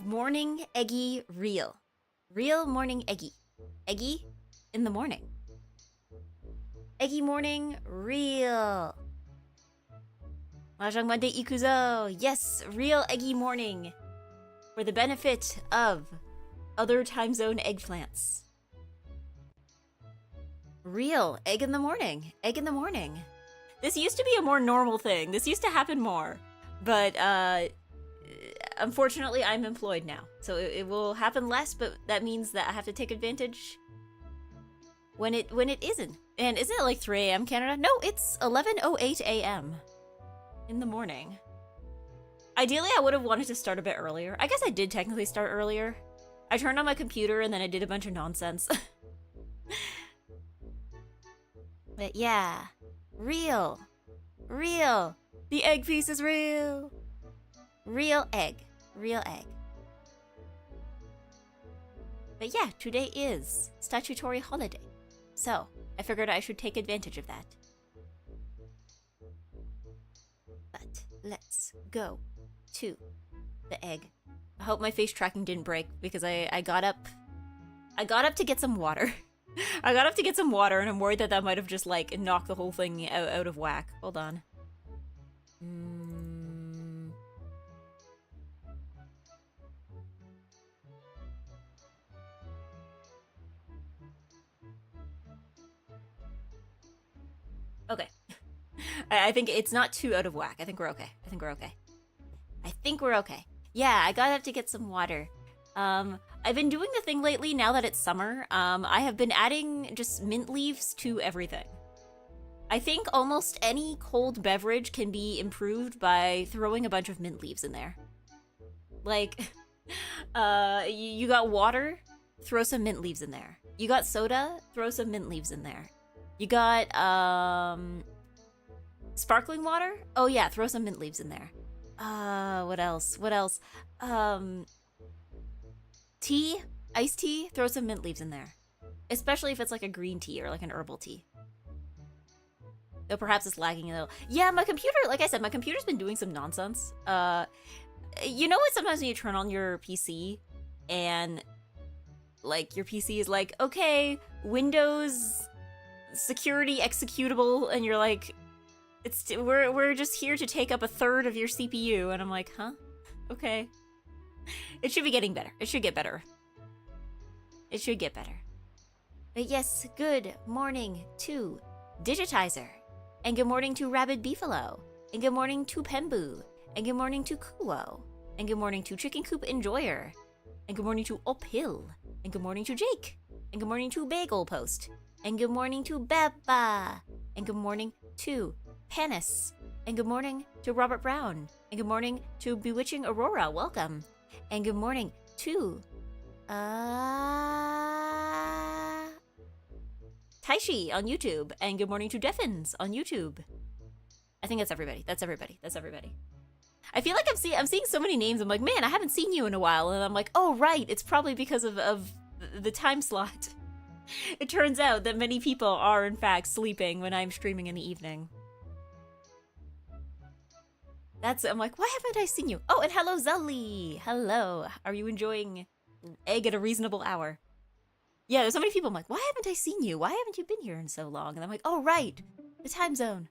Morning Eggy Real. Real morning Eggy. Eggy in the morning. Eggy morning real. Mahjong Monday Ikuzo. Yes, real Eggy morning. For the benefit of other time zone eggplants. Real egg in the morning. Egg in the morning. This used to be a more normal thing. This used to happen more. But unfortunately, I'm employed now. So it will happen less, but that means that I have to take advantage when it isn't. And isn't it like 3 a.m. Canada? No, it's 11:08 a.m. in the morning. Ideally, I would have wanted to start a bit earlier. I guess I did technically start earlier. I turned on my computer and then I did a bunch of nonsense. But yeah, real. The egg piece is real. Real egg. But yeah, today is statutory holiday. So, I figured I should take advantage of that. But let's go to the egg. I hope my face tracking didn't break because I got up to get some water. I got up to get some water and I'm worried that might have just like knocked the whole thing out of whack. Hold on. Okay. I think it's not too out of whack. I think we're okay. Yeah, I got up to get some water. I've been doing the thing lately now that it's summer. I have been adding just mint leaves to everything. I think almost any cold beverage can be improved by throwing a bunch of mint leaves in there. Like, you got water, throw some mint leaves in there. You got soda, throw some mint leaves in there. You got, sparkling water? Oh yeah, throw some mint leaves in there. What else? Tea? Iced tea? Throw some mint leaves in there. Especially if it's like a green tea or like an herbal tea. Though perhaps it's lagging a little. Yeah, my computer, like I said, my computer's been doing some nonsense. You know what, sometimes when you turn on your PC and like your PC is like, okay, Windows security executable, and you're like, we're just here to take up a third of your CPU, and I'm like, huh? Okay. It should be getting better. It should get better. But yes, good morning to Digitizer, and good morning to Rabid Beefalo, and good morning to Pembu, and good morning to Kuo, and good morning to Chicken Coop Enjoyer, and good morning to Uphill, and good morning to Jake, and good morning to Bagel Post, and good morning to Beba, and good morning to Panis, and good morning to Robert Brown, and good morning to Bewitching Aurora, welcome, and good morning to Taishi on YouTube, and good morning to Deffins on YouTube. I think that's everybody. I feel like I'm seeing so many names. I'm like, man, I haven't seen you in a while, and I'm like, oh right, it's probably because of the time slot. It turns out that many people are in fact sleeping when I'm streaming in the evening. I'm like, why haven't I seen you? Oh, and hello, Zully. Hello. Are you enjoying egg at a reasonable hour? Yeah, there's so many people. I'm like, why haven't I seen you? Why haven't you been here in so long? And I'm like, oh, right. The time zone.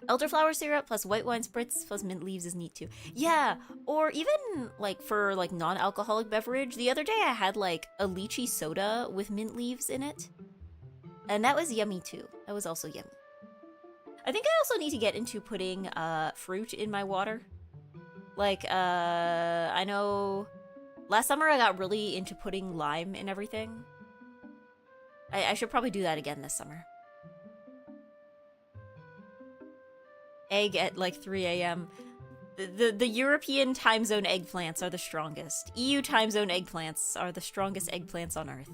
Elderflower syrup plus white wine spritz plus mint leaves is neat too. Yeah, or even like for like non-alcoholic beverage. The other day I had like a lychee soda with mint leaves in it. And that was yummy too. That was also yummy. I think I also need to get into putting fruit in my water. Like, I know last summer I got really into putting lime in everything. I should probably do that again this summer. Egg at like 3 a.m. The European time zone eggplants are the strongest. EU time zone eggplants are the strongest eggplants on Earth.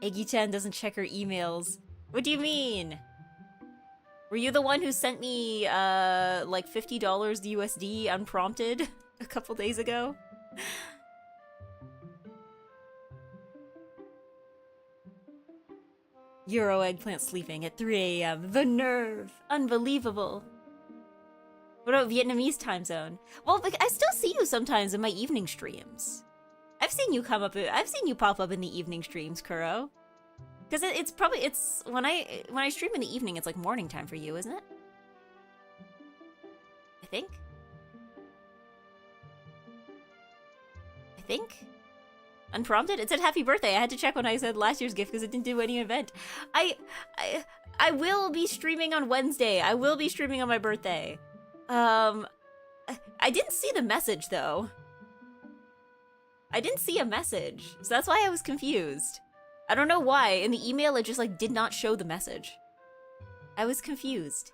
Eggy-chan doesn't check her emails. What do you mean? Were you the one who sent me, like $50 USD unprompted a couple days ago? Euro eggplant sleeping at 3 a.m. The nerve! Unbelievable! What about Vietnamese time zone? Well, I still see you sometimes in my evening streams. I've seen you pop up in the evening streams, Kuro. Because it's when I stream in the evening, it's like morning time for you, isn't it? I think? Unprompted? It said happy birthday. I had to check when I said last year's gift because it didn't do any event. I will be streaming on Wednesday. I will be streaming on my birthday. I didn't see the message though. I didn't see a message, so that's why I was confused. I don't know why. In the email, it just like did not show the message. I was confused.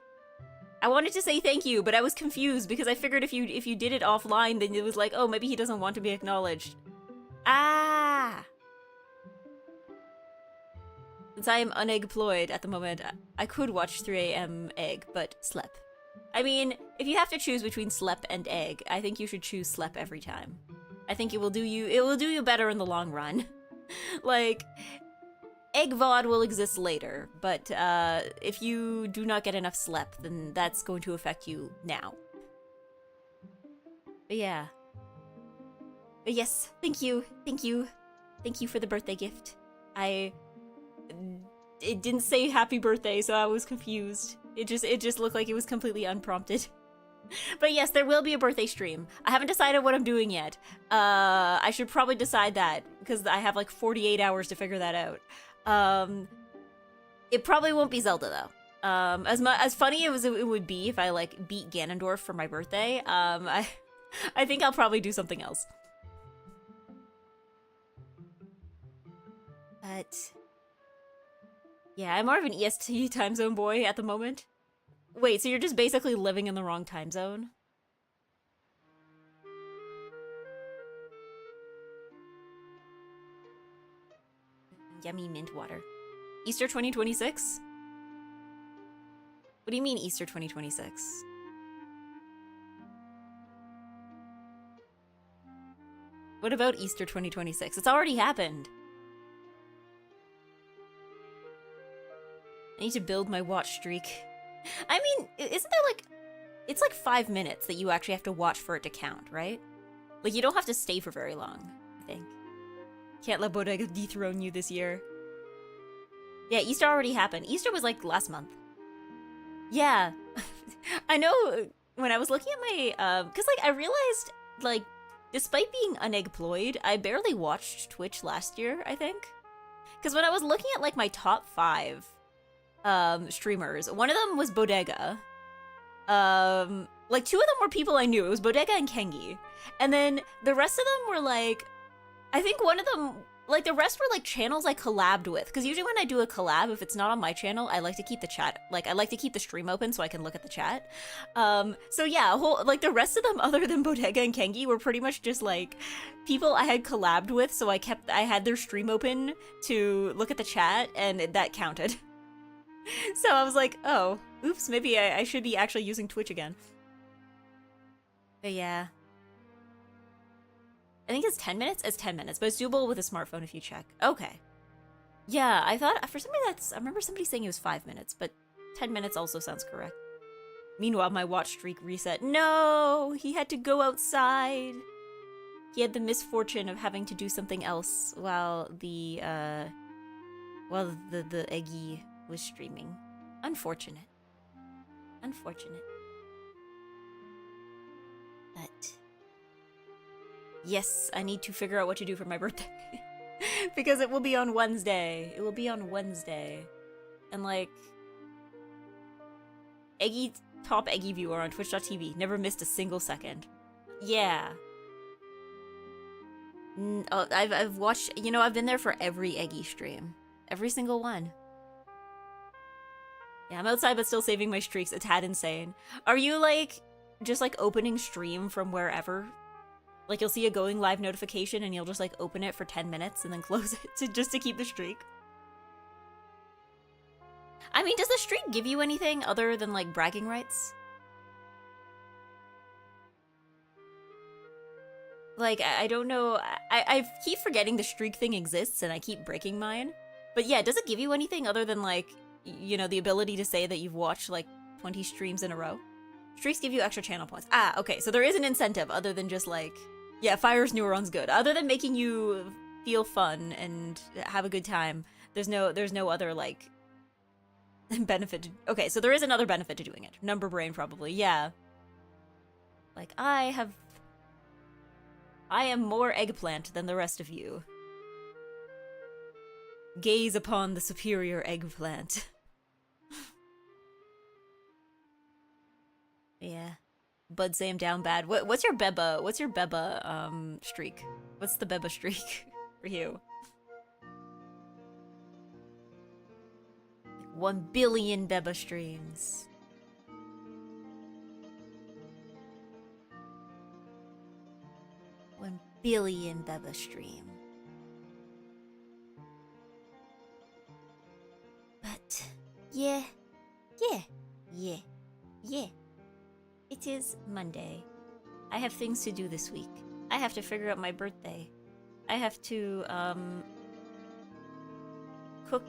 I wanted to say thank you, but I was confused because I figured if you did it offline, then it was like, oh, maybe he doesn't want to be acknowledged. Ah! Since I am unemployed at the moment, I could watch 3 a.m. egg, but slep. I mean, if you have to choose between slep and egg, I think you should choose slep every time. I think it will do you better in the long run. Like, egg VOD will exist later, but if you do not get enough slep, then that's going to affect you now. But yeah. But yes, thank you. Thank you. Thank you for the birthday gift. It didn't say happy birthday, so I was confused. It just looked like it was completely unprompted. But yes, there will be a birthday stream. I haven't decided what I'm doing yet. I should probably decide that, because I have like 48 hours to figure that out. It probably won't be Zelda though. As funny as it would be if I like beat Ganondorf for my birthday, I think I'll probably do something else. But yeah, I'm more of an EST time zone boy at the moment. Wait, so you're just basically living in the wrong time zone? Yummy mint water. Easter 2026? What do you mean Easter 2026? What about Easter 2026? It's already happened. I need to build my watch streak. I mean, isn't there like... It's like 5 minutes that you actually have to watch for it to count, right? Like, you don't have to stay for very long, I think. Can't let Bodega dethrone you this year. Yeah, Easter already happened. Easter was like last month. Yeah. I know when I was looking at my... Because like, I realized, like, despite being unemployed, I barely watched Twitch last year, I think. Because when I was looking at like my top 5... streamers. One of them was Bodega. Like 2 of them were people I knew. It was Bodega and Kengi. And then the rest of them were like, I think one of them, like the rest were like channels I collabed with. Because usually when I do a collab, if it's not on my channel, I like to keep the chat, like I like to keep the stream open so I can look at the chat. So yeah, like the rest of them other than Bodega and Kengi were pretty much just like people I had collabed with. So I had their stream open to look at the chat and that counted. So I was like, oh, oops, maybe I should be actually using Twitch again. But yeah. I think it's 10 minutes? It's 10 minutes, but it's doable with a smartphone if you check. Okay. Yeah, I thought, for some reason I remember somebody saying it was 5 minutes, but 10 minutes also sounds correct. Meanwhile, my watch streak reset. No! He had to go outside! He had the misfortune of having to do something else while the EGGY was streaming. Unfortunate. Unfortunate. But yes, I need to figure out what to do for my birthday. Because it will be on Wednesday. It will be on Wednesday. And like, top EGGY viewer on twitch.tv. Never missed a single second. Yeah. Oh, I've watched, you know, I've been there for every EGGY stream. Every single one. Yeah, I'm outside but still saving my streaks. A tad insane. Are you like, just like opening stream from wherever? Like you'll see a going live notification and you'll just like open it for 10 minutes and then close it just to keep the streak? I mean, does the streak give you anything other than like bragging rights? Like, I don't know. I keep forgetting the streak thing exists and I keep breaking mine. But yeah, does it give you anything other than like, you know, the ability to say that you've watched like 20 streams in a row? Streaks give you extra channel points. Ah, okay, so there is an incentive other than just like, yeah, Fire's Neuron's good. Other than making you feel fun and have a good time, there's no other like benefit. Okay, so there is another benefit to doing it. Number brain probably, yeah. Like, I am more eggplant than the rest of you. Gaze upon the superior eggplant. Yeah. Bud Sam down bad. What's your Beba? What's your Beba streak? What's the Beba streak for you? 1 billion Beba streams. $1 billion Beba stream. But yeah. It is Monday. I have things to do this week. I have to figure out my birthday. I have to cook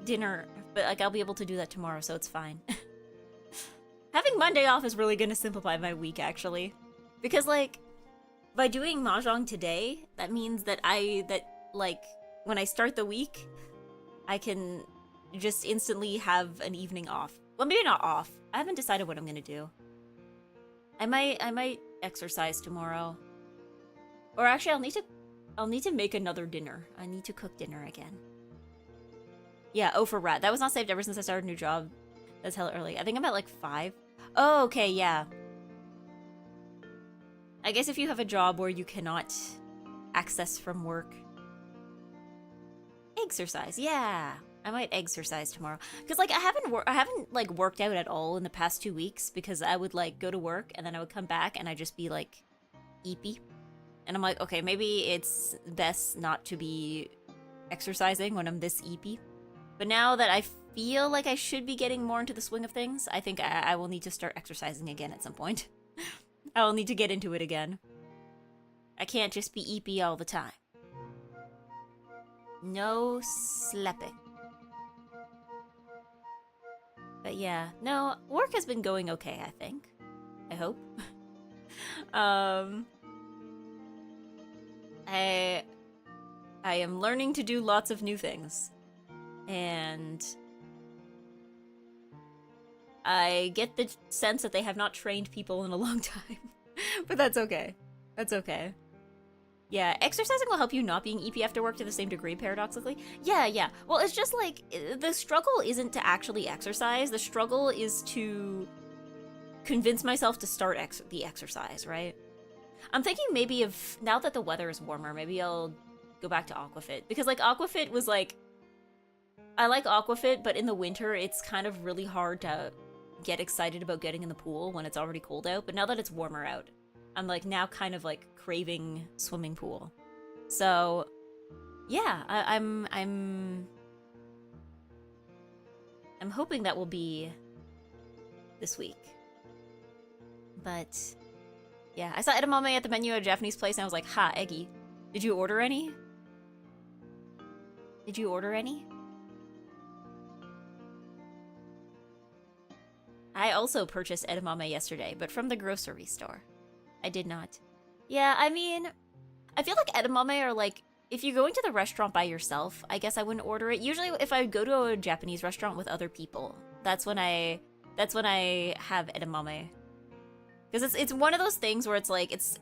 dinner, but like I'll be able to do that tomorrow, so it's fine. Having Monday off is really gonna simplify my week, actually, because like by doing Mahjong today, that means that like when I start the week, I can just instantly have an evening off. Well, maybe not off. I haven't decided what I'm gonna do. I might exercise tomorrow, or actually I'll need to make another dinner. I need to cook dinner again. Yeah, oh for rat. That was not saved ever since I started a new job. That's hella early. I think I'm at like 5. Oh, okay, yeah. I guess if you have a job where you cannot access from work. Exercise, yeah. I might exercise tomorrow. Because like I haven't like worked out at all in the past 2 weeks because I would like go to work and then I would come back and I'd just be like eepy. And I'm like, okay, maybe it's best not to be exercising when I'm this eepy. But now that I feel like I should be getting more into the swing of things, I think I will need to start exercising again at some point. I will need to get into it again. I can't just be eepy all the time. No sleeping. But yeah, no, work has been going okay, I think. I hope. I am learning to do lots of new things. And I get the sense that they have not trained people in a long time. But that's okay. That's okay. Yeah, exercising will help you not being EP after work to the same degree, paradoxically. Yeah. Well, it's just like, the struggle isn't to actually exercise. The struggle is to convince myself to start the exercise, right? I'm thinking maybe of, now that the weather is warmer, maybe I'll go back to Aquafit. Because, like, Aquafit was, like, I like Aquafit, but in the winter, it's kind of really hard to get excited about getting in the pool when it's already cold out. But now that it's warmer out, I'm, like, now kind of, like, craving swimming pool. So, yeah, I'm hoping that will be this week. But, yeah, I saw edamame at the menu at a Japanese place, and I was like, ha, Eggy. Did you order any? Did you order any? I also purchased edamame yesterday, but from the grocery store. I did not. Yeah, I mean, I feel like edamame are like, if you're going to the restaurant by yourself, I guess I wouldn't order it. Usually if I go to a Japanese restaurant with other people, that's when I have edamame. Because it's one of those things where it's like, it's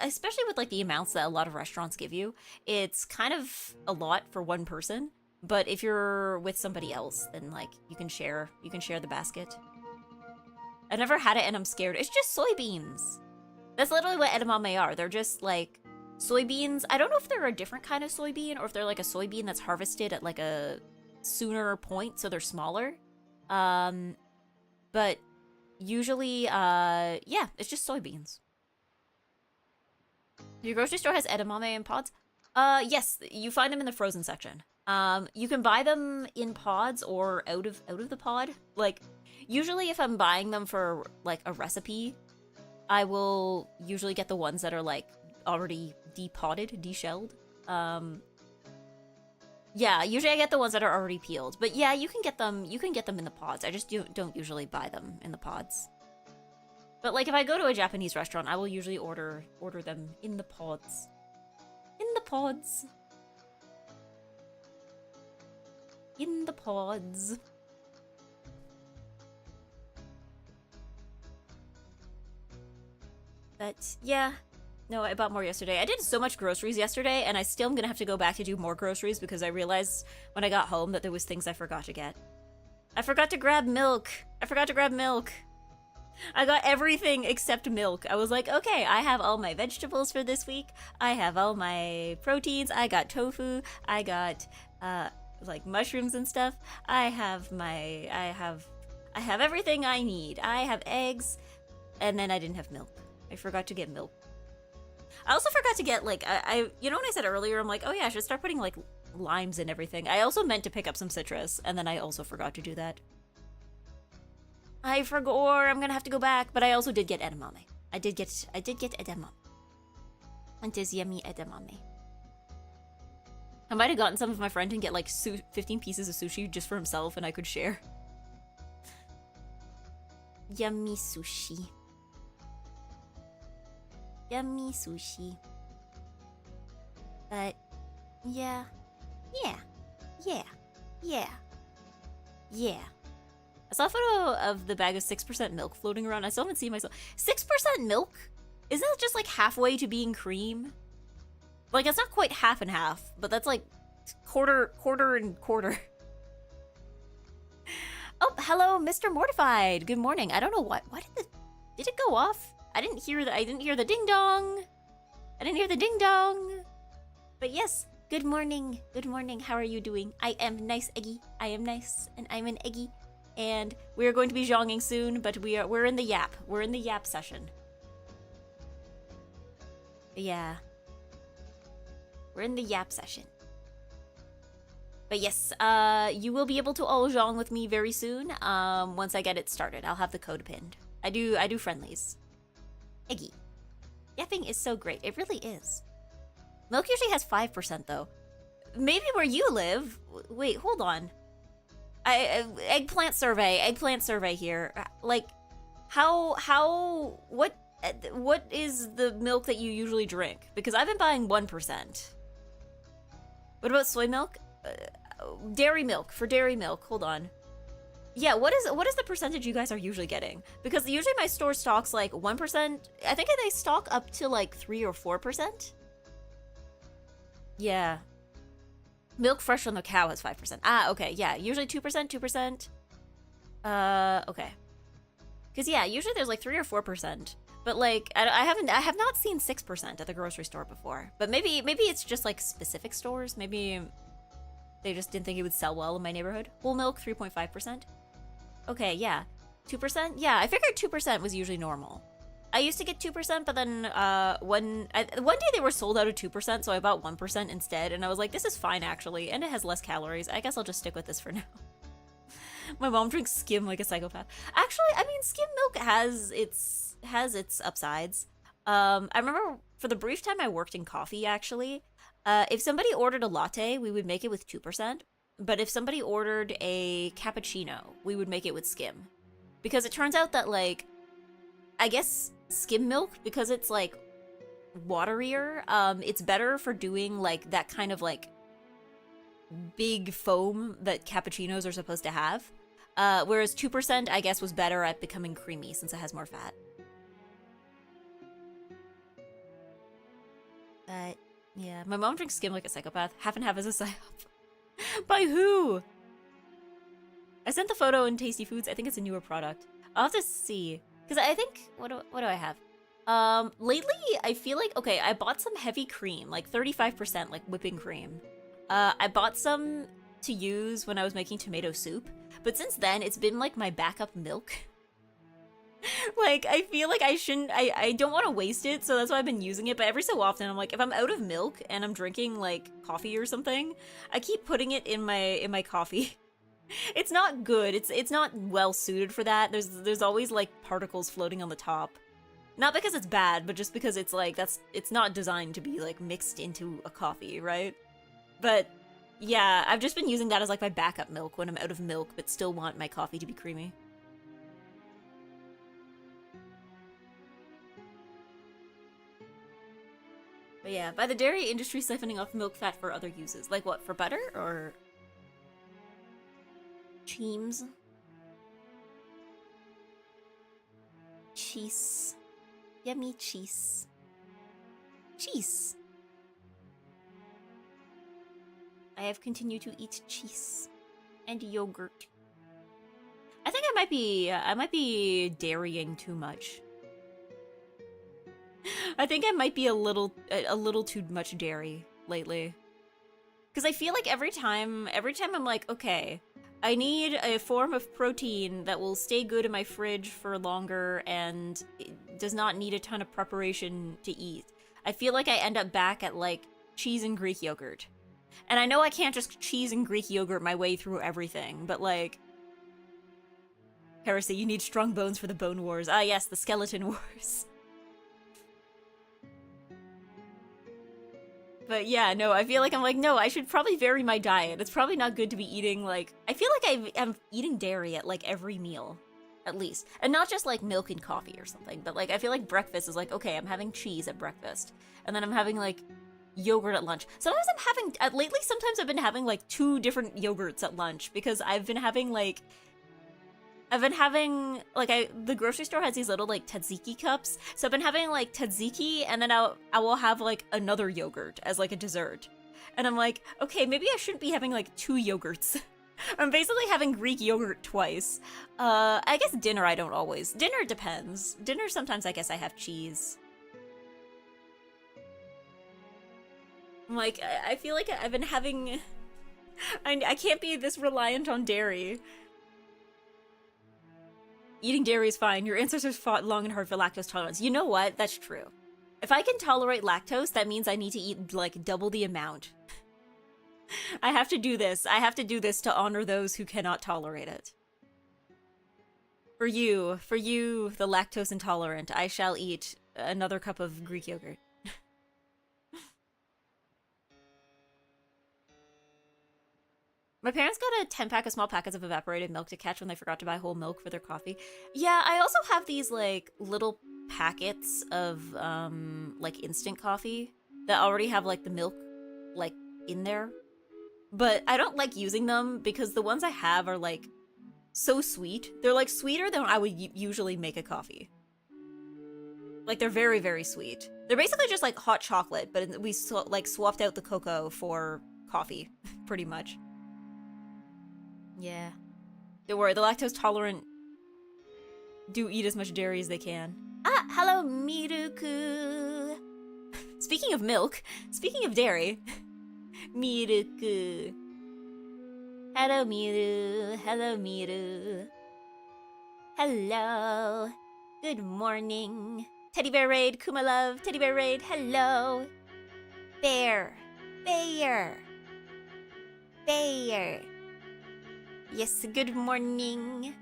especially with like the amounts that a lot of restaurants give you, it's kind of a lot for one person. But if you're with somebody else, then like you can share the basket. I've never had it and I'm scared. It's just soybeans. That's literally what edamame are. They're just like soybeans. I don't know if they're a different kind of soybean or if they're like a soybean that's harvested at like a sooner point, so they're smaller. But usually, yeah, it's just soybeans. Your grocery store has edamame in pods? Yes, you find them in the frozen section. You can buy them in pods or out of the pod. Like, usually if I'm buying them for like a recipe, I will usually get the ones that are like already depotted, deshelled. Yeah, usually I get the ones that are already peeled. But yeah, you can get them in the pods. I just don't usually buy them in the pods. But like if I go to a Japanese restaurant, I will usually order them in the pods. In the pods. In the pods. But yeah, no, I bought more yesterday. I did so much groceries yesterday, and I still am gonna have to go back to do more groceries because I realized when I got home that there was things I forgot to get. I forgot to grab milk. I got everything except milk. I was like, okay, I have all my vegetables for this week. I have all my proteins. I got tofu. I got like mushrooms and stuff. I have everything I need. I have eggs, and then I didn't have milk. I forgot to get milk. I also forgot to get like you know when I said earlier I'm like, oh yeah, I should start putting like limes and everything. I also meant to pick up some citrus, and then I also forgot to do that. I forgot. I'm gonna have to go back, but I also did get edamame. I did get edamame. And it is yummy edamame. I might have gotten some of my friend and get like 15 pieces of sushi just for himself, and I could share. Yummy sushi. Yummy sushi. But yeah. I saw a photo of the bag of 6% milk floating around. I still haven't seen myself. 6% milk? Isn't that just like halfway to being cream? Like, it's not quite half and half, but that's like quarter and quarter. Oh, hello, Mr. Mortified. Good morning. I don't know why did it go off? I didn't hear the ding dong. I didn't hear the ding dong. But yes, good morning. Good morning. How are you doing? I am NiceEggy. I am nice, and I'm an eggy. And we are going to be zhonging soon, but we're in the yap. We're in the yap session. Yeah. We're in the yap session. But yes, you will be able to all zhong with me very soon. Once I get it started, I'll have the code pinned. I do friendlies. Eggy. Yapping is so great. It really is. Milk usually has 5% though. Maybe where you live. Wait, hold on. Eggplant survey here. Like, what is the milk that you usually drink? Because I've been buying 1%. What about soy milk? Dairy milk, for dairy milk, hold on. Yeah, what is the percentage you guys are usually getting? Because usually my store stocks like 1%. I think they stock up to like 3 or 4%. Yeah. Milk fresh from the cow has 5%. Ah, okay, yeah. Usually 2%. Okay. Because yeah, usually there's like 3 or 4%. But like, I have not seen 6% at the grocery store before. But maybe it's just like specific stores. Maybe they just didn't think it would sell well in my neighborhood. Whole milk, 3.5%. Okay, yeah. 2%? Yeah, I figured 2% was usually normal. I used to get 2%, but then one day they were sold out of 2%, so I bought 1% instead, and I was like, this is fine actually, and it has less calories. I guess I'll just stick with this for now. My mom drinks skim like a psychopath. Actually, I mean, skim milk has its upsides. I remember for the brief time I worked in coffee, actually, if somebody ordered a latte, we would make it with 2%, but if somebody ordered a cappuccino, we would make it with skim. Because it turns out that, like, I guess skim milk, because it's like waterier, it's better for doing like that kind of like big foam that cappuccinos are supposed to have. Whereas 2%, I guess, was better at becoming creamy since it has more fat. But yeah, my mom drinks skim like a psychopath. Half and half as a psyop. By who? I sent the photo in Tasty Foods. I think it's a newer product. I'll have to see. Because I think, what do I have? Lately, I feel like, okay, I bought some heavy cream, like 35%, like whipping cream. I bought some to use when I was making tomato soup, but since then, it's been like my backup milk. Like, I feel like I don't want to waste it, so that's why I've been using it, but every so often, I'm like, if I'm out of milk and I'm drinking, like, coffee or something, I keep putting it in my coffee. It's not good. It's not well suited for that. There's always like particles floating on the top. Not because it's bad, but just because it's like it's not designed to be like mixed into a coffee, right? But yeah, I've just been using that as like my backup milk when I'm out of milk but still want my coffee to be creamy. But yeah, by the dairy industry siphoning off milk fat for other uses. Like what, for butter or cheese? Cheese. Yummy cheese. Cheese. I have continued to eat cheese and yogurt. I think I I might be dairying too much. I think I might be a little too much dairy lately. Because I feel like every time I'm like, okay, I need a form of protein that will stay good in my fridge for longer and does not need a ton of preparation to eat. I feel like I end up back at, like, cheese and Greek yogurt. And I know I can't just cheese and Greek yogurt my way through everything, but, like... Heresy, you need strong bones for the bone wars. Ah, yes, the skeleton wars. But yeah, no, I feel like I'm like, no, I should probably vary my diet. It's probably not good to be eating, like... I feel like I'm eating dairy at, like, every meal. At least. And not just, like, milk and coffee or something, but, like, I feel like breakfast is like, okay, I'm having cheese at breakfast. And then I'm having, like, yogurt at lunch. Sometimes I'm having... lately, sometimes I've been having, like, 2 different yogurts at lunch, because I've been having, like... the grocery store has these little, like, tzatziki cups. So I've been having, like, tzatziki, and then I will have, like, another yogurt as, like, a dessert. And I'm like, okay, maybe I shouldn't be having, like, 2 yogurts. I'm basically having Greek yogurt twice. I guess dinner I don't always. Dinner depends. Dinner sometimes I guess I have cheese. I'm like, I feel like I've been having... I can't be this reliant on dairy. Eating dairy is fine. Your ancestors fought long and hard for lactose tolerance. You know what? That's true. If I can tolerate lactose, that means I need to eat, like, double the amount. I have to do this. I have to do this to honor those who cannot tolerate it. For you, the lactose intolerant, I shall eat another cup of Greek yogurt. My parents got a 10-pack of small packets of evaporated milk to catch when they forgot to buy whole milk for their coffee. Yeah, I also have these, like, little packets of, like, instant coffee that already have, like, the milk, like, in there. But I don't like using them because the ones I have are, like, so sweet. They're, like, sweeter than I would usually make a coffee. Like, they're very, very sweet. They're basically just, like, hot chocolate, but we, like, swapped out the cocoa for coffee, pretty much. Yeah. Don't worry, the lactose tolerant do eat as much dairy as they can. Ah, hello, Miruku. Speaking of milk, speaking of dairy, Miruku. Hello, Miru. Hello, Miru. Hello. Good morning. Teddy Bear Raid, Kuma Love, Teddy Bear Raid, hello. Bear. Bear. Bear. Yes, good morning.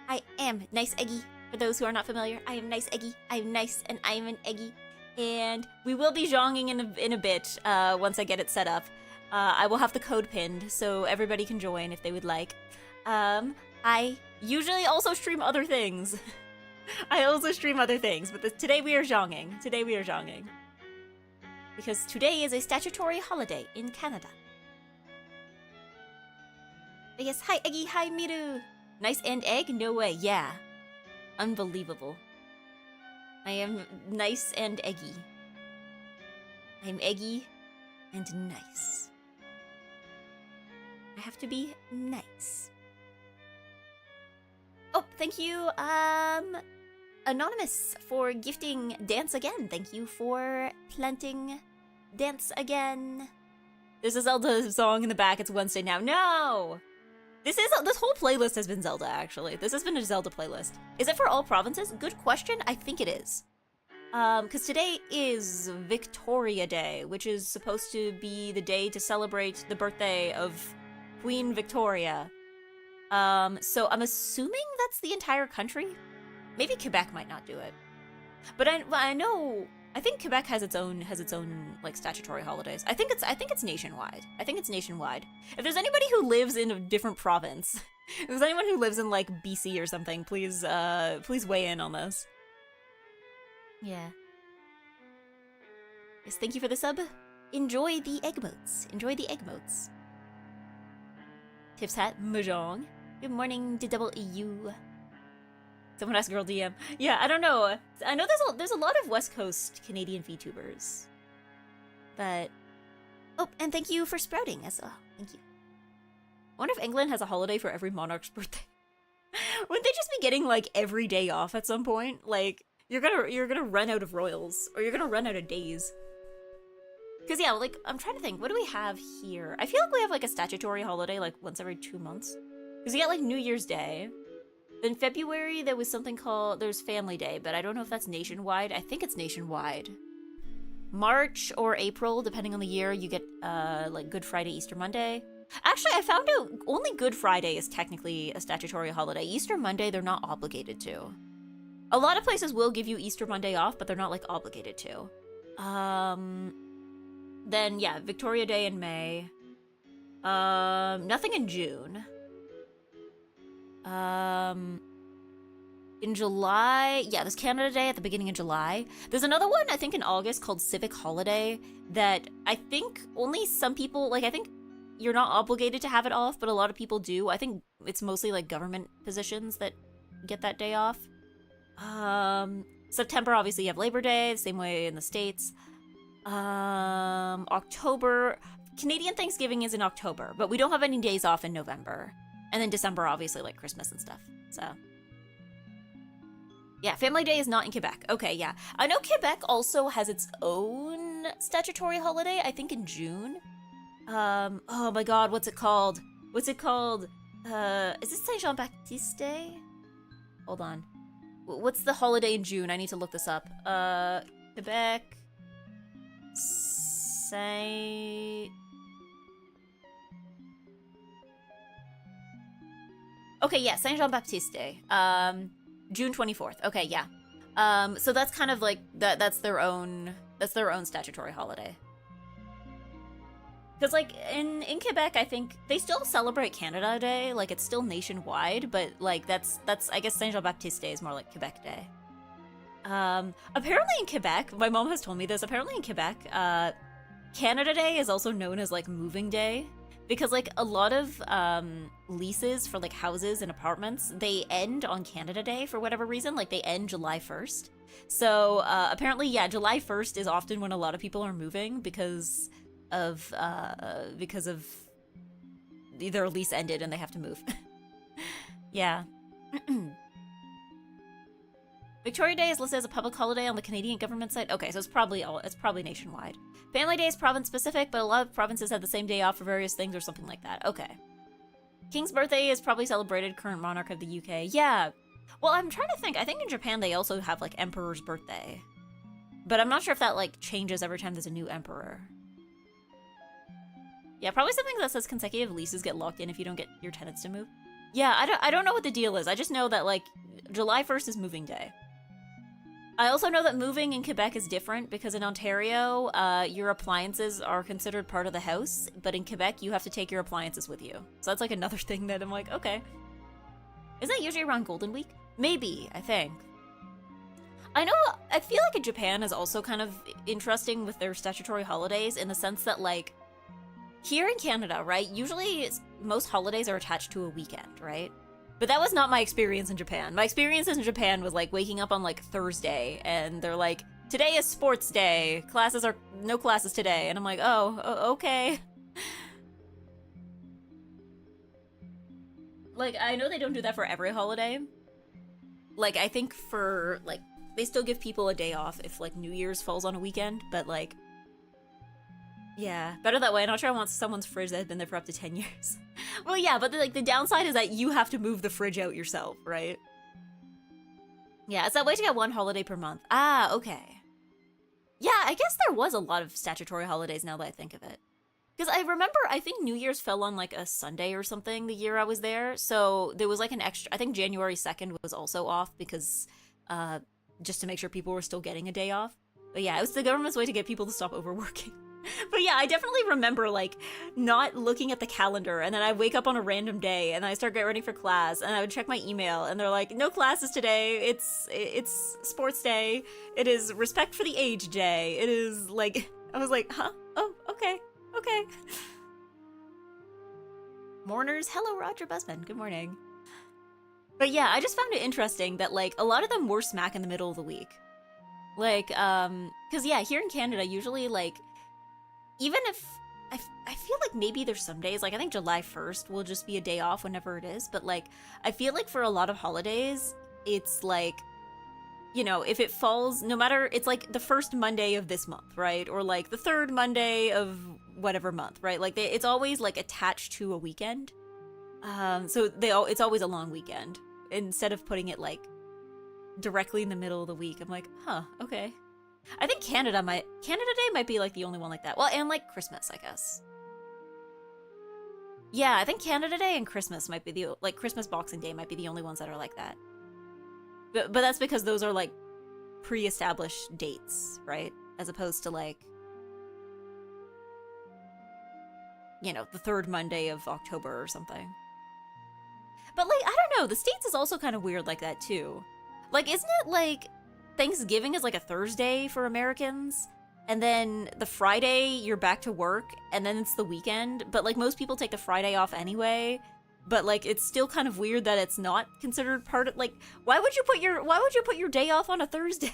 I am NiceEggy. For those who are not familiar, I am NiceEggy. I am nice and I am an eggy. And we will be zhonging in a bit once I get it set up. I will have the code pinned so everybody can join if they would like. I usually also stream other things. I also stream other things, but today we are zhonging. Today we are zhonging. Because today is a statutory holiday in Canada. But yes, hi Eggy, hi Miru. Nice and egg? No way, yeah. Unbelievable. I am nice and eggy. I am eggy and nice. I have to be nice. Oh, thank you, Anonymous, for gifting Dance Again. Thank you for planting Dance Again. There's a Zelda song in the back. It's Wednesday now. No! This whole playlist has been Zelda, actually. This has been a Zelda playlist. Is it for all provinces? Good question. I think it is. Because today is Victoria Day, which is supposed to be the day to celebrate the birthday of Queen Victoria. So I'm assuming that's the entire country? Maybe Quebec might not do it. But I think Quebec has its own like statutory holidays. I think it's nationwide. I think it's nationwide. If there's anybody who lives in a different province, if there's anyone who lives in like BC or something, please weigh in on this. Yeah. Yes, thank you for the sub. Enjoy the egg motes. Enjoy the egg motes. Tips hat, Mahjong. Good morning to Double EU. Someone asked Girl DM. Yeah, I don't know. I know there's a lot of West Coast Canadian VTubers. But... Oh, and thank you for sprouting as well. Thank you. I wonder if England has a holiday for every monarch's birthday. Wouldn't they just be getting like every day off at some point? Like you're gonna run out of royals, or you're gonna run out of days. Cause yeah, like I'm trying to think, what do we have here? I feel like we have like a statutory holiday like once every 2 months. Cause you get like New Year's Day. Then February there was something called there's Family Day, but I don't know if that's nationwide. I think it's nationwide. March or April, depending on the year, you get like Good Friday, Easter Monday. Actually, I found out only Good Friday is technically a statutory holiday. Easter Monday, they're not obligated to. A lot of places will give you Easter Monday off, but they're not like obligated to. Then yeah, Victoria Day in May. Nothing in June. In July, yeah, there's Canada Day at the beginning of July. There's another one, I think, in August called Civic Holiday that I think only some people, like, I think you're not obligated to have it off, but a lot of people do. I think it's mostly, like, government positions that get that day off. September, obviously, you have Labor Day, the same way in the States. October, Canadian Thanksgiving is in October, but we don't have any days off in November. And then December, obviously, like Christmas and stuff, so... Yeah, Family Day is not in Quebec. Okay, yeah. I know Quebec also has its own statutory holiday, I think in June. Oh my god, what's it called? Is it Saint Jean-Baptiste Day? Hold on. What's the holiday in June? I need to look this up. Quebec... Saint... Okay, yeah, Saint Jean-Baptiste Day. June 24th. Okay, yeah. So that's kind of like that's their own statutory holiday. Cuz like in Quebec, I think they still celebrate Canada Day, like it's still nationwide, but like that's I guess Saint Jean-Baptiste Day is more like Quebec Day. Apparently in Quebec, my mom has told me this, apparently in Quebec, Canada Day is also known as like moving day. Because, like, a lot of leases for, like, houses and apartments, they end on Canada Day for whatever reason. Like, they end July 1st. So, apparently, yeah, July 1st is often when a lot of people are moving because of their lease ended and they have to move. Yeah. Victoria Day is listed as a public holiday on the Canadian government site. Okay, so it's probably nationwide. Family Day is province specific, but a lot of provinces have the same day off for various things or something like that. Okay. King's birthday is probably celebrated, current monarch of the UK. Yeah. Well, I'm trying to think. I think in Japan they also have like Emperor's birthday. But I'm not sure if that like changes every time there's a new emperor. Yeah, probably something that says consecutive leases get locked in if you don't get your tenants to move. Yeah, I don't know what the deal is. I just know that like July 1st is moving day. I also know that moving in Quebec is different because in Ontario, your appliances are considered part of the house, but in Quebec, you have to take your appliances with you. So that's like another thing that I'm like, okay. Is that usually around Golden Week? Maybe, I think. I feel like in Japan is also kind of interesting with their statutory holidays in the sense that like, here in Canada, right, usually most holidays are attached to a weekend, right? But that was not my experience in Japan. My experience in Japan was like waking up on like Thursday and they're like, today is sports day. No classes today. And I'm like, oh, okay. Like, I know they don't do that for every holiday. Like, I think for like, they still give people a day off if like New Year's falls on a weekend, but like, yeah, better that way. I'm not sure I want someone's fridge that has been there for up to 10 years. Well, yeah, but the downside is that you have to move the fridge out yourself, right? Yeah, it's that way to get one holiday per month. Ah, okay. Yeah, I guess there was a lot of statutory holidays now that I think of it. Because I remember, I think New Year's fell on like a Sunday or something the year I was there. So there was like an extra, I think January 2nd was also off because, just to make sure people were still getting a day off. But yeah, it was the government's way to get people to stop overworking. But yeah, I definitely remember like not looking at the calendar and then I wake up on a random day and I start getting ready for class and I would check my email and they're like, no classes today, it's sports day, it is respect for the age day, it is like, I was like, huh? Oh, okay. Mourners, hello Roger Busman, good morning. But yeah, I just found it interesting that like a lot of them were smack in the middle of the week. Like, cause yeah, here in Canada, usually like, even if I feel like maybe there's some days, like I think July 1st will just be a day off whenever it is, but like I feel like for a lot of holidays, it's like, you know, if it falls, no matter, it's like the first Monday of this month, right? Or like the third Monday of whatever month, right? Like it's always like attached to a weekend. So it's always a long weekend. Instead of putting it like directly in the middle of the week, I'm like, huh, okay. I think Canada Day might be like the only one like that. Well, and like Christmas, I guess. Yeah, I think Canada Day and Christmas might be like Christmas Boxing Day might be the only ones that are like that. But that's because those are like pre-established dates, right? As opposed to like, you know, the third Monday of October or something. But like, I don't know, the States is also kind of weird like that too. Like, isn't it like Thanksgiving is like a Thursday for Americans? And then the Friday you're back to work, and then it's the weekend. But like most people take the Friday off anyway. But like it's still kind of weird that it's not considered part of, like, why would you put your day off on a Thursday?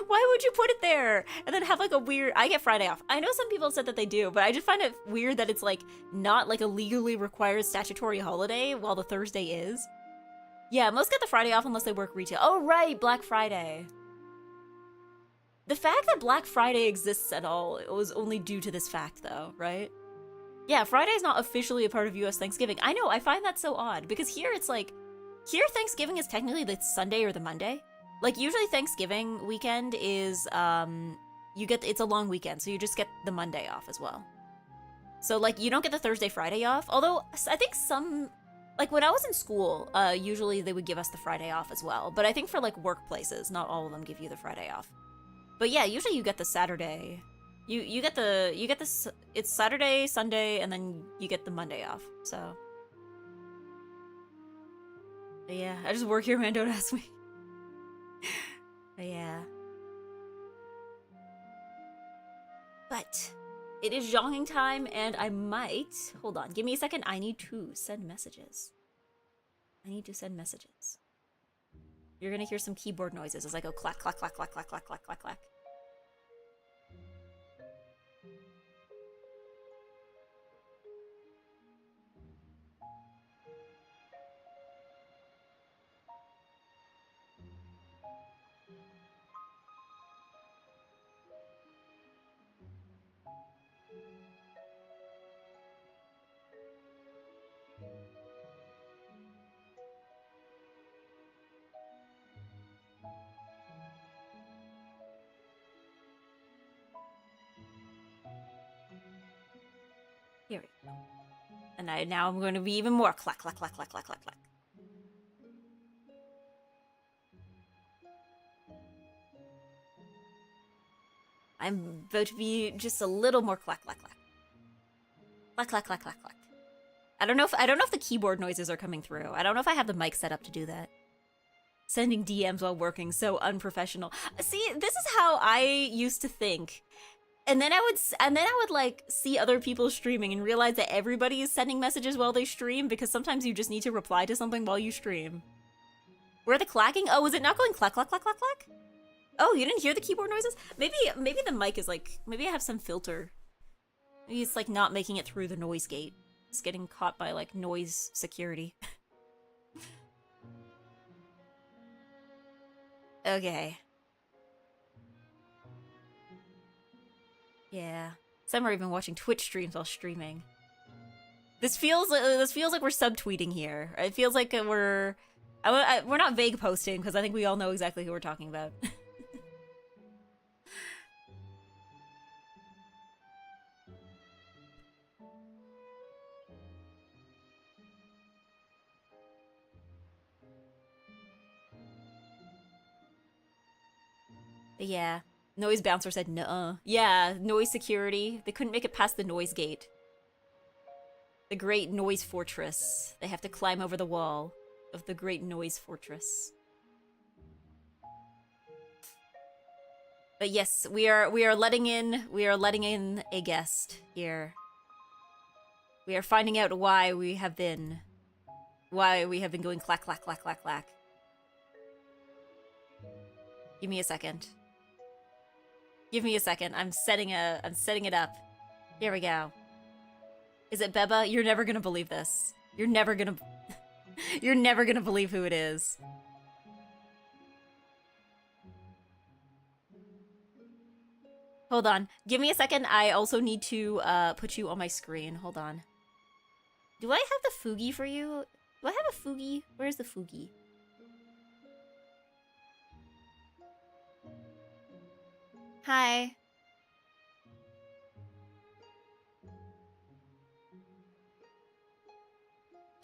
Why would you put it there and then have like a weird, I get Friday off. I know some people said that they do, but I just find it weird that it's like not like a legally required statutory holiday while the Thursday is. Yeah, most get the Friday off unless they work retail. Oh right, Black Friday. The fact that Black Friday exists at all, it was only due to this fact though, right? Yeah, Friday's not officially a part of US Thanksgiving. I know, I find that so odd, because here it's like, here Thanksgiving is technically the Sunday or the Monday. Like, usually Thanksgiving weekend is, it's a long weekend, so you just get the Monday off as well. So, like, you don't get the Thursday, Friday off, although I think some, like, when I was in school, usually they would give us the Friday off as well. But I think for, like, workplaces, not all of them give you the Friday off. But yeah, usually you get the Saturday. You get it's Saturday, Sunday, and then you get the Monday off, so. But yeah, I just work here, man, don't ask me. But yeah. But it is zhonging time, and I might, hold on, give me a second, I need to send messages. You're gonna hear some keyboard noises as I go clack, clack, clack, clack, clack, clack, clack, clack, clack. Here we go. And now I'm going to be even more clack, clack, clack, clack, clack, clack, clack. I'm about to be just a little more clack, clack, clack. Clack, clack, clack, clack, clack. I don't know if the keyboard noises are coming through. I don't know if I have the mic set up to do that. Sending DMs while working, so unprofessional. See, this is how I used to think. And then I would like see other people streaming and realize that everybody is sending messages while they stream, because sometimes you just need to reply to something while you stream. Where the clacking? Oh, is it not going clack, clack, clack, clack, clack? Oh, you didn't hear the keyboard noises? Maybe the mic is like, maybe I have some filter. Maybe it's like not making it through the noise gate. It's getting caught by like noise security. Okay. Yeah. Some are even watching Twitch streams while streaming. This feels like we're subtweeting here. It feels like we're not vague posting, because I think we all know exactly who we're talking about. But yeah. Noise Bouncer said nuh-uh. Yeah, noise security. They couldn't make it past the noise gate. The Great Noise Fortress. They have to climb over the wall of the Great Noise Fortress. But yes, we are letting in a guest here. We are finding out why we have been going clack, clack, clack, clack, clack. Give me a second. Give me a second. I'm setting it up. Here we go. Is it Beba? You're never gonna believe this. You're never gonna... You're never gonna believe who it is. Hold on. Give me a second. I also need to put you on my screen. Hold on. Do I have the Fugi for you? Do I have a Fugi? Where's the Fugi? Hi.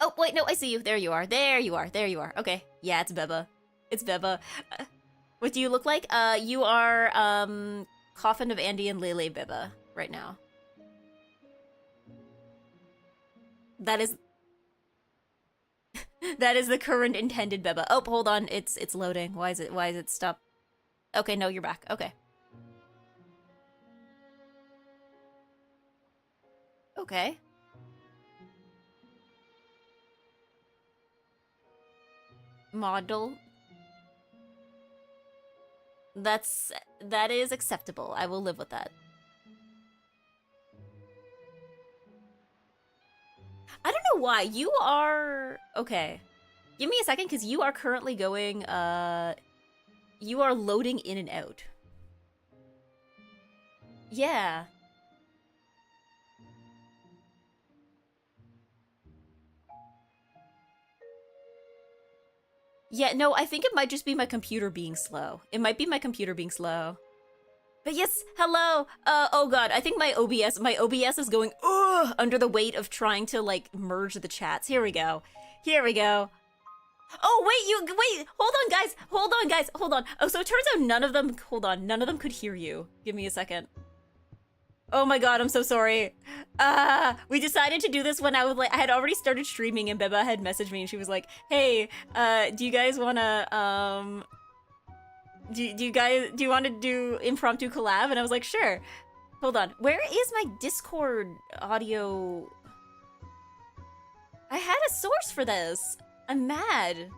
Oh, wait, no, I see you. There you are. There you are. There you are. Okay. Yeah, it's Beba. It's Beba. What do you look like? You are, Coffin of Andy and Lele Beba right now. That is... that is the current intended Beba. Oh, hold on. It's loading. Why is it stop? Okay, no, you're back. Okay. Okay. Model. That is acceptable. I will live with that. I don't know why. You are... Okay. Give me a second, because you are currently going, you are loading in and out. Yeah. Yeah, no, I think it might just be my computer being slow. It might be my computer being slow. But yes, hello! Oh god, I think my OBS is going, ugh, under the weight of trying to, like, merge the chats. Here we go. Here we go. Oh, wait, hold on, guys, hold on. Oh, so it turns out none of them could hear you. Give me a second. Oh my god, I'm so sorry. We decided to do this when I had already started streaming and Beba had messaged me and she was like, hey, do you guys wanna, do you want to do impromptu collab? And I was like, sure. Hold on. Where is my Discord audio? I had a source for this. I'm mad.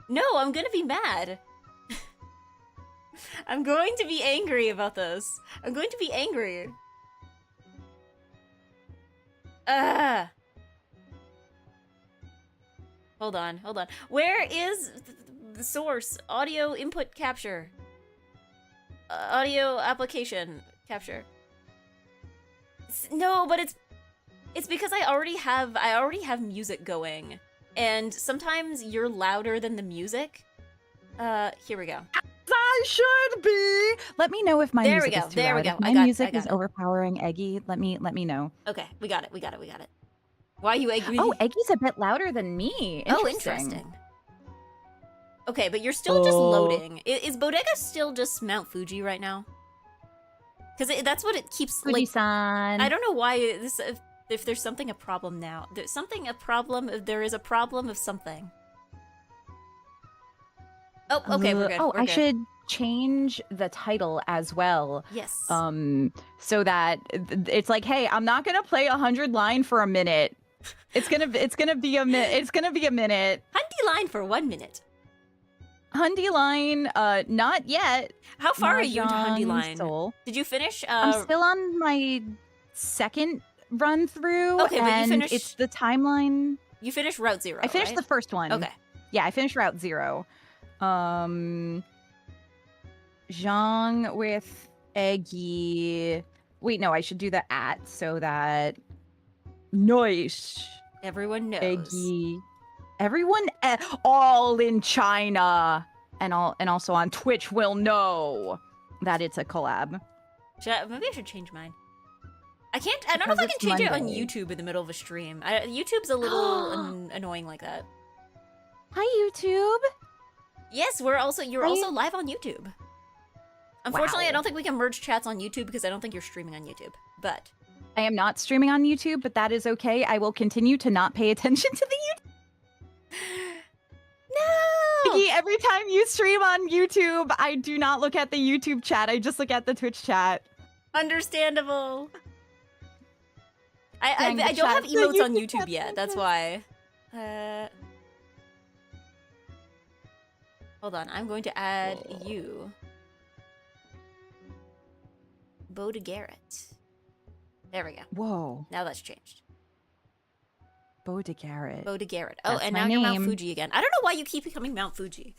No, I'm gonna be mad. I'm going to be angry about this. I'm going to be angry. Hold on. Where is the source? Audio input capture. Audio application capture. No, but it's because I already have music going, and sometimes you're louder than the music. Here we go. I should be. Let me know if my music is too loud. If my music is overpowering Eggy, let me know. Okay, we got it. Why are you Eggy? Oh, Eggy's a bit louder than me. Oh, interesting. Okay, but you're still just loading. Is Bodega still just Mount Fuji right now? Because that's what it keeps, like... Fuji-san. I don't know why this... If there's something a problem now. There is a problem of something. Oh, okay, we're good. I should change the title as well. Yes. So that it's like, hey, I'm not gonna play 100 line for a minute. It's gonna be a minute. Hundy line for 1 minute. Hundy line, not yet. How far are you into Hundy line? Soul. Did you finish? I'm still on my second run through. Okay, but you finished. It's the timeline. You finished Route 0. I finished right? the first one. Okay. Yeah, I finished Route 0. Zhang with Eggy. Wait, no, I should do the @ so that nice. Everyone knows. Eggy. Everyone, all in China and also on Twitch will know that it's a collab. Maybe I should change mine. I don't know if I can change it on YouTube in the middle of a stream. YouTube's a little annoying like that. Hi, YouTube. Yes, you're also live on YouTube. Unfortunately, wow. I don't think we can merge chats on YouTube because I don't think you're streaming on YouTube. But I am not streaming on YouTube, but that is okay. I will continue to not pay attention to the YouTube. No! Vicky, every time you stream on YouTube, I do not look at the YouTube chat. I just look at the Twitch chat. Understandable. I don't have emotes on YouTube yet. That's why. Hold on. I'm going to add you. Boda Garrett. There we go. Whoa. Now that's changed. Bo de Garrett. Bo de Garrett. Oh, That's and my now you're Mount name. Fuji again. I don't know why you keep becoming Mount Fuji.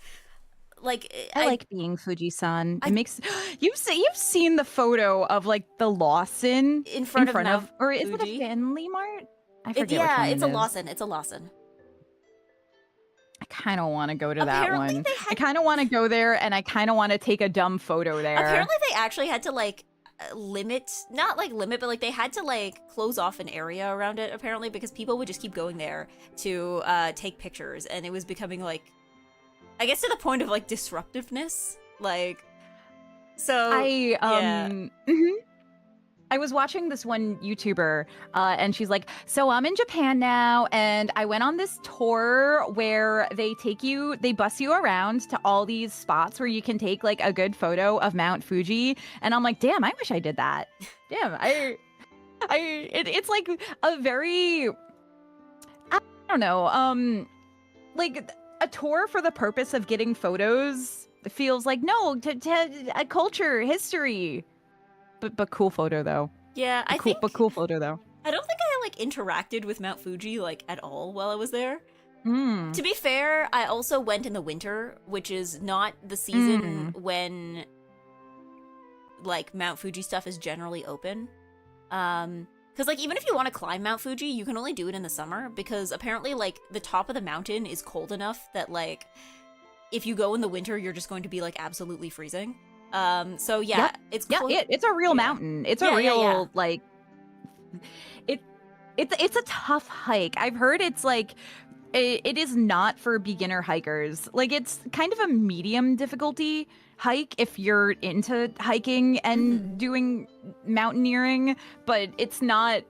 Like I like being Fuji-san. It makes you've seen the photo of like the Lawson in front of Mount or is it Fuji? a Family Mart? I forget which one it's it a is. Lawson. It's a Lawson. I kind of want to go to that Apparently one. they had- I kind of want to go there, and I kind of want to take a dumb photo there. Apparently they actually had to like not like limit, but like they had to like close off an area around it apparently because people would just keep going there to take pictures, and it was becoming like, I guess, to the point of like disruptiveness. Like, so I was watching this one YouTuber, and she's like, so I'm in Japan now, and I went on this tour where they bus you around to all these spots where you can take like a good photo of Mount Fuji. And I'm like, damn, I wish I did that. Damn, it's like a very, I don't know, like a tour for the purpose of getting photos feels like, no, to a culture, history. But cool photo though. Yeah, But cool photo though. I don't think I like interacted with Mount Fuji like at all while I was there. To be fair, I also went in the winter, which is not the season when like Mount Fuji stuff is generally open. Because like even if you want to climb Mount Fuji, you can only do it in the summer because apparently like the top of the mountain is cold enough that like if you go in the winter, you're just going to be like absolutely freezing. So yeah, it's a real mountain. It's a real like it's a tough hike. I've heard it's like it is not for beginner hikers. Like it's kind of a medium difficulty hike if you're into hiking and doing mountaineering, but it's not.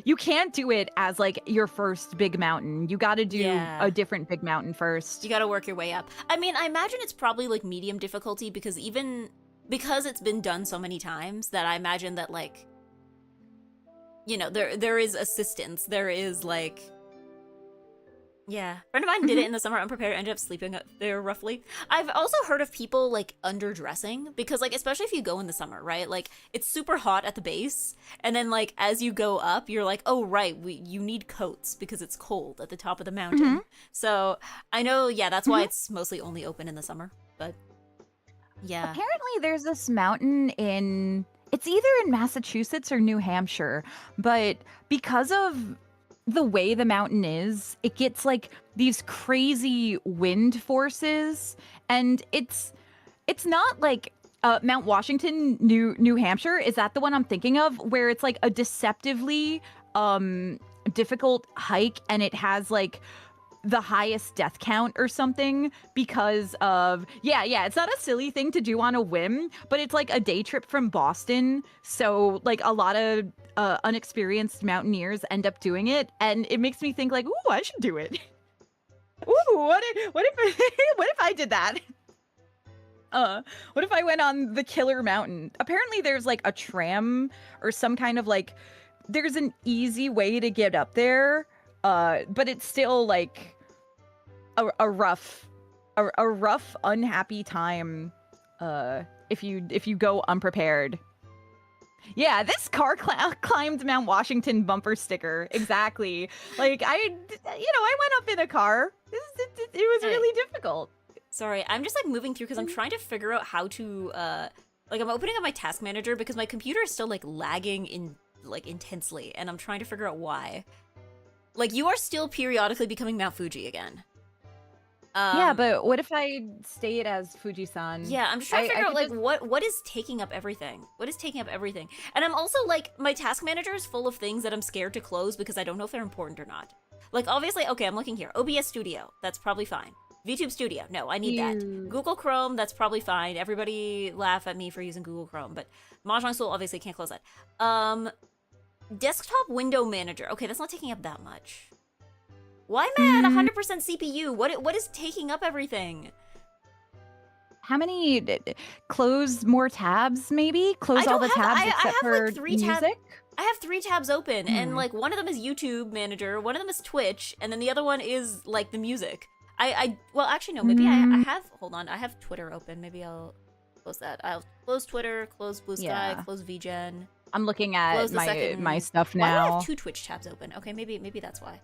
You can't do it as like your first big mountain. You got to do a different big mountain first. You got to work your way up. I mean, I imagine it's probably like medium difficulty because it's been done so many times that I imagine that like, you know, there is assistance. There is like, yeah. A friend of mine did it in the summer unprepared, ended up sleeping up there roughly. I've also heard of people like underdressing because like, especially if you go in the summer, right? Like it's super hot at the base. And then like, as you go up, you're like, oh, right. You need coats because it's cold at the top of the mountain. So I know, that's why it's mostly only open in the summer, but yeah. Apparently there's this mountain it's either in Massachusetts or New Hampshire, but because of the way the mountain is, it gets like these crazy wind forces, and it's not like Mount Washington, New Hampshire. Is that the one I'm thinking of, where it's like a deceptively difficult hike, and it has like the highest death count or something because of it's not a silly thing to do on a whim, but it's like a day trip from Boston, so like a lot of unexperienced mountaineers end up doing it, and it makes me think like, ooh, I should do it. Ooh, what if I did that? What if I went on the killer mountain? Apparently there's like a tram or some kind of like, there's an easy way to get up there, but it's still like a rough, unhappy time if you go unprepared. Yeah, this car climbed Mount Washington bumper sticker. Exactly. Like I went up in a car. It was really difficult. Sorry, I'm just like moving through because I'm trying to figure out how to like I'm opening up my task manager because my computer is still like lagging intensely, and I'm trying to figure out why. Like you are still periodically becoming Mount Fuji again. Yeah, but what if I stayed as Fuji-san? Yeah, I'm just trying to figure out like what is taking up everything. What is taking up everything? And I'm also like, my task manager is full of things that I'm scared to close because I don't know if they're important or not. Like obviously, okay, I'm looking here. OBS Studio, that's probably fine. VTube Studio, no, I need that. Google Chrome, that's probably fine. Everybody laugh at me for using Google Chrome, but Mahjong Soul obviously can't close that. Desktop Window Manager, okay, that's not taking up that much. Why am I at 100% CPU? What is taking up everything? How many? Close more tabs, maybe? Close all the tabs except for like music? I have 3 tabs open, and like one of them is YouTube Manager, one of them is Twitch, and then the other one is like the music. Well, actually, no, maybe I have, hold on, I have Twitter open. Maybe I'll close that. I'll close Twitter, close Blue Sky, close VGen. I'm looking at Close the my second. stuff Why do I now. have 2 Twitch tabs open? Okay, maybe that's why.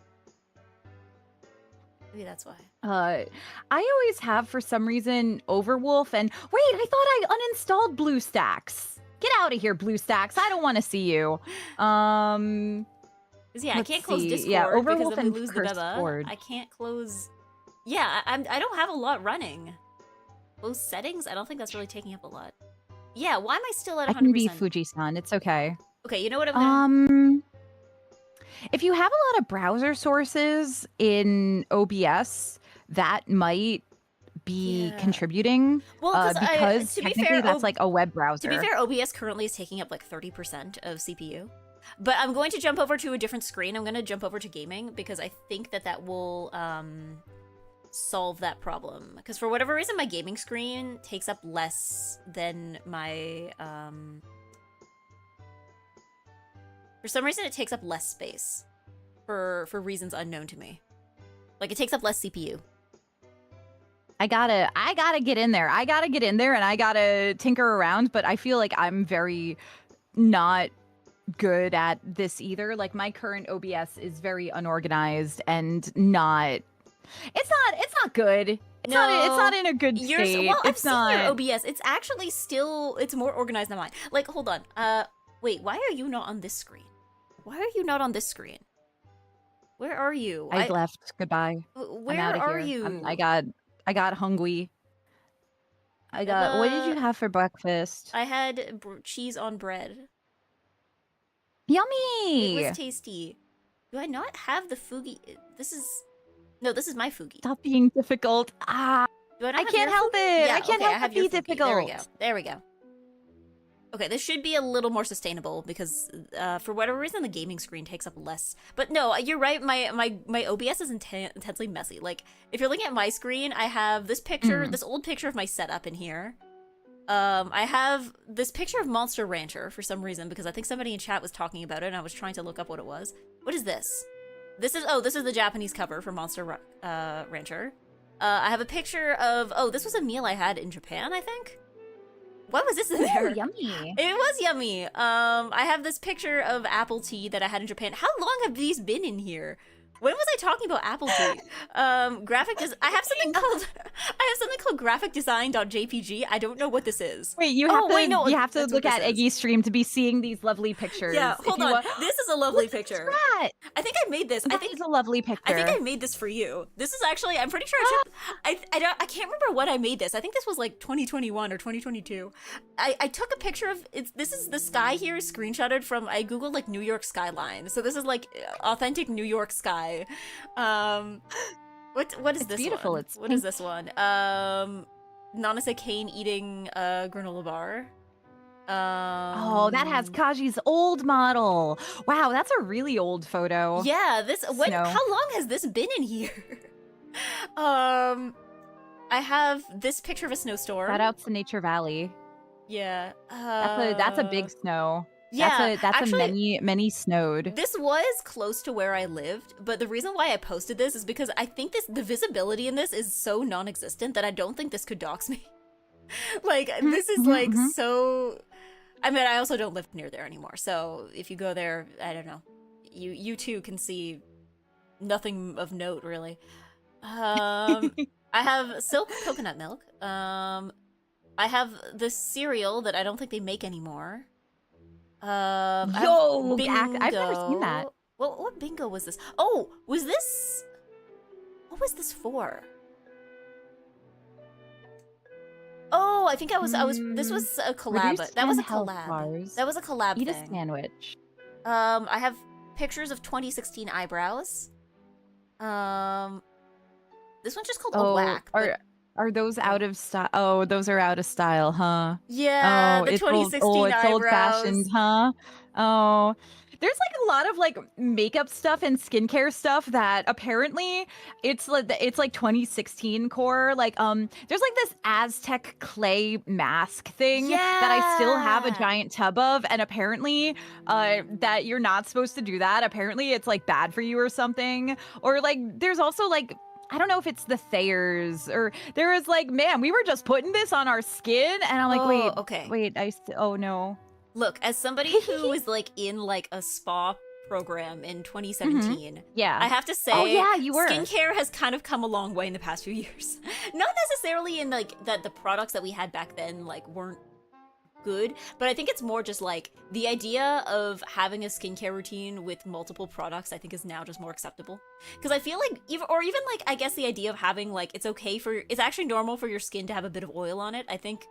Maybe that's why. I always have for some reason Overwolf and wait, I thought I uninstalled BlueStacks. Get out of here, BlueStacks. I don't want to see you. Yeah, I Let's can't close see. Discord Yeah, because Overwolf then we and lose the Cursed beba. Sword. I can't close. Yeah, I don't have a lot running. Close settings? I don't think that's really taking up a lot. Yeah, why am I still at 100%? I can be Fuji-san. It's okay. Okay, you know what I'm gonna... If you have a lot of browser sources in OBS, that might be contributing. Well, because to be technically fair, that's like a web browser. To be fair, OBS currently is taking up like 30% of CPU. But I'm going to jump over to a different screen. I'm going to jump over to gaming because I think that will solve that problem. Because for whatever reason, my gaming screen takes up less than my... For some reason, it takes up less space. For reasons unknown to me. Like, it takes up less CPU. I gotta get in there. I gotta get in there and I gotta tinker around, but I feel like I'm very not good at this either. Like my current OBS is very unorganized and not it's not good. It's not in a good state. Well, I've it's seen not your OBS. It's actually still it's more organized than mine. Like, hold on. Wait, why are you not on this screen? Why are you not on this screen? Where are you? I left. Goodbye. Where I'm are here. you? I got hungry. What did you have for breakfast? I had cheese on bread. Yummy! It was tasty. Do I not have the fugi? This is my fugi. Stop being difficult. I can't help it. Yeah, I can't help but be difficult. There we go. Okay, this should be a little more sustainable because for whatever reason the gaming screen takes up less. But no, you're right. My OBS is intensely messy. Like if you're looking at my screen, I have this picture, this old picture of my setup in here. I have this picture of Monster Rancher for some reason because I think somebody in chat was talking about it and I was trying to look up what it was. What is this? This is the Japanese cover for Monster Rancher. I have a picture of this was a meal I had in Japan, I think. Why was this in there? Yummy. It was yummy. I have this picture of apple tea that I had in Japan. How long have these been in here? When was I talking about apple tea? I have something called graphicdesign.jpg. I don't know what this is. Wait, you have to look at Eggy's stream to be seeing these lovely pictures. Yeah, hold on. This is a lovely picture. I think I made this. I think it's a lovely picture. I think I made this for you. This is actually, I'm pretty sure I can't remember when I made this. I think this was like 2021 or 2022. I took a picture of this is the sky here is screenshotted from I googled like New York skyline. So this is like authentic New York sky. What is this beautiful. one? What is this one? Nanase Kane eating a granola bar. That has Kaji's old model. Wow, that's a really old photo. Yeah, how long has this been in here? I have this picture of a snowstorm. Shout out to Nature Valley. Yeah. That's a big snow. Yeah, that's actually, many snowed. This was close to where I lived, but the reason why I posted this is because I think the visibility in this is so non-existent that I don't think this could dox me. Like, this is like so... I mean, I also don't live near there anymore, so if you go there, I don't know. You too can see nothing of note, really. I have silk coconut milk. I have this cereal that I don't think they make anymore. Yo, bingo. I've never seen that. What bingo was this? Oh, was this... What was this for? Oh, I think this was a collab. That was a collab. Bars? That was a collab Eat thing. a sandwich. I have pictures of 2016 eyebrows. This one's just called a whack. Are those out of style? Oh, those are out of style, huh? Yeah, the 2016 eyebrows. It's old-fashioned, huh? Oh, there's like a lot of like makeup stuff and skincare stuff that apparently it's like 2016 core. Like there's like this Aztec clay mask thing that I still have a giant tub of, and apparently that you're not supposed to do that. Apparently it's like bad for you or something. Or like there's also like, I don't know if it's the Thayers or there was like, man, we were just putting this on our skin, and I'm like, wait, oh no. Look, as somebody who was like in like a spa program in 2017, Yeah. I have to say, Oh yeah, you were. skincare has kind of come a long way in the past few years. Not necessarily in like that the products that we had back then like weren't good, but I think it's more just like the idea of having a skincare routine with multiple products I think is now just more acceptable. Because I feel like even like I guess the idea of having like it's actually normal for your skin to have a bit of oil on it. I think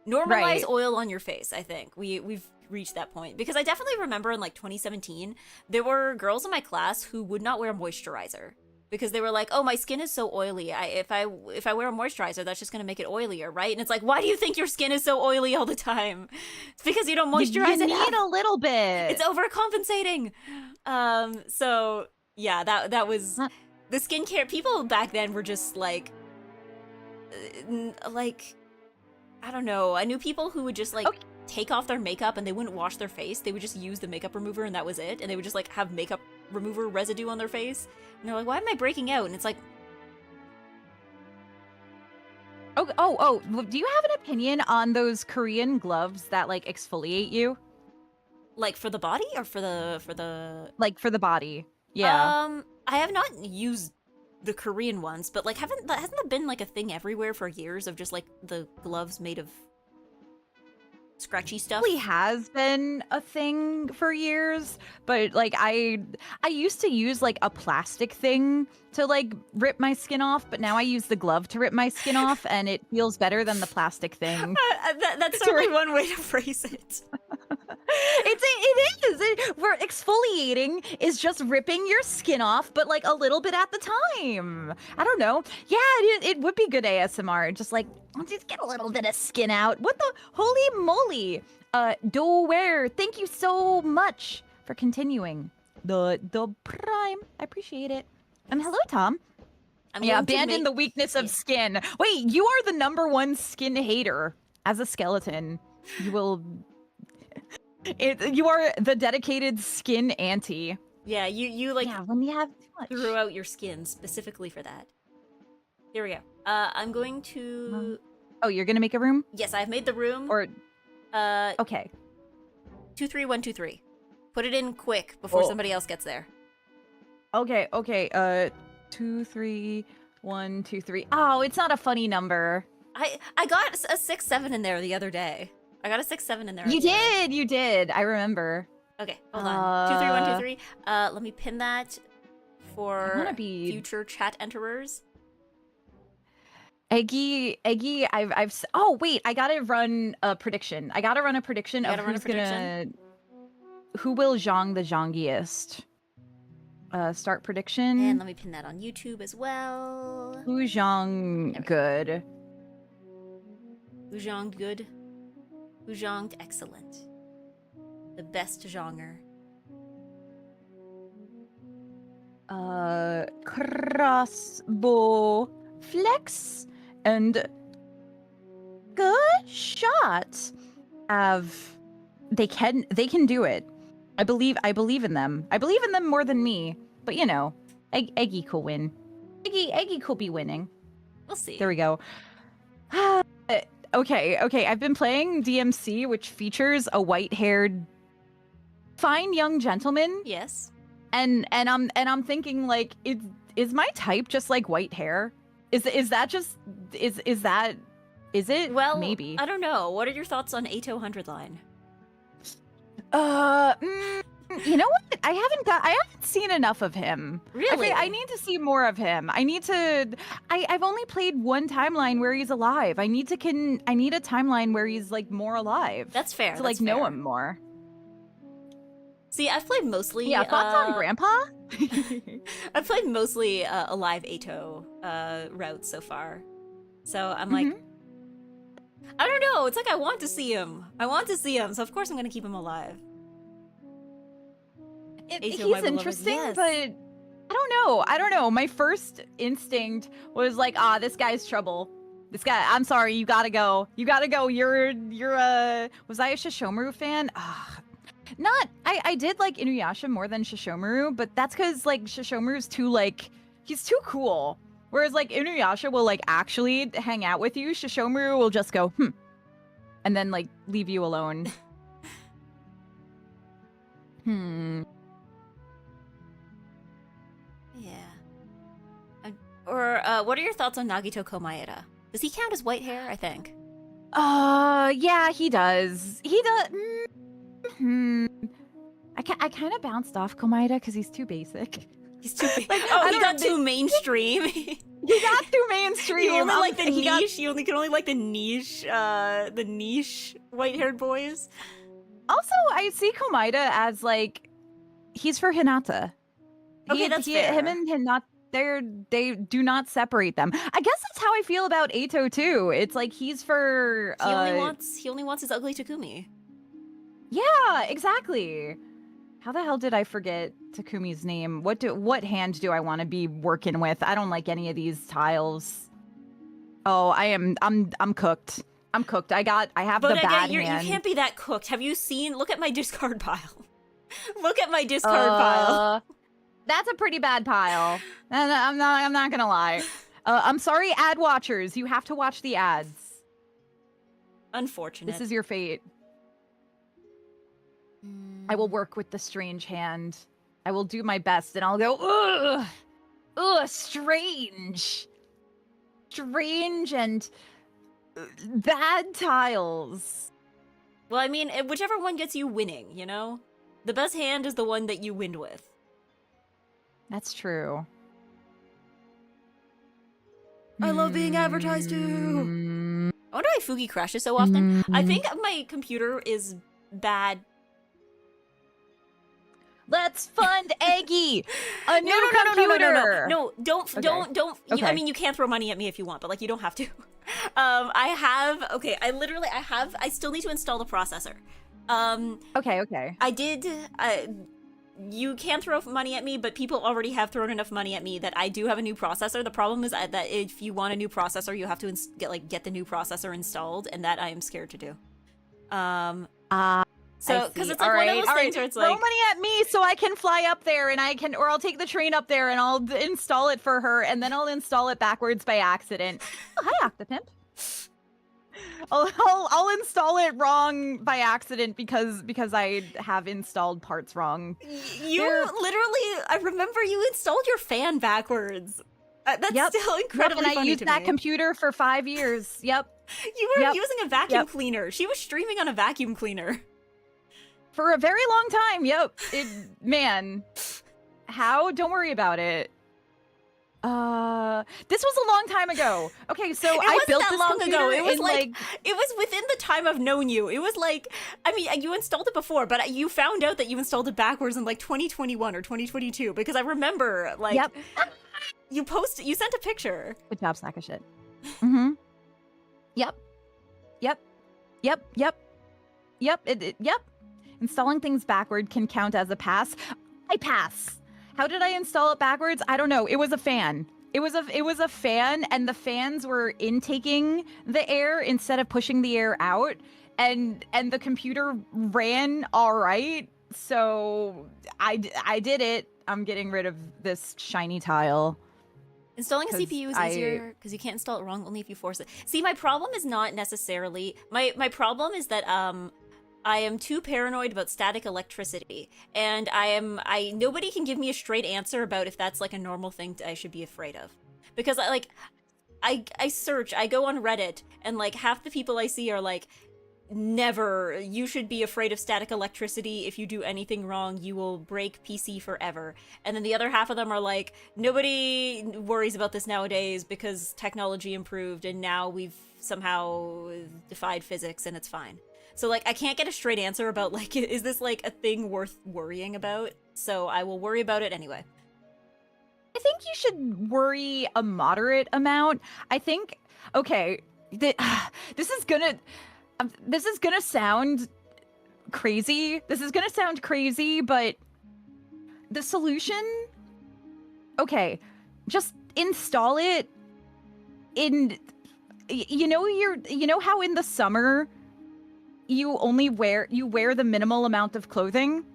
normalize Right. oil on your face. I think we've reached that point because I definitely remember in like 2017 there were girls in my class who would not wear moisturizer because they were like, "Oh, my skin is so oily. If I wear a moisturizer, that's just gonna make it oilier, right?" And it's like, why do you think your skin is so oily all the time? It's because you don't moisturize You enough. need a little bit. It's overcompensating. So yeah, that was the skincare. People back then were just like I don't know. I knew people who would just like take off their makeup and they wouldn't wash their face. They would just use the makeup remover and that was it. And they would just like have makeup remover residue on their face. And they're like, why am I breaking out? And it's like, Oh, do you have an opinion on those Korean gloves that like exfoliate you? like for the body or for the Like for the body. Yeah. I have not used the Korean ones, but like hasn't that been like a thing everywhere for years of just like the gloves made of scratchy stuff? Really has been a thing for years, but like I used to use like a plastic thing to like rip my skin off, but now I use the glove to rip my skin off and it feels better than the plastic thing. That's certainly one way to phrase it. It is. Where exfoliating is just ripping your skin off, but like a little bit at the time. I don't know. Yeah, it would be good ASMR. Just like, just get a little bit of skin out. What the holy moly? Doeware, thank you so much for continuing the prime. I appreciate it. And hello, Tom. Abandon the weakness of skin. Wait, you are the #1 skin hater as a skeleton. You will. You are the dedicated skin auntie. Yeah, you like when you have too much. threw out your skin specifically for that. Here we go. I'm going to. Oh, you're gonna make a room? Yes, I've made the room. Or okay. 23123. Put it in quick before somebody else gets there. Okay. 2 3 1 2 3. Oh, it's not a funny number. I got a 6-7 in there the other day. I got a 6-7 in there. You did. I remember. Okay, hold on. 23123. Let me pin that for future chat enterers. Eggy, I've. Oh wait, I gotta run a prediction. I gotta run a prediction of who will zhong the zhongiest. Start prediction. And let me pin that on YouTube as well. Who zhong good? Who zhonged good? Who zhonged excellent? The best zhonger. Crossbow flex and good shot. They can do it. I believe in them. I believe in them more than me. But you know, Eggy could win. Eggy could be winning. We'll see. There we go. Okay. I've been playing DMC, which features a white-haired, fine young gentleman. Yes. And I'm thinking like, is my type just like white hair? Is it? Well, maybe. I don't know. What are your thoughts on 800 line? You know what? I haven't seen enough of him. Really? I need to see more of him. I've only played one timeline where he's alive. I need a timeline where he's like more alive. That's fair. To know him more. See, I've played mostly. Yeah, thoughts on Grandpa? I've played mostly alive Ato routes so far. So I'm like, I don't know. It's like I want to see him. So of course I'm going to keep him alive. He's interesting, yes. But I don't know. My first instinct was like, this guy's trouble. This guy, I'm sorry, you gotta go. You're was I a Shishomaru fan? I did like Inuyasha more than Shishomaru, but that's because like Shishomaru's he's too cool. Whereas like Inuyasha will like actually hang out with you. Shishomaru will just go, and then like leave you alone. Hmm. Yeah. Or what are your thoughts on Nagito Komaeda? Does he count as white hair? I think. Yeah, he does. He does. Hmm. I kind of bounced off Komaeda because he's too basic. He's too big. Like, Oh, I he don't got know, too mainstream. he got too mainstream. You only like the He got- niche. You only can only like the niche white-haired boys. Also, I see Komaeda as like he's for Hinata. Okay, that's fair. Him and Hinata, they do not separate them. I guess that's how I feel about Eito too. It's like he's for He only wants his ugly Takumi. Yeah, exactly. How the hell did I forget Takumi's name? What hand do I want to be working with? I don't like any of these tiles. Oh, I'm cooked. I'm cooked. I have But the bad you hand. can't be that cooked. Have you seen? Look at my discard pile. Look at my discard pile. That's a pretty bad pile. And I'm not gonna lie. I'm sorry, ad watchers. You have to watch the ads. Unfortunate. This is your fate. I will work with the strange hand. I will do my best, and I'll go, ugh, strange. Strange and bad tiles. Well, I mean, whichever one gets you winning, you know? The best hand is the one that you win with. That's true. I love being advertised to. I wonder why Fugi crashes so often. I think my computer is bad. Let's fund EGGY, a new computer. No, don't. Okay. I mean, you can throw money at me if you want, but like, you don't have to. I still need to install the processor. Okay. I did. You can throw money at me, but people already have thrown enough money at me that I do have a new processor. The problem is that if you want a new processor, you have to get the new processor installed, and that I am scared to do. So, because it's like one of those things where it's like, throw money at me so I can fly up there and or I'll take the train up there and I'll install it for her and then I'll install it backwards by accident. Oh, hi, Octopimp. I'll install it wrong by accident because I have installed parts wrong. Literally, I remember you installed your fan backwards. That's still incredibly and I funny used to that me. computer for 5 years. Yep. You were using a vacuum cleaner. She was streaming on a vacuum cleaner. For a very long time, yep. Man. How? Don't worry about it. This was a long time ago. Okay, so I built this long ago. It was like it was within the time I've known you. It was like, I mean, you installed it before, but you found out that you installed it backwards in like 2021 or 2022 because I remember like you sent a picture. Good job, sack of shit. Mm-hmm. Yep. Installing things backward can count as a pass. I pass. How did I install it backwards? I don't know. It was a fan. It was a fan, and the fans were intaking the air instead of pushing the air out, and the computer ran all right. So I did it. I'm getting rid of this shiny tile. Installing a CPU is easier because you can't install it wrong only if you force it. See, my problem is not necessarily my problem is that I am too paranoid about static electricity, and nobody can give me a straight answer about if that's like a normal thing I should be afraid of. Because I search, I go on Reddit, and like half the people I see are like, never, you should be afraid of static electricity. If you do anything wrong, you will break PC forever. And then the other half of them are like, nobody worries about this nowadays because technology improved and now we've somehow defied physics and it's fine. So, like, I can't get a straight answer about, like, is this, like, a thing worth worrying about? So I will worry about it anyway. I think you should worry a moderate amount. I think, okay, this is gonna sound crazy. But the solution, okay, just install it in, you know how in the summer you wear the minimal amount of clothing?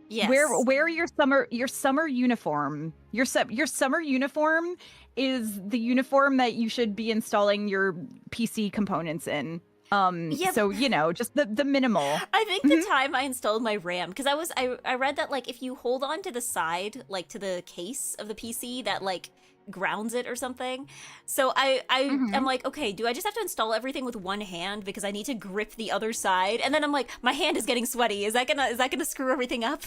Yes. Wear your summer uniform. Your summer uniform is the uniform that you should be installing your PC components in. Yeah, So, you know, just the minimal. I think the time I installed my RAM, because I read that like if you hold on to the side, like to the case of the PC, that like grounds it or something. So I am Mhm. like, okay, do I just have to install everything with one hand because I need to grip the other side? And then I'm like, my hand is getting sweaty. Is that gonna screw everything up?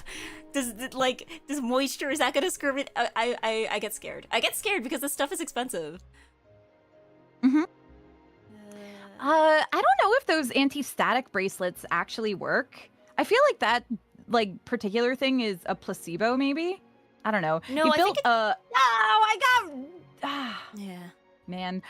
Does moisture, is that gonna screw it? I get scared. I get scared because this stuff is expensive. Mhm. Uh, I don't know if those anti-static bracelets actually work. I feel like that particular thing is a placebo, maybe. I don't know. no, You I think built it's a oh, I got yeah. man.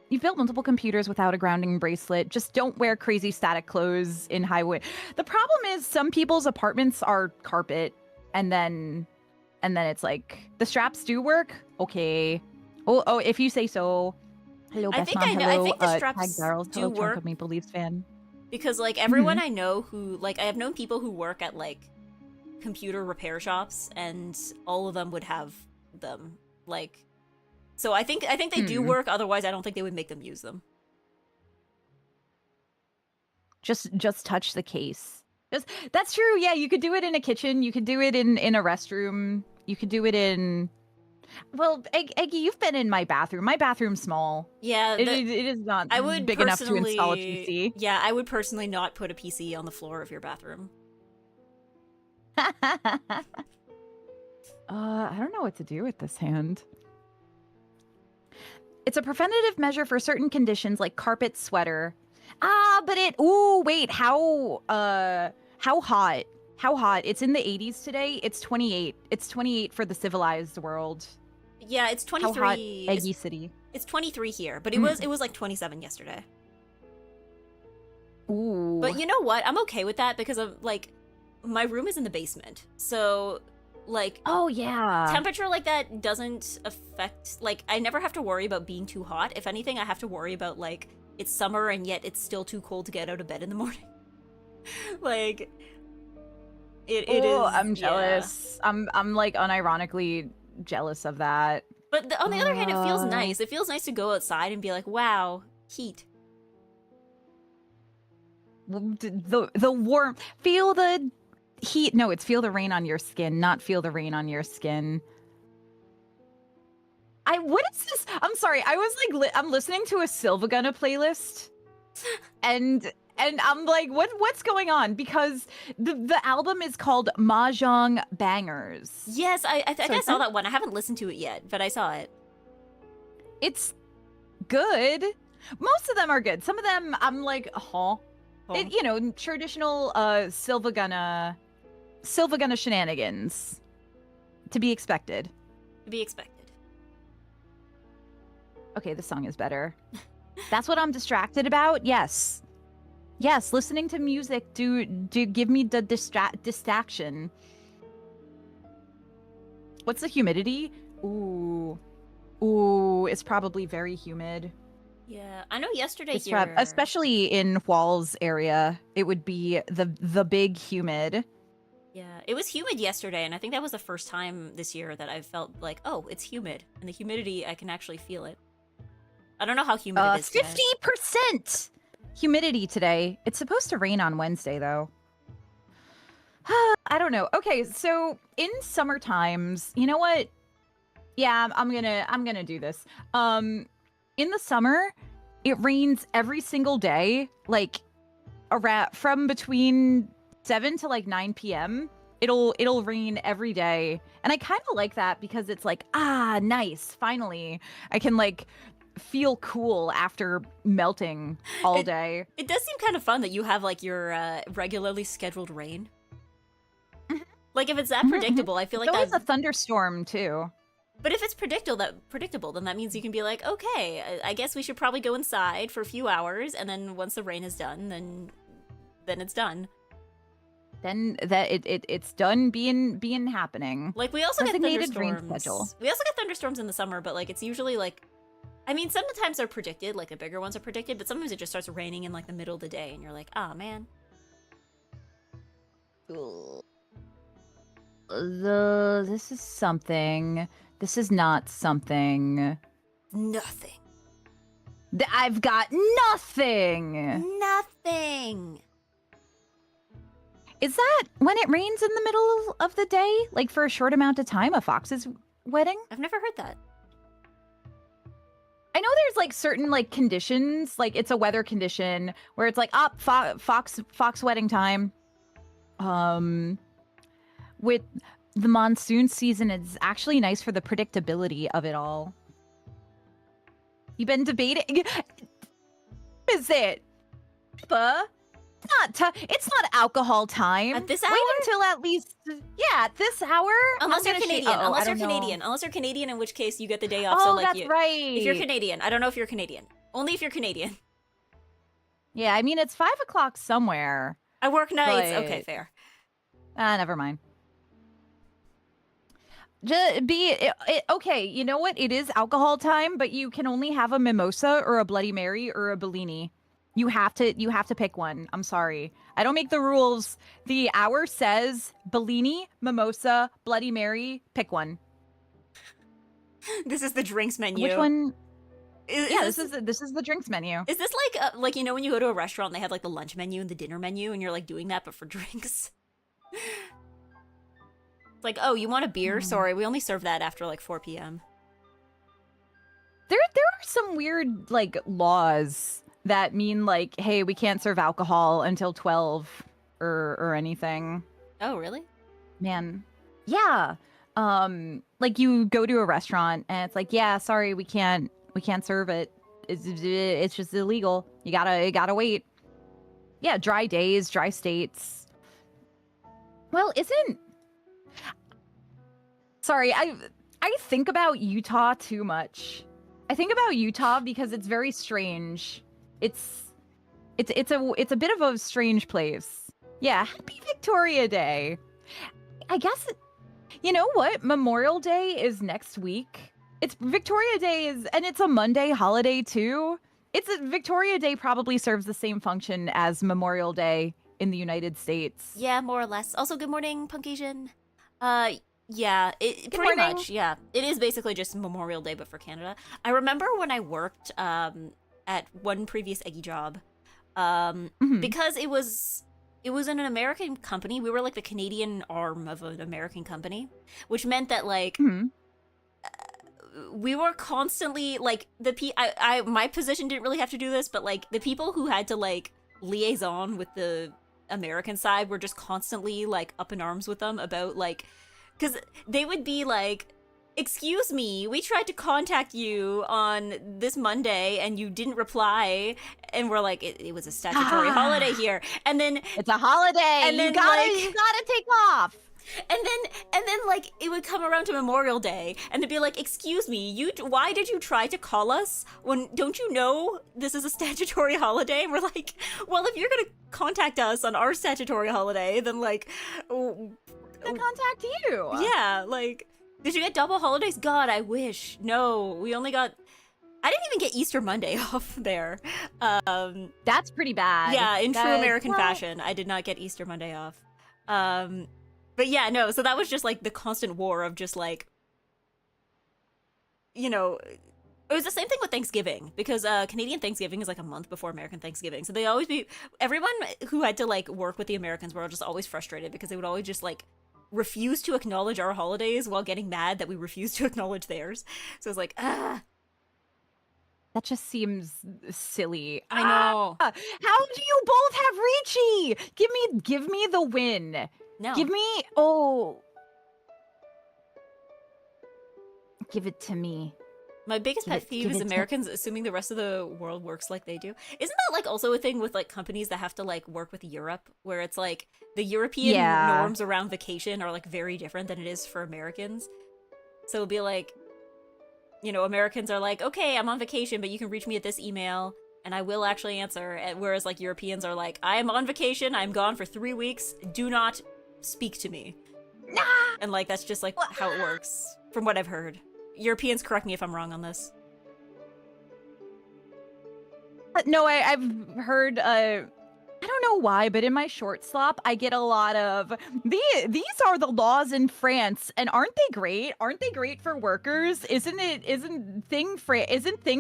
You built multiple computers without a grounding bracelet. Just don't wear crazy static clothes in highway. The problem is some people's apartments are carpet, and then it's like the straps do work. Okay. Oh, if you say so. Hello, I best think mom. I know. I Hello, think the Tag straps Darrell. do Hello, work Toronto Maple Leafs fan. because like everyone Mhm. I know who like I have known people who work at like computer repair shops and all of them would have them. Like so I think they do Hmm. work, otherwise I don't think they would make them use them. Just touch the case. That's true. Yeah, you could do it in a kitchen. You could do it in a restroom. You could do it in. Well, Eggy, you've been in my bathroom. My bathroom's small. Yeah, It is not I would big enough to install a personally PC. yeah, I would personally not put a PC on the floor of your bathroom. I don't know what to do with this hand. It's a preventative measure for certain conditions like carpet sweater. But ooh, wait, how hot? How hot? It's in the 80s today. It's 28. It's 28 for the civilized world. Yeah, it's How hot, 23. Eggy City? It's 23 here, but Mm. it was like 27 yesterday. Ooh. But you know what? I'm okay with that because of like my room is in the basement. So like Oh yeah. temperature like that doesn't affect like I never have to worry about being too hot. If anything, I have to worry about like it's summer and yet it's still too cold to get out of bed in the morning. Like it Oh, is I'm yeah. jealous. I'm like unironically jealous of that. But on the other hand, it feels Uh, nice. It feels nice to go outside and be like, "Wow, heat." The warm, feel the heat. No, it's feel the rain on your skin, not feel the rain on your skin. What is this? I'm sorry. I was like I'm listening to a Silvagunna playlist and I'm like what's going on, because the album is called Mahjong Bangers. Yes, I think So I saw that one. I haven't listened to it yet, but I saw it. it's good. Most of them are good. Some of them I'm like, huh. Oh, You know, traditional Silvagunna shenanigans, to be expected. to be expected. Okay, the song is better. That's what I'm distracted about. Yes, listening to music do give me the distraction. What's the humidity? Ooh, it's probably very humid. Yeah, I know yesterday It's here, especially in Walls area, it would be the big humid. yeah, it was humid yesterday, and I think that was the first time this year that I felt like, oh, it's humid, and the humidity I can actually feel it. I don't know how humid it is today. 50% humidity today. It's supposed to rain on Wednesday though. I don't know. Okay, so in summer times, you know what? Yeah, I'm gonna do this. In the summer, it rains every single day, like around from between 7 to like 9 p.m. It'll rain every day. And I kind of like that because it's like, nice. Finally, I can like feel cool after melting all day. It does seem kind of fun that you have like your regularly scheduled rain. Mhm. Like if it's that Mhm, predictable, I feel It's like always that. a thunderstorm too. But if it's predictable, then that means you can be like, okay, I guess we should probably go inside for a few hours, and then once the rain is done, then it's done. Then that it's done being happening. Like we also get Designated rain thunderstorms. schedule. We also get thunderstorms in the summer, but like it's usually like, I mean, sometimes they're predicted, like the bigger ones are predicted, but sometimes it just starts raining in like the middle of the day, and you're like, ah, man. This is something. This is not something. Nothing. I've got nothing. Nothing. Is that when it rains in the middle of the day? Like for a short amount of time, a fox's wedding? I've never heard that. I know there's like certain like conditions, like it's a weather condition where it's like fox wedding time. With the monsoon season, it's actually nice for the predictability of it all. You've been debating. Is it? It's not alcohol time. At this hour? Wait until at least at this hour. Unless you're Canadian. Unless you're Canadian. Unless you're Canadian, in which case you get the day off. So like that's right. If you're Canadian, I don't know if you're Canadian. Only if you're Canadian. Yeah, I mean it's 5 o'clock somewhere. I work nights. But... Okay, fair. Never mind. Okay, you know what? It is alcohol time, but you can only have a mimosa or a Bloody Mary or a Bellini. You have to pick one. I'm sorry. I don't make the rules. The hour says Bellini, mimosa, Bloody Mary, pick one. This is the drinks menu. Which one? This is the drinks menu. Is this like you know when you go to a restaurant and they have like the lunch menu and the dinner menu and you're like doing that but for drinks? It's like, oh, you want a beer? Sorry, we only serve that after like 4 p.m. There are some weird like laws that mean like, hey, we can't serve alcohol until 12 or anything. Oh, really? Man. Yeah. Like you go to a restaurant and it's like, yeah, sorry, we can't serve it. It's just illegal. You gotta wait. Yeah, dry days, dry states. Well, sorry, I think about Utah too much. I think about Utah because it's very strange. It's a bit of a strange place. Yeah, happy Victoria Day. I guess you know what? Memorial Day is next week. It's Victoria Day and it's a Monday holiday too. Victoria Day probably serves the same function as Memorial Day in the United States. Yeah, more or less. Also, good morning, Punk Asian. Yeah, pretty much, yeah. It is basically just Memorial Day, but for Canada. I remember when I worked at one previous EGGY job, because it was an American company. We were like the Canadian arm of an American company, which meant that like we were constantly like my position didn't really have to do this, but like the people who had to like liaison with the American side were just constantly like up in arms with them about like, because they would be like, excuse me, we tried to contact you on this Monday and you didn't reply, and we're like, it was a statutory holiday here, and then it's a holiday, and then you gotta take off. And then like it would come around to Memorial Day and they'd be like, excuse me, why did you try to call us when don't you know this is a statutory holiday? And we're like, well, if you're gonna contact us on our statutory holiday, then like to contact you. Yeah, like, did you get double holidays? God, I wish. No, I didn't even get Easter Monday off there. That's pretty bad. Yeah, in true American fashion, I did not get Easter Monday off. But yeah, no, so that was just like the constant war of just like, you know, it was the same thing with Thanksgiving, because Canadian Thanksgiving is like a month before American Thanksgiving. So everyone who had to like work with the Americans were just always frustrated because they would always just like refuse to acknowledge our holidays while getting mad that we refused to acknowledge theirs. So it's like, ah. That just seems silly. I know. How do you both have Ricci? Give me the win. No. Give it to me. My biggest pet peeve is Americans assuming the rest of the world works like they do. Isn't that like also a thing with like companies that have to like work with Europe, where it's like the European norms around vacation are like very different than it is for Americans? So it'll be like, you know, Americans are like, okay, I'm on vacation, but you can reach me at this email and I will actually answer. Whereas like Europeans are like, I am on vacation, I'm gone for 3 weeks, do not speak to me. And like that's just like how it works from what I've heard. Europeans, correct me if I'm wrong on this. No, I've heard I don't know why, but in my short slop, I get a lot of these are the laws in France, and aren't they great? Aren't they great for workers? Isn't Thing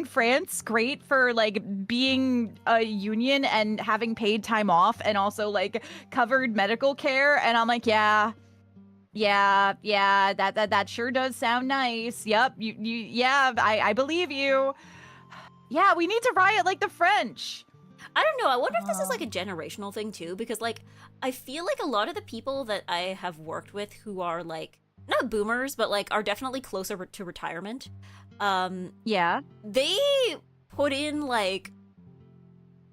France great for like being a union and having paid time off and also like covered medical care? And I'm like, yeah, that sure does sound nice. Yep, yeah, I believe you. Yeah, we need to riot like the French. I don't know. I wonder if this is like a generational thing too, because like I feel like a lot of the people that I have worked with who are like not boomers, but like are definitely closer to retirement. Yeah. They put in like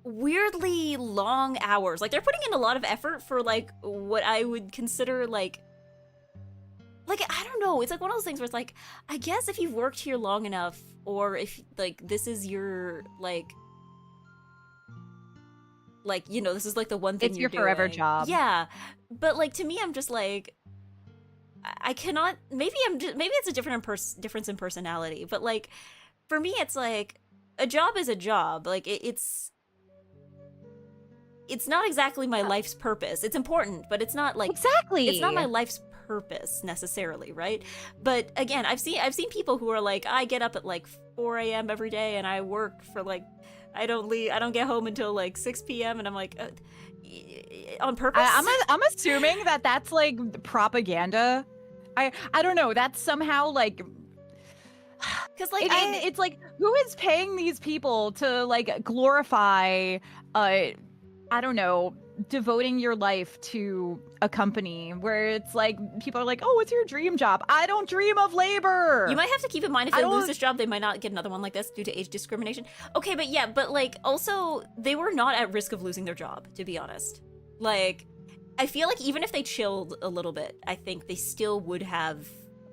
weirdly long hours. Like they're putting in a lot of effort for like what I would consider like I don't know. It's like one of those things where it's like I guess if you've worked here long enough, or if like this is your you know, this is like the one thing It's you're your forever doing. job. Yeah, but like to me, I'm just like I cannot. Maybe it's a difference in personality. But like for me, it's like a job is a job. Like it's not exactly my life's purpose. It's important, but it's not like Exactly. it's not my life's purpose necessarily, right? But again, I've seen people who are like, I get up at like 4 a.m. every day and I work for like I don't get home until like 6 p.m. and I'm like on purpose. I'm assuming that that's like propaganda. I don't know. That's somehow like because like it's like who is paying these people to like glorify I don't know, devoting your life to a company where it's like people are like, oh, what's your dream job? I don't dream of labor. You might have to keep in mind if they lose this job, they might not get another one like this due to age discrimination. Okay, but yeah, but like also they were not at risk of losing their job, to be honest. Like I feel like even if they chilled a little bit, I think they still would have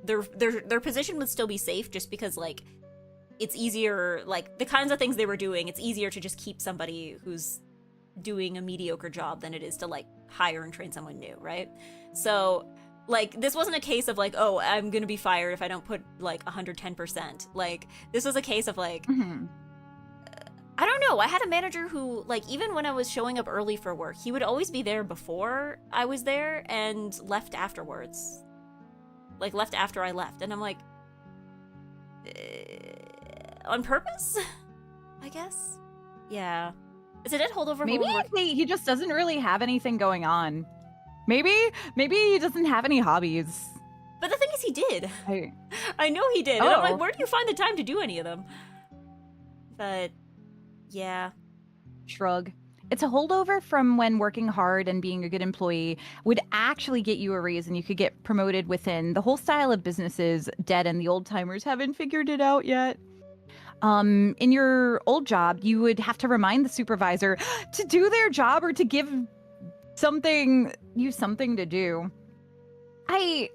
their position would still be safe just because like it's easier, like the kinds of things they were doing, it's easier to just keep somebody who's doing a mediocre job than it is to like hire and train someone new, right? So like this wasn't a case of like, oh, I'm gonna be fired if I don't put like 110%. Like this was a case of like I don't know. I had a manager who like even when I was showing up early for work, he would always be there before I was there and left afterwards. Like left after I left, and I'm like on purpose? I guess. Yeah. Is it at holdover? Maybe he just doesn't really have anything going on. Maybe he doesn't have any hobbies. But the thing is, he did. I know he did. Oh. And I'm like, where do you find the time to do any of them? But yeah. Shrug. It's a holdover from when working hard and being a good employee would actually get you a raise and you could get promoted within. The whole style of business is dead and the old timers haven't figured it out yet. In your old job, you would have to remind the supervisor to do their job or to give you something to do. I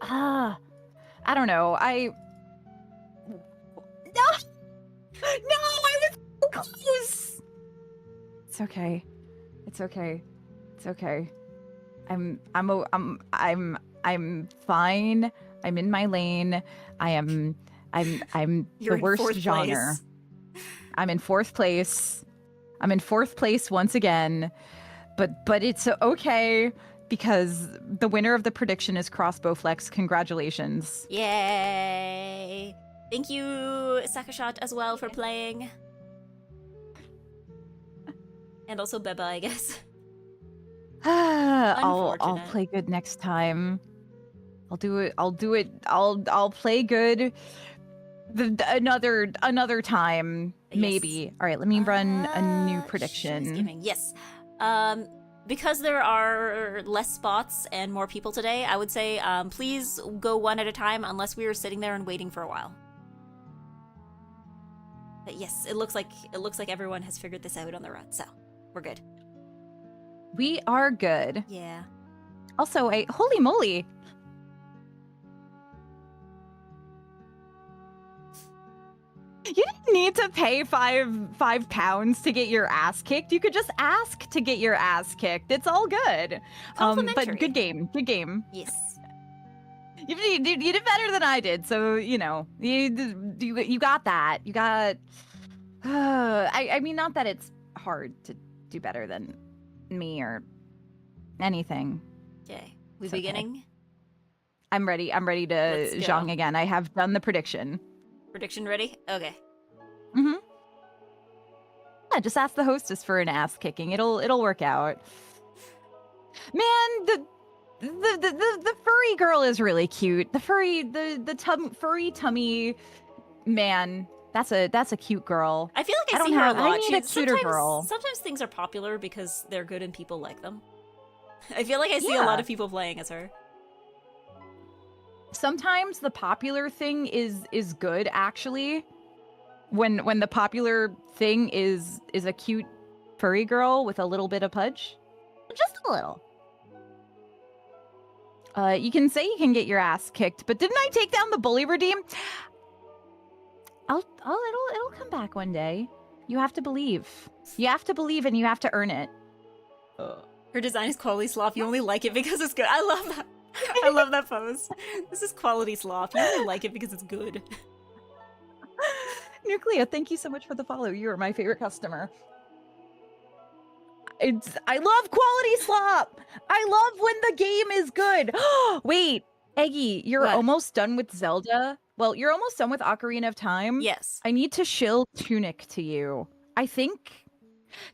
don't know. No, I was so close. It's okay. It's okay. It's okay. I'm fine. I'm in my lane. I'm You're the worst in genre. place. I'm in fourth place. I'm in fourth place once again. But it's okay because the winner of the prediction is Crossbowflex. Congratulations. Yay! Thank you, Sakashot, as well for playing. And also Beba, I guess. I'll play good next time. I'll do it. I'll play good another time. Yes. Maybe. All right, let me run a new prediction. Yes. Because there are less spots and more people today, I would say please go one at a time unless we are sitting there and waiting for a while. But yes, it looks like everyone has figured this out on their own, so we're good. We are good. Yeah. Also, holy moly. You didn't need to pay £5 to get your ass kicked. You could just ask to get your ass kicked. It's all good. But good game. Good game. Yes. You did better than I did, so you know you got that. You got. I mean, not that it's hard to do better than me or anything. Okay, we It's okay. beginning? I'm ready. I'm ready Let's to go. zhang again. I have done the prediction. Prediction ready? Okay. Mm-hmm. Yeah, just ask the hostess for an ass kicking. It'll work out. Man, the furry girl is really cute. The furry tummy man. That's a cute girl. I feel like I don't see her a have. I lot. need a cuter girl. Sometimes things are popular because they're good and people like them. I feel like I see a Yeah. lot of people playing as her. Sometimes the popular thing is good actually. When the popular thing is a cute furry girl with a little bit of pudge, just a little. You can say you can get your ass kicked, but didn't I take down the bully redeem? It'll come back one day. You have to believe. You have to believe, and you have to earn it. Her design is quality slop. You only like it because it's good. I love that. I love that pose. This is quality slop. You only like it because it's good. Nuclea, thank you so much for the follow. You are my favorite customer. I love quality slop. I love when the game is good. Wait, Eggy, you're What? almost done with Zelda. Well, you're almost done with Ocarina of Time. Yes. I need to shill Tunic to you. I think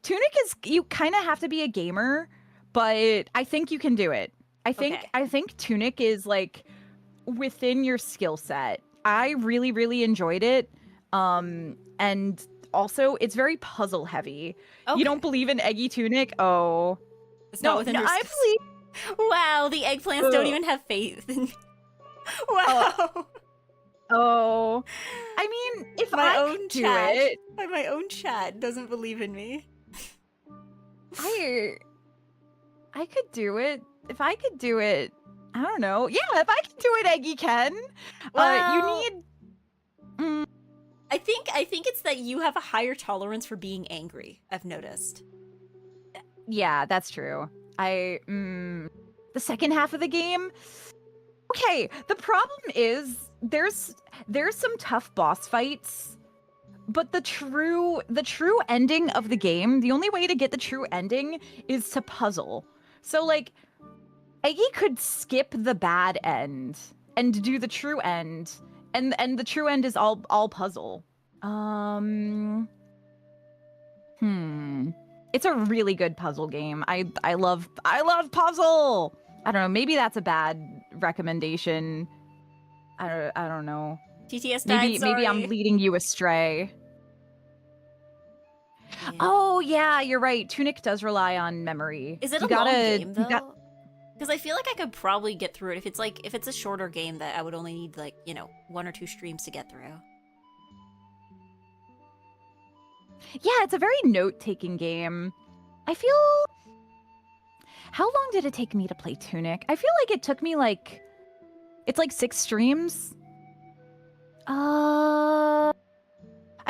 Tunic is, you kind of have to be a gamer, but I think you can do it. I think Tunic is like within your skill set. I really, really enjoyed it. And also it's very puzzle heavy. Okay. You don't believe in Eggy Tunic? Oh. It's not within your I skills. believe. Wow, the eggplants don't even have faith in me. Wow. Oh. I mean, if My I own could do chat. it. My own chat doesn't believe in me. I could do it. If I could do it, I don't know. Yeah, if I can do it, Eggy can. Well, You need. I think it's that you have a higher tolerance for being angry. I've noticed. Yeah, that's true. The second half of the game. Okay, the problem is there's some tough boss fights, but the true ending of the game, the only way to get the true ending is to puzzle. So like Eggy could skip the bad end and do the true end, and the true end is all puzzle. It's a really good puzzle game. I love puzzle. I don't know, maybe that's a bad recommendation. I don't know. TTS died, Maybe I'm sorry. leading you astray. Yeah. Oh yeah, you're right. Tunic does rely on memory. Is it a long game though? Because I feel like I could probably get through it if it's a shorter game that I would only need like, 1 or 2 streams to get through. Yeah, it's a very note-taking game. I feel... How long did it take me to play Tunic? I feel like it took me like... It's like 6 streams. I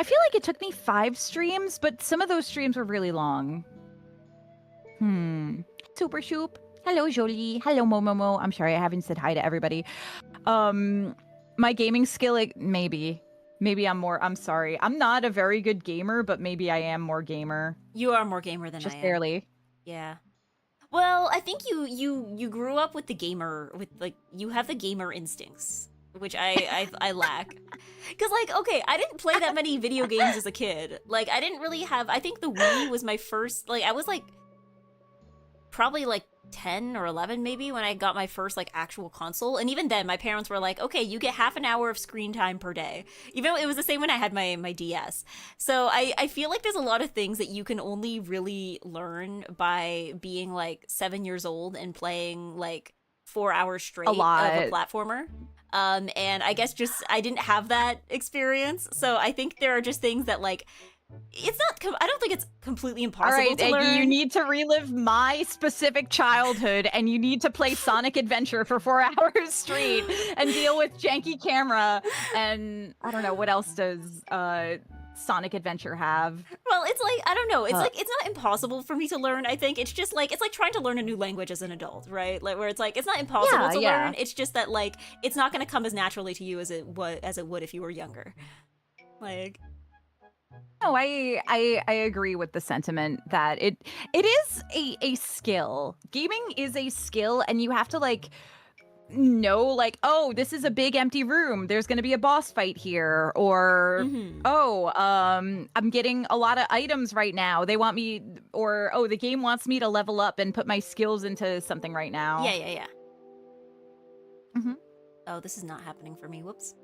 feel like it took me 5 streams, but some of those streams were really long. Super Shoop. Hello, Jolie. Hello, Momomo. I'm sorry, I haven't said hi to everybody. My gaming skill, like, maybe I'm sorry. I'm not a very good gamer, but maybe I am more gamer. You are more gamer than I am. Just barely. Yeah. Well, I think you grew up with the gamer, you have the gamer instincts, which I lack. Because, okay, I didn't play that many video games as a kid. I didn't really have, I think the Wii was my first, I was, probably, 10 or 11 maybe when I got my first actual console, and even then my parents were like, okay, you get half an hour of screen time per day, even though it was the same when I had my DS. So I feel like there's a lot of things that you can only really learn by being 7 years old and playing 4 hours straight of a platformer. And I guess just I didn't have that experience, so I think there are just things that it's not. I don't think it's completely impossible to learn. Eggy, you need to relive my specific childhood, and you need to play Sonic Adventure for 4 hours straight and deal with janky camera. And I don't know what else does Sonic Adventure have. Well, it's I don't know. It's it's not impossible for me to learn. I think it's just it's like trying to learn a new language as an adult, right? Where it's it's not impossible to learn. It's just that it's not going to come as naturally to you as it would if you were younger. No, I agree with the sentiment that it is a skill. Gaming is a skill, and you have to like know like, oh, this is a big empty room. There's going to be a boss fight here, or Mm-hmm. oh, I'm getting a lot of items right now. They want me, or oh, the game wants me to level up and put my skills into something right Yeah, now. yeah, yeah. Hmm. Oh, this is not happening for me. Whoops.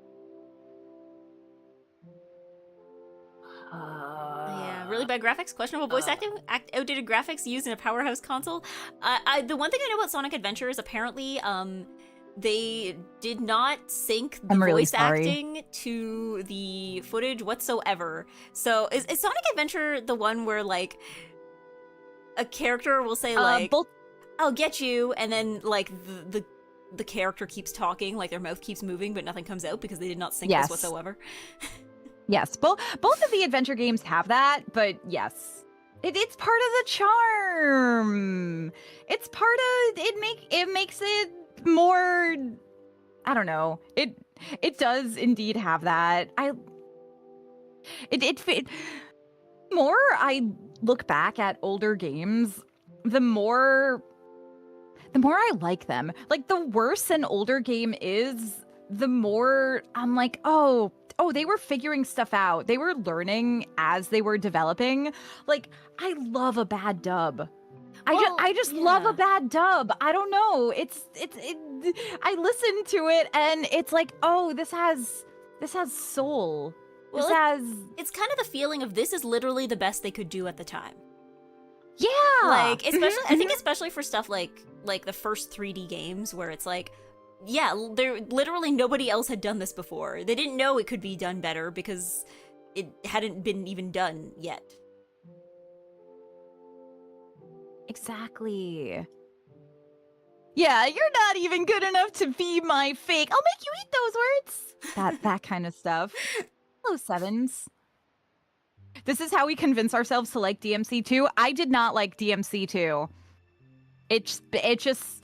Yeah, really bad graphics, questionable voice acting, outdated graphics used in a powerhouse console. The one thing I know about Sonic Adventure is apparently, they did not sync the I'm really voice sorry. acting to the footage whatsoever. So, is Sonic Adventure the one where, like, a character will say, like, Both. I'll get you, and then, like, the character keeps talking, like, their mouth keeps moving, but nothing comes out because they did not sync this Yes. whatsoever? Yes, both of the adventure games have that, but yes, it's part of the charm. It's part of it makes it more. I don't know. It does indeed have that. It more I look back at older games, the more I like them. Like the worse an older game is, the more I'm like, oh, they were figuring stuff out. They were learning as they were developing. Like, I love a bad dub. Well, I just love a yeah. bad dub. I don't know. I listen to it and it's like, oh, this has soul. This Well, has it's kind of the feeling of this is literally the best they could do at the time. yeah. Like, especially, I think especially for stuff like the first 3D games where it's like, yeah, there literally nobody else had done this before. They didn't know it could be done better because it hadn't been even done yet. Exactly. Yeah, you're not even good enough to be my fake. I'll make you eat those words. That kind of stuff. Hello, sevens. This is how we convince ourselves to like DMC2. I did not like DMC2. It just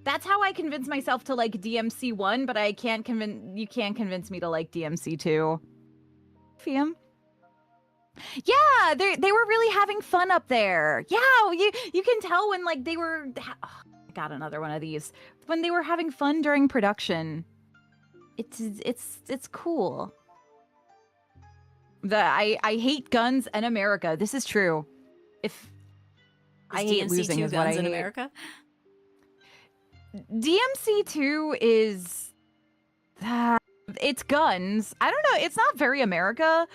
that's how I convince myself to like DMC1, but I can't convince you can't convince me to like DMC2. Fiam. Yeah, they were really having fun up there. Yeah, you can tell when like they were I got another one of these. When they were having fun during production. It's cool. I hate guns in America. This is true. If Is I hate DMC losing 2 is what I guns in hate. America? DMC2 is it's guns. I don't know. It's not very America.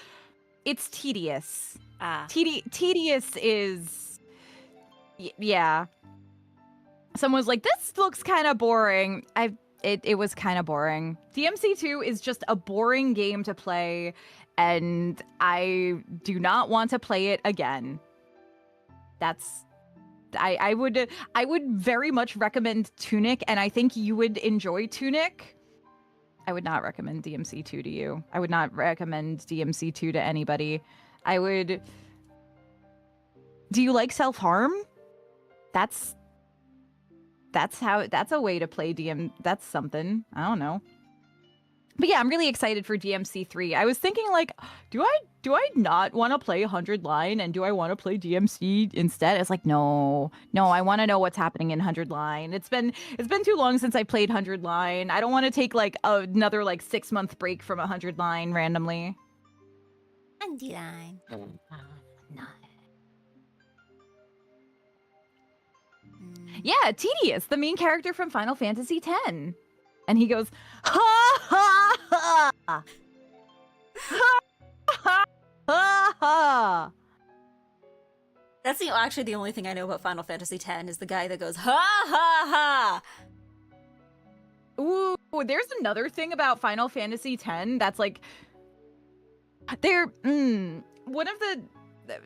It's tedious. Ah. Tedious is yeah. Someone was like, "This looks kind of boring." It was kind of boring. DMC2 is just a boring game to play, and I do not want to play it again. That's I would very much recommend Tunic, and I think you would enjoy Tunic. I would not recommend DMC2 to you. I would not recommend DMC2 to anybody. I would. Do you like self-harm? That's that's a way to play DM. That's something. I don't know. But yeah, I'm really excited for DMC3. I was thinking like, do I not want to play 100 line and do I want to play DMC instead? It's like, no, I want to know what's happening in 100 line. It's been too long since I played 100 line. I don't want to take like another like 6-month break from 100 line randomly. Andy line. Yeah, Tedious, the main character from Final Fantasy X. And he goes, ha ha ha! Ha ha ha ha! That's actually the only thing I know about Final Fantasy X is the guy that goes, ha ha ha! Ooh, there's another thing about Final Fantasy X that's like, one of the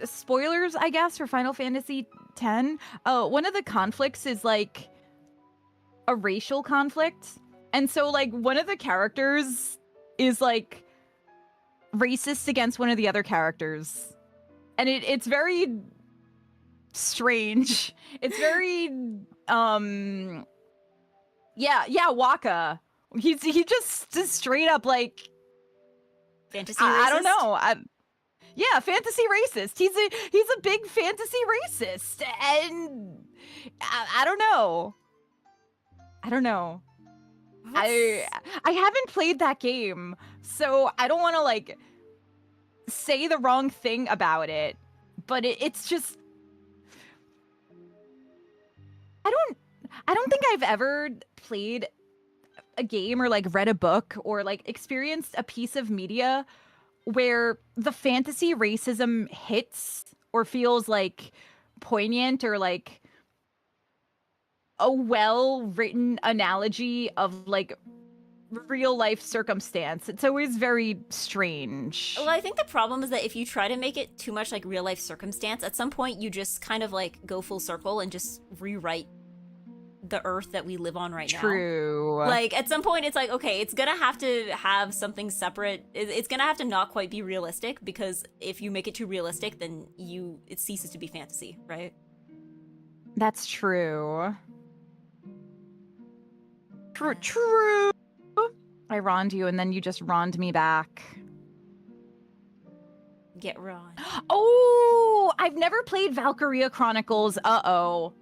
spoilers, I guess, for Final Fantasy X. Oh, one of the conflicts is like a racial conflict. And so like one of the characters is like racist against one of the other characters. And it's very strange. It's very yeah, Waka. He just straight up like Fantasy I racist? don't know. Yeah, fantasy racist. He's a big fantasy racist, and I don't know. I don't know. I What's... I haven't played that game, so I don't want to like say the wrong thing about it. But it's just I don't think I've ever played a game or like read a book or like experienced a piece of media where the fantasy racism hits or feels like poignant or like a well-written analogy of like real life circumstance. It's always very strange. Well, I think the problem is that if you try to make it too much like real life circumstance, at some point you just kind of like go full circle and just rewrite the earth that we live on right now. True. Like at some point it's like, okay, it's gonna have to have something separate. It's gonna have to not quite be realistic, because if you make it too realistic, then it ceases to be fantasy, right? That's true. True. I wronged you and then you just wronged me back. Get wrong. Oh, I've never played Valkyria Chronicles. Uh-oh.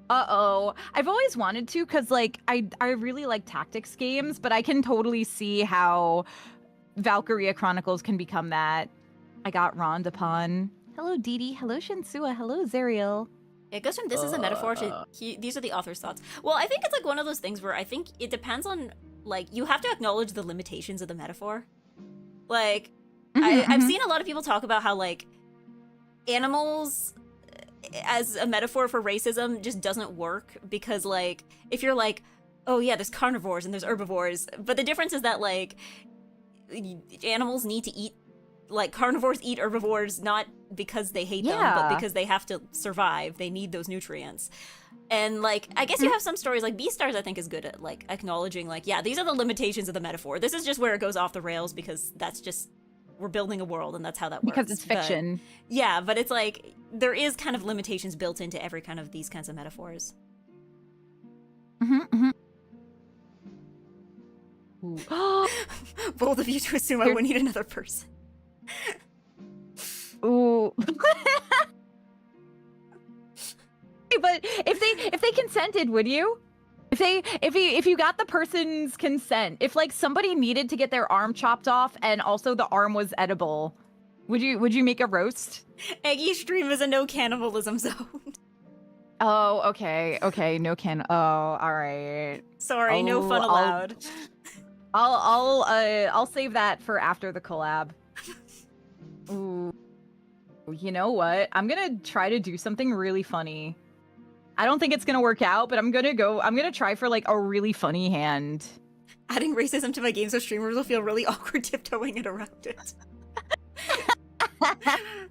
I've always wanted to, because like I really like tactics games, but I can totally see how Valkyria Chronicles can become that. I got wronged upon. Hello, Dee Dee. Hello, Shinsua. Hello, Zerial. It goes from this is a metaphor to these are the author's thoughts. Well, I think it's like one of those things where I think it depends on, like, you have to acknowledge the limitations of the metaphor. Like, I've seen a lot of people talk about how, like, animals as a metaphor for racism just doesn't work, because, like, if you're like, oh yeah, there's carnivores and there's herbivores, but the difference is that, like, animals need to eat, like, carnivores eat herbivores not because they hate them, but because they have to survive. They need those nutrients. And, like, I guess you have some stories, like, Beastars I think is good at, like, acknowledging, like, yeah, these are the limitations of the metaphor. This is just where it goes off the rails, because that's just, we're building a world and that's how that works. Because it's fiction. But, yeah, but it's like, there is kind of limitations built into every kind of these kinds of metaphors. Bold of you to assume I would need another person. Ooh. But if they consented, would you? If you got the person's consent, if like somebody needed to get their arm chopped off and also the arm was edible, would you make a roast? Eggy stream is a no cannibalism zone. Oh, okay, no Oh, all right. Sorry, no fun allowed. I'll save that for after the collab. Ooh. You know what? I'm gonna try to do something really funny. I don't think it's gonna work out, but I'm gonna try for like a really funny hand. Adding racism to my game so streamers will feel really awkward tiptoeing it around it.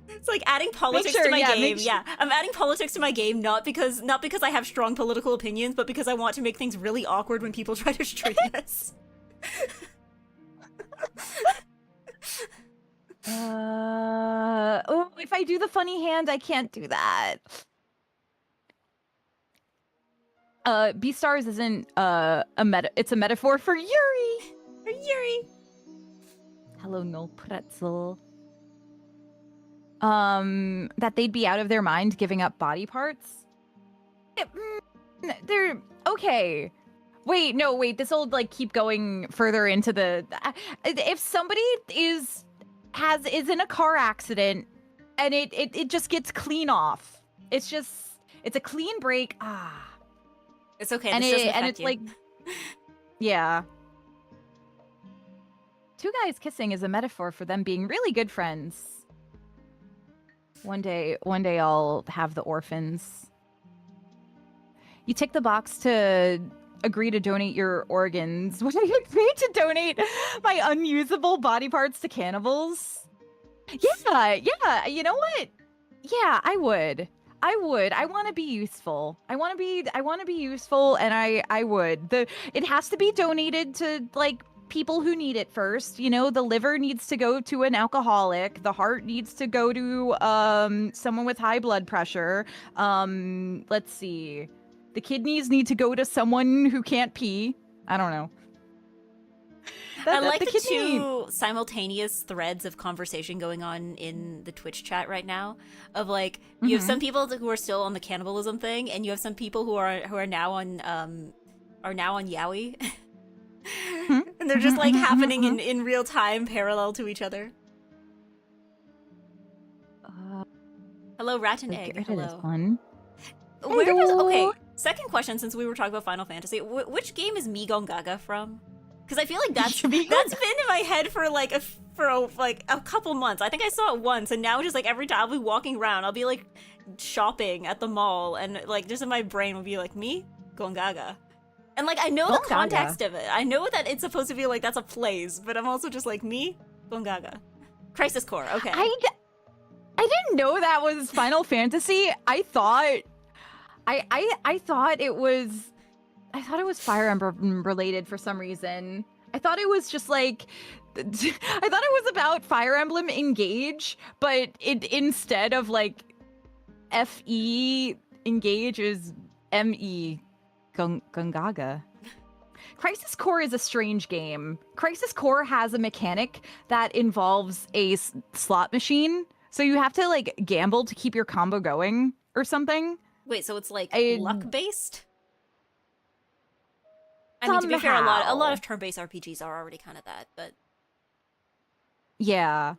It's like adding politics to my game. Yeah, I'm adding politics to my game not because I have strong political opinions, but because I want to make things really awkward when people try to stream this. Oh, if I do the funny hand, I can't do that. Beastars isn't it's a metaphor for Yuri. For Yuri. Hello, Null Pretzel. That they'd be out of their mind giving up body parts. They're okay. Wait, this'll like keep going further into the if somebody is in a car accident and it just gets clean off. It's a clean break. It's okay. And it's you. like yeah. Two guys kissing is a metaphor for them being really good friends. One day I'll have the orphans. You tick the box to agree to donate your organs. Would I agree to donate my unusable body parts to cannibals? Yeah. You know what? Yeah, I would. I want to be useful. I want to be useful, and I would. It has to be donated to like people who need it first. You know, the liver needs to go to an alcoholic. The heart needs to go to someone with high blood pressure. Let's see. The kidneys need to go to someone who can't pee. I don't know. I like the kidney. two simultaneous threads of conversation going on in the Twitch chat right now. Of like, you have some people who are still on the cannibalism thing, and you have some people who are now on Yaoi, and they're just like happening in real time, parallel to each other. Hello, Rat and Egg. Get rid of this Hello. one. Where does Hello. okay? Second question, since we were talking about Final Fantasy, which game is Mahjong Gaga from? Because I feel like that's been in my head for like a couple months. I think I saw it once, and now just like every time I'll be walking around, I'll be like shopping at the mall, and like just in my brain will be like me, Gongaga. And like I know the context of it. I know that it's supposed to be like that's a place, but I'm also just like me, Gongaga. Crisis Core. Okay. I didn't know that was Final Fantasy. I thought it was Fire Emblem related for some reason. I thought it was just like I thought it was about Fire Emblem Engage, but it instead of like FE Engage is ME Gongaga. Crisis Core is a strange game. Crisis Core has a mechanic that involves a slot machine. So you have to like gamble to keep your combo going or something. Wait, so it's like luck based? I mean, to be fair, a lot of turn-based RPGs are already kind of that, but yeah.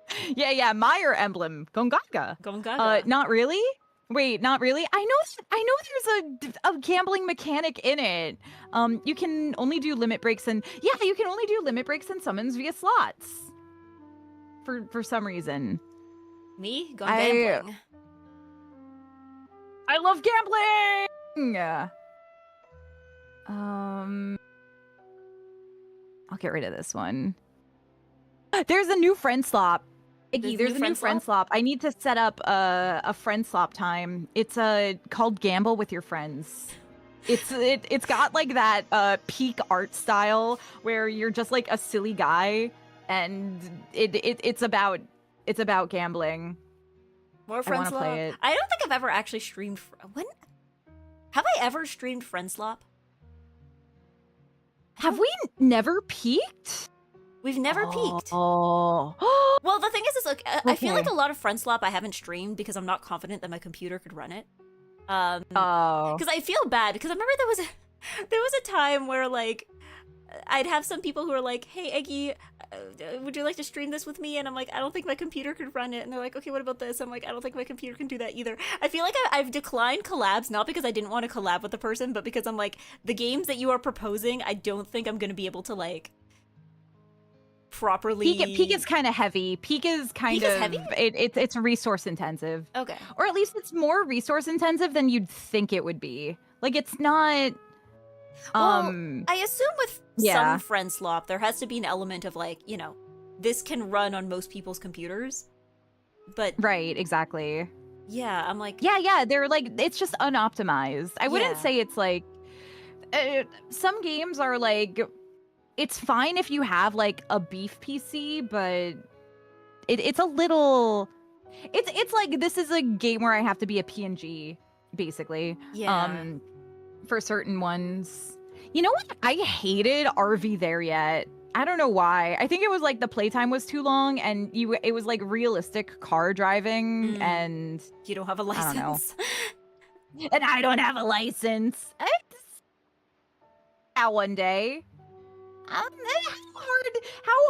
Fire Emblem Gongaga. Not really. Wait, not really. I know there's a gambling mechanic in it. You can only do limit breaks and summons via slots. For some reason. Me? Going gambling. I love gambling! I'll get rid of this one. There's a new friend slop. Iggy, there's a new friend slop. I need to set up a friend slop time. It's called Gamble with Your Friends. It's got like that peak art style where you're just like a silly guy, and it's about gambling. More friend slop. I don't think I've ever actually streamed. When have I ever streamed friend slop? Have we never peaked? We've never peaked. Oh. Well, the thing is like I feel like a lot of friend slop I haven't streamed because I'm not confident that my computer could run it. Because I feel bad because I remember there was a time where like I'd have some people who are like, "Hey, Eggy, would you like to stream this with me?" And I'm like, "I don't think my computer could run it." And they're like, "Okay, what about this?" I'm like, "I don't think my computer can do that either." I feel like I've declined collabs, not because I didn't want to collab with the person, but because I'm like, the games that you are proposing, I don't think I'm going to be able to like properly. Peak is kind of heavy. Peak is heavy? It's resource intensive. Okay. Or at least it's more resource intensive than you'd think it would be. Like it's not. Well, I assume with some friend slop, there has to be an element of like, you know, this can run on most people's computers. But right, exactly. Yeah, I'm like yeah, they're like it's just unoptimized. I wouldn't say it's like some games are like it's fine if you have like a beef PC, but it's a little it's like this is a game where I have to be a PNG basically. Yeah. For certain ones. You know what? I hated RV There Yet. I don't know why. I think it was like the playtime was too long and it was like realistic car driving and you don't have a license. I don't know. And I don't have a license. One day. How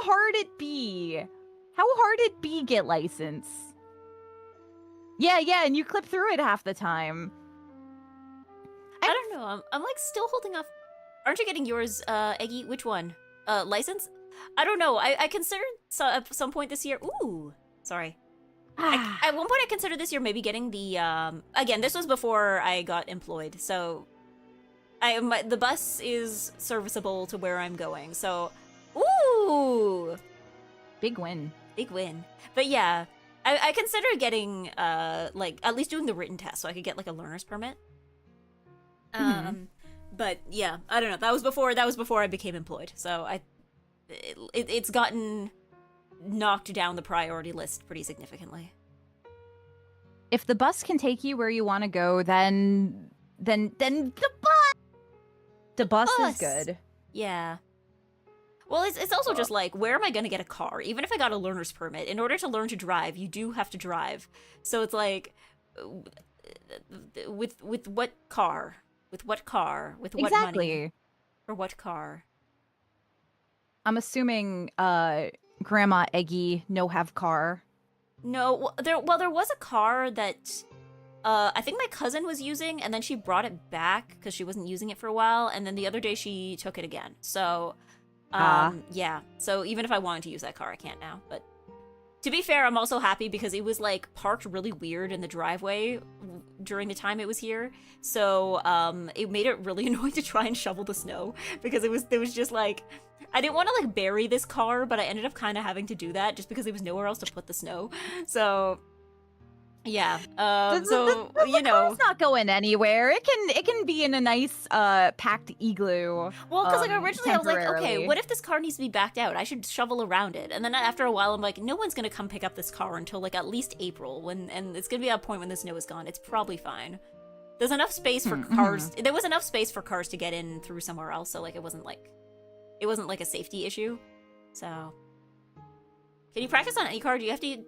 hard it be? How hard it be get license? Yeah, and you clip through it half the time. I don't know. I'm like still holding off. Aren't you getting yours, Eggy? Which one? License? I don't know. I considered at some point this year. Ooh, sorry. At one point, I considered this year maybe getting the. Again, this was before I got employed, so the bus is serviceable to where I'm going. So, ooh, big win. But yeah, I considered getting like at least doing the written test so I could get like a learner's permit. But yeah, I don't know. That was before I became employed. So it's gotten knocked down the priority list pretty significantly. If the bus can take you where you want to go, then the bus is good. Yeah. Well, it's also just like, where am I gonna get a car? Even if I got a learner's permit, in order to learn to drive, you do have to drive. So it's like, with what car? With what car? With what money? Exactly. For what car? I'm assuming Grandma Eggy no have car. No, there was a car that I think my cousin was using, and then she brought it back because she wasn't using it for a while, and then the other day she took it again. So, yeah. So even if I wanted to use that car, I can't now. But to be fair, I'm also happy because it was like parked really weird in the driveway during the time it was here. So, it made it really annoying to try and shovel the snow because there was just like, I didn't want to like bury this car, but I ended up kind of having to do that just because there was nowhere else to put the snow. So, yeah. You know, It's not going anywhere. It can be in a nice packed igloo. well, because like originally I was like, okay, temporarily. what if this car needs to be backed out? I should shovel around it. And then after a while, I'm like, no one's gonna come pick up this car until like at least April, and it's gonna be at a point when the snow is gone. It's probably fine. There's enough space for cars. There was enough space for cars to get in through somewhere else, so like it wasn't like a safety issue. So, can you practice on any car? Do you have to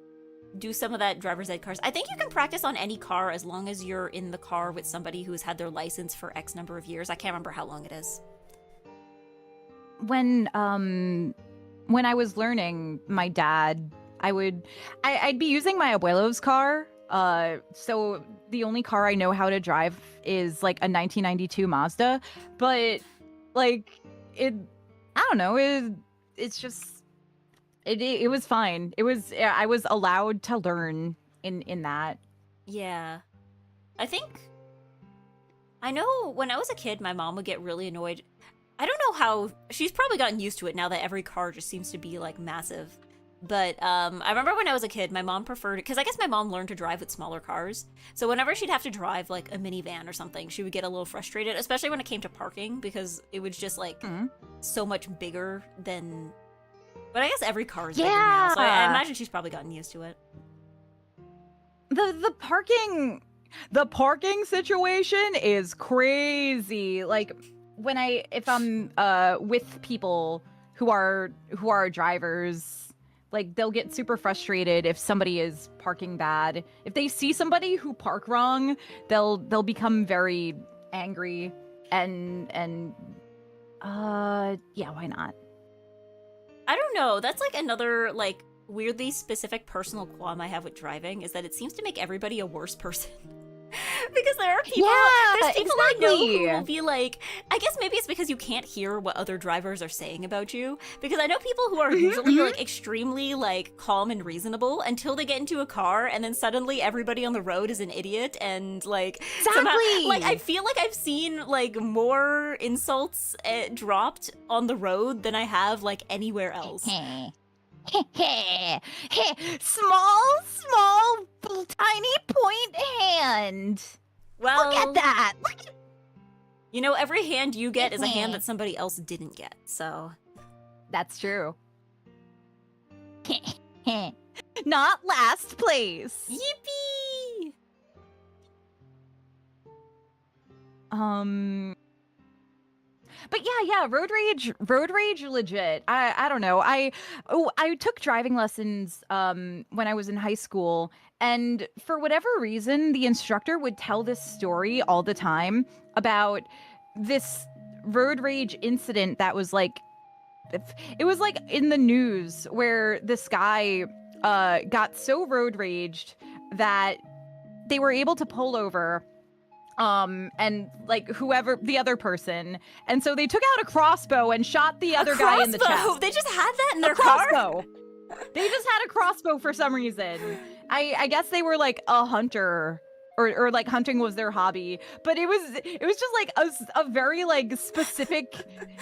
do some of that driver's ed cars? I think you can practice on any car as long as you're in the car with somebody who has had their license for X number of years. I can't remember how long it is. When I was learning, my dad, I'd be using my abuelo's car. So the only car I know how to drive is like a 1992 Mazda, but like I don't know, it's just it was fine. I was allowed to learn in that. Yeah. I know when I was a kid, my mom would get really annoyed. I don't know how, she's probably gotten used to it now that every car just seems to be like massive. But I remember when I was a kid, my mom preferred, because I guess my mom learned to drive with smaller cars. So whenever she'd have to drive like a minivan or something, she would get a little frustrated, especially when it came to parking, because it was just like so much bigger than. But I guess every car is bigger now, so I imagine she's probably gotten used to it. The parking situation is crazy. Like if I'm with people who are drivers, like they'll get super frustrated if somebody is parking bad. If they see somebody who park wrong, they'll become very angry and yeah, why not? I don't know. That's like another like weirdly specific personal qualm I have with driving is that it seems to make everybody a worse person. Because there's people exactly. I know who will be like, I guess maybe it's because you can't hear what other drivers are saying about you. Because I know people who are usually like extremely like calm and reasonable until they get into a car, and then suddenly everybody on the road is an idiot, and like somehow, like I feel like I've seen like more insults dropped on the road than I have like anywhere else. small, tiny point hand. Well, look at that. You know, every hand you get is a hand that somebody else didn't get, so. That's true. Not last place. Yippee! But yeah, road rage legit. I don't know. I took driving lessons when I was in high school, and for whatever reason, the instructor would tell this story all the time about this road rage incident that was like, it was like in the news where this guy got so road raged that they were able to pull over and like whoever the other person, and so they took out a crossbow and shot the other guy in the chest. They just had that in their crossbow. They just had a crossbow for some reason. I guess they were like a hunter, or like hunting was their hobby, but it was just like a very like specific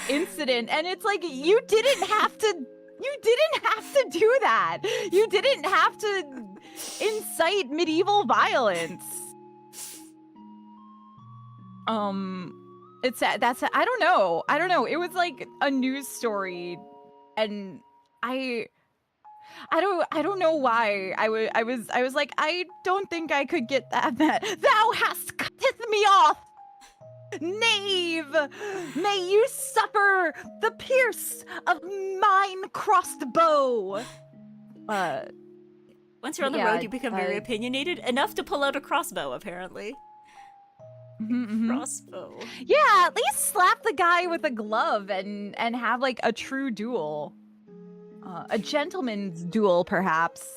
incident, and it's like you didn't have to do that. You didn't have to incite medieval violence. I don't know. It was like a news story, and I don't know why I was like, I don't think I could get that. Thou hast cutteth me off. Knave! May you suffer the pierce of mine crossbow. Once you're on the road, you become very opinionated, enough to pull out a crossbow, apparently. Crossbow. Yeah, at least slap the guy with a glove and have like a true duel. A gentleman's duel, perhaps.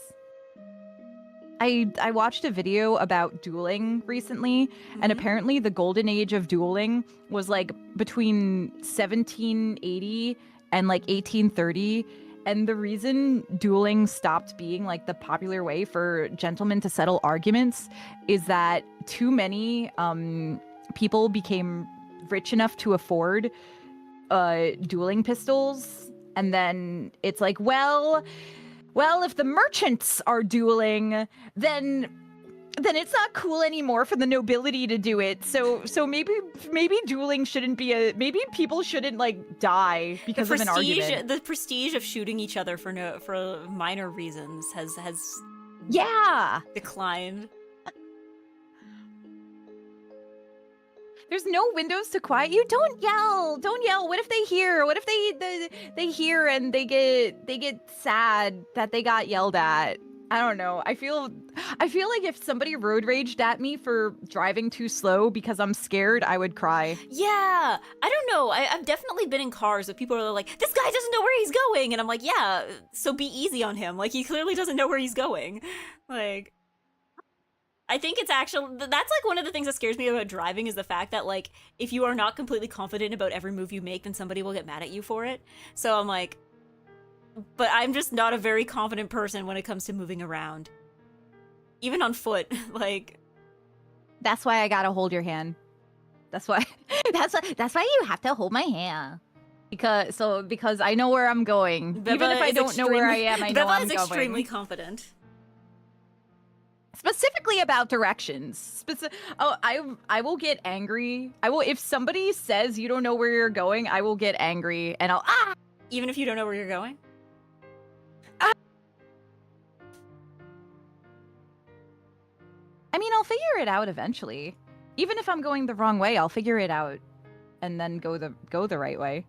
I watched a video about dueling recently, and apparently the golden age of dueling was like between 1780 and like 1830. And the reason dueling stopped being like the popular way for gentlemen to settle arguments is that too many people became rich enough to afford dueling pistols. And then it's like, well, if the merchants are dueling, then it's not cool anymore for the nobility to do it. So maybe dueling shouldn't be maybe people shouldn't like die because of an argument. The prestige of shooting each other for minor reasons has declined. There's no windows to quiet you. Don't yell. What if they hear? What if they hear and they get sad that they got yelled at? I don't know. I feel like if somebody road raged at me for driving too slow because I'm scared, I would cry. Yeah, I don't know. I've definitely been in cars where people are like, "This guy doesn't know where he's going," and I'm like, "Yeah, so be easy on him. Like he clearly doesn't know where he's going." Like, I think it's actually that's like one of the things that scares me about driving is the fact that like if you are not completely confident about every move you make, then somebody will get mad at you for it. So I'm like. But I'm just not a very confident person when it comes to moving around. Even on foot, like... That's why I gotta hold your hand. That's why you have to hold my hand. Because I know where I'm going. Beba Even if I don't know where I am, I know Beba I'm is going. extremely confident. Specifically about directions. I will get angry. If somebody says you don't know where you're going, I will get angry and I'll Even if you don't know where you're going? I mean, I'll figure it out eventually. Even if I'm going the wrong way, I'll figure it out and then go the right way.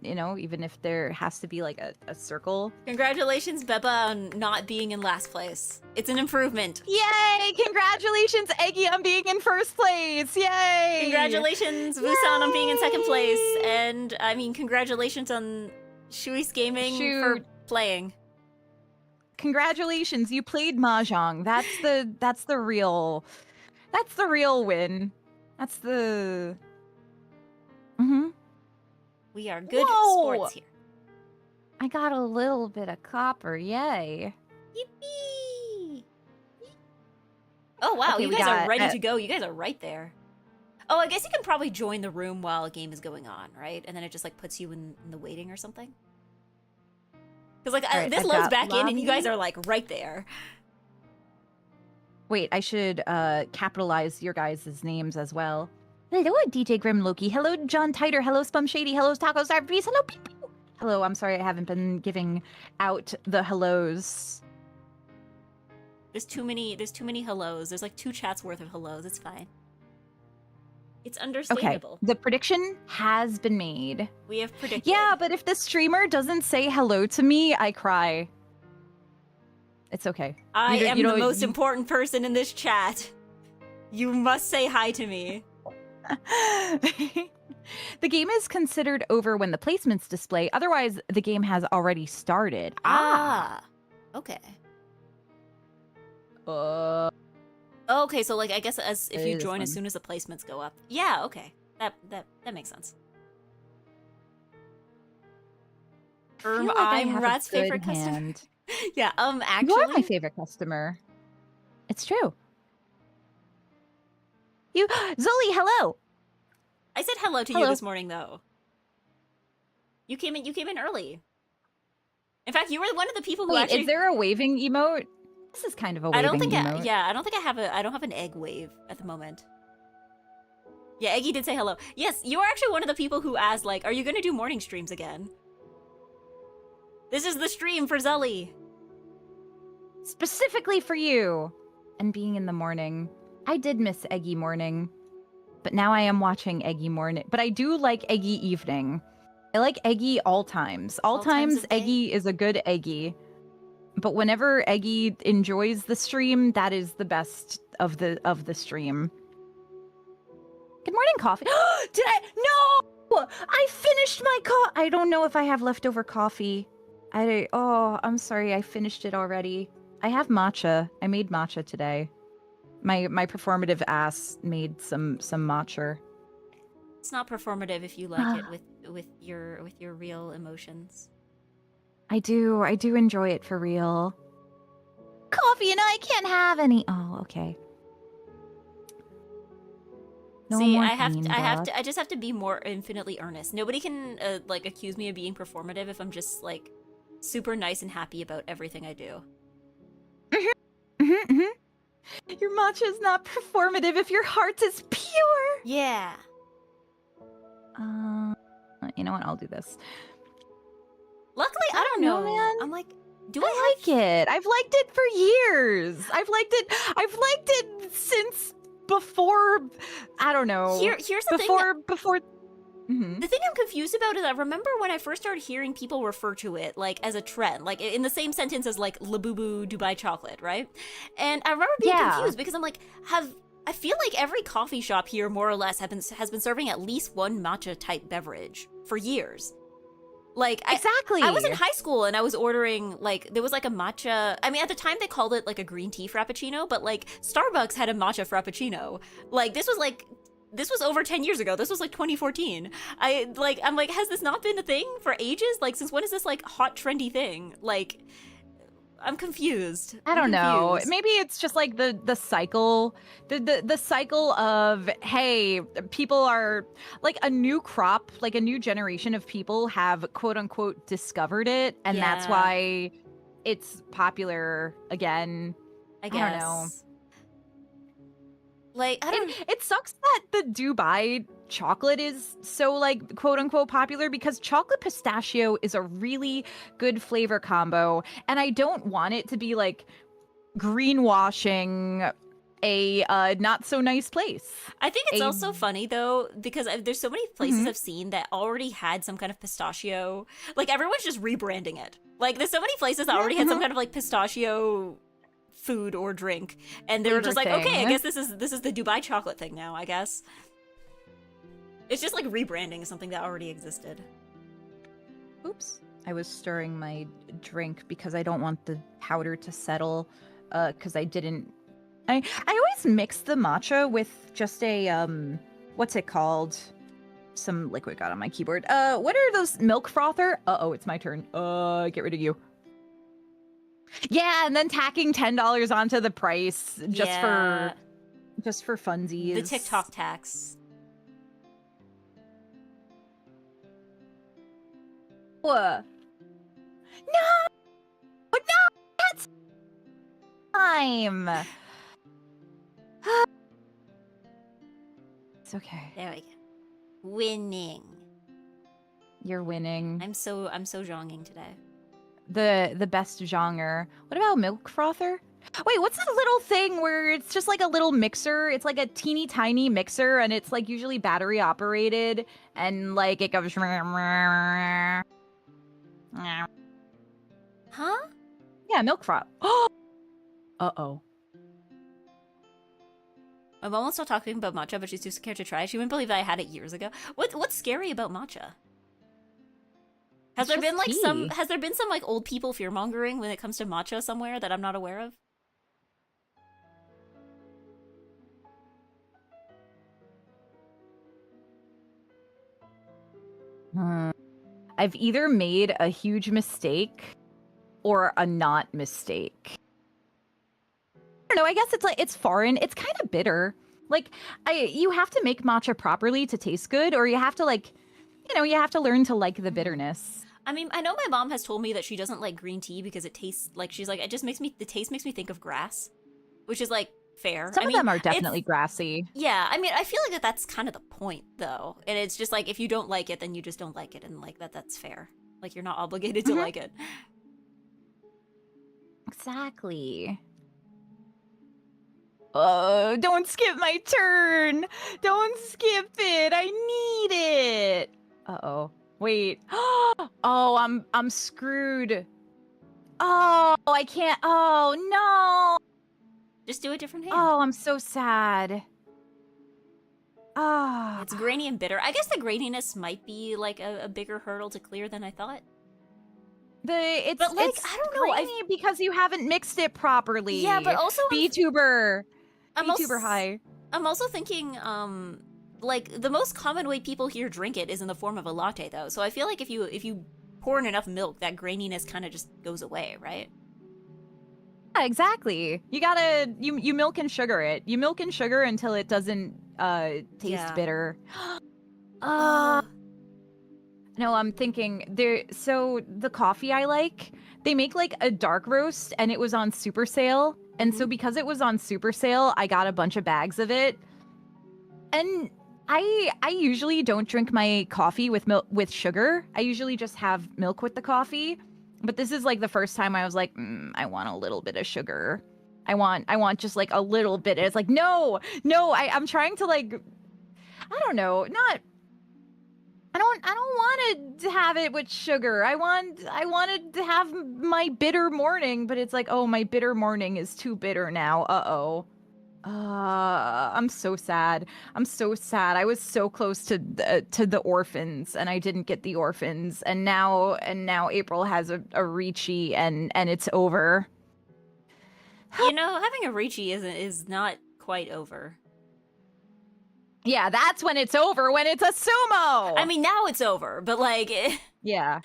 You know, even if there has to be like a circle. Congratulations, Beba, on not being in last place. It's an improvement. Yay! Congratulations, Eggy, on being in first place. Yay! Congratulations, Wusan, on being in second place. And I mean, congratulations on Shui's Gaming for playing. Congratulations, you played Mahjong. That's the real win. That's the We are good at sports here. I got a little bit of copper, yay. Yippee! Oh wow, Okay, you guys are ready to go. You guys are right there. Oh, I guess you can probably join the room while a game is going on, right? And then it just like puts you in the waiting or something. Because like this loads back in and you guys are like right there. Wait, I should capitalize your guys' names as well. Hello, DJ Grim Loki. Hello, John Titer. Hello, Spum Shady. Hello, Taco Star Breeze. Hello, people. Hello, I'm sorry I haven't been giving out the hellos. There's too many hellos. There's like 2 chats worth of hellos. It's fine. It's understandable. Okay, the prediction has been made. We have predicted. Yeah, but if the streamer doesn't say hello to me, I cry. It's okay. I am the most important person in this chat. You must say hi to me. The game is considered over when the placements display. Otherwise, the game has already started. Okay. Okay, so like I guess if you join as soon as the placements go up. Yeah, okay. That makes sense. I'm Rat's favorite customer. Yeah, actually you are my favorite customer. It's true. Zoli, hello. I said hello to you this morning though. You came in early. In fact, you were one of the people who actually... is there a waving emote? This is kind of a waving emote. I don't think I don't have an egg wave at the moment. Yeah, Eggy did say hello. Yes, you are actually one of the people who asked, like, are you going to do morning streams again? This is the stream for Zully. Specifically for you. And being in the morning. I did miss Eggy morning. But now I am watching Eggy morning. But I do like Eggy evening. I like Eggy all times. All times times of day? Eggy is a good Eggy. But whenever Eggy enjoys the stream, that is the best of the stream. Good morning, coffee. Did I? No! I finished my I don't know if I have leftover coffee. I'm sorry. I finished it already. I have matcha. I made matcha today. My performative ass made some matcha. It's not performative if you like it with your real emotions. I do enjoy it for real. Coffee and I can't have any. Oh, okay. No See, more I just have to be more infinitely earnest. Nobody can like accuse me of being performative if I'm just like super nice and happy about everything I do. Your matcha is not performative if your heart is pure. Yeah. You know what? I'll do this. Luckily, I don't know, man. I'm like, I like it. I've liked it for years. I've liked it since before. I don't know. Here's the thing. Before. The thing I'm confused about is I remember when I first started hearing people refer to it like as a trend, like in the same sentence as like Labubu Dubai chocolate, right? And I remember being confused because I'm like, I feel like every coffee shop here more or less has been serving at least one matcha type beverage for years. Like exactly. I was in high school and I was ordering like there was like a matcha. I mean, at the time they called it like a green tea frappuccino, but like Starbucks had a matcha frappuccino. Like this was over 10 years ago. This was like 2014. I'm like, has this not been a thing for ages? Like, since when is this like hot trendy thing? Like, I'm confused. I don't know. Maybe it's just like the cycle, the cycle of, hey, people are like a new crop, like a new generation of people have quote unquote discovered it, and that's why it's popular again. I guess. I don't know. Like, it sucks that the Dubai chocolate is so like quote unquote popular because chocolate pistachio is a really good flavor combo, and I don't want it to be like greenwashing a not so nice place. I think it's also funny though because there's so many places I've seen that already had some kind of pistachio. Like everyone's just rebranding it. Like there's so many places that already had some kind of like pistachio food or drink, and they were just like, okay, I guess this is the Dubai chocolate thing now, I guess. It's just like rebranding something that already existed. Oops. I was stirring my drink because I don't want the powder to settle, because I always mix the matcha with just a what's it called? Some liquid got on my keyboard. What are those, milk frother? Uh-oh, it's my turn. Get rid of you. Yeah, and then tacking $10 onto the price just for funsies. The TikTok tax. No, that's time. It's okay. There we go. Winning. You're winning. I'm so zhonging today. The best genre. What about milk frother? Wait, what's that little thing where it's just like a little mixer? It's like a teeny tiny mixer, and it's like usually battery operated, and like it goes. Huh? Yeah, milk froth. Uh-oh. My mom wants to talk to me about matcha, but she's too scared to try. She wouldn't believe I had it years ago. What's scary about matcha? Has there been some like old people fear mongering when it comes to matcha somewhere that I'm not aware of? I've either made a huge mistake or a not mistake. I don't know, I guess it's like, it's foreign. It's kind of bitter. Like, you have to make matcha properly to taste good, or you have to like, you have to learn to like the bitterness. I mean, I know my mom has told me that she doesn't like green tea because it tastes like, she's like, the taste makes me think of grass, which is like fair. Some of them are definitely grassy. Yeah, I mean, I feel like that's kind of the point though. And it's just like, if you don't like it, then you just don't like it. And like that's fair. Like you're not obligated to like it. Exactly. Oh, don't skip my turn. Don't skip it. I need it. Uh-oh. Wait. Oh, I'm screwed. Oh, I can't. Oh, no. Just do a different hand. Oh, I'm so sad. Ah. It's grainy and bitter. I guess the graininess might be like a bigger hurdle to clear than I thought. But, like, It's I don't know, grainy because you haven't mixed it properly. Yeah, but also VTuber. I'm VTuber high. I'm also thinking, like, the most common way people here drink it is in the form of a latte, though. So I feel like if you pour in enough milk, that graininess kind of just goes away, right? Yeah, exactly. You gotta you milk and sugar it. You milk and sugar until it doesn't taste Yeah. bitter. Uh no, I'm thinking there so the coffee I like, they make like a dark roast and it was on super sale. And so because it was on super sale, I got a bunch of bags of it. And I usually don't drink my coffee with milk with sugar. I usually just have milk with the coffee. But this is like the first time I was like, I want a little bit of sugar. I want just like a little bit. It's like, no, I'm trying to like, I don't know, not. I don't want to have it with sugar. I wanted to have my bitter morning, but it's like, oh, my bitter morning is too bitter now. Uh-oh. I'm so sad. I'm so sad. I was so close to the orphans, and I didn't get the orphans, and now April has a Ricci, and it's over. You know, having a Ricci is not quite over. Yeah, that's when it's over. When it's a sumo. I mean, now it's over, but like, yeah.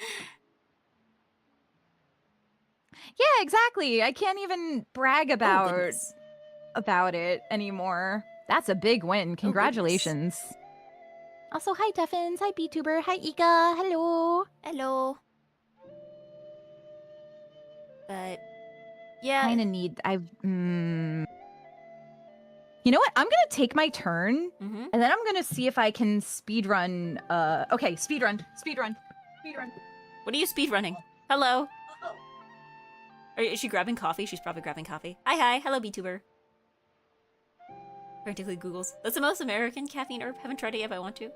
Yeah, exactly. I can't even brag about it anymore. That's a big win. Congratulations. Also, hi Duffins, hi BTuber, hi Ika, hello. Hello. But yeah, Kind of need You know what? I'm gonna take my turn, and then I'm gonna see if I can speedrun. Okay, speedrun. What are you speedrunning? Hello. Is she grabbing coffee? She's probably grabbing coffee. Hi. Hello, VTuber. Frantically Googles. That's the most American caffeine herb. Haven't tried it yet, but I want to.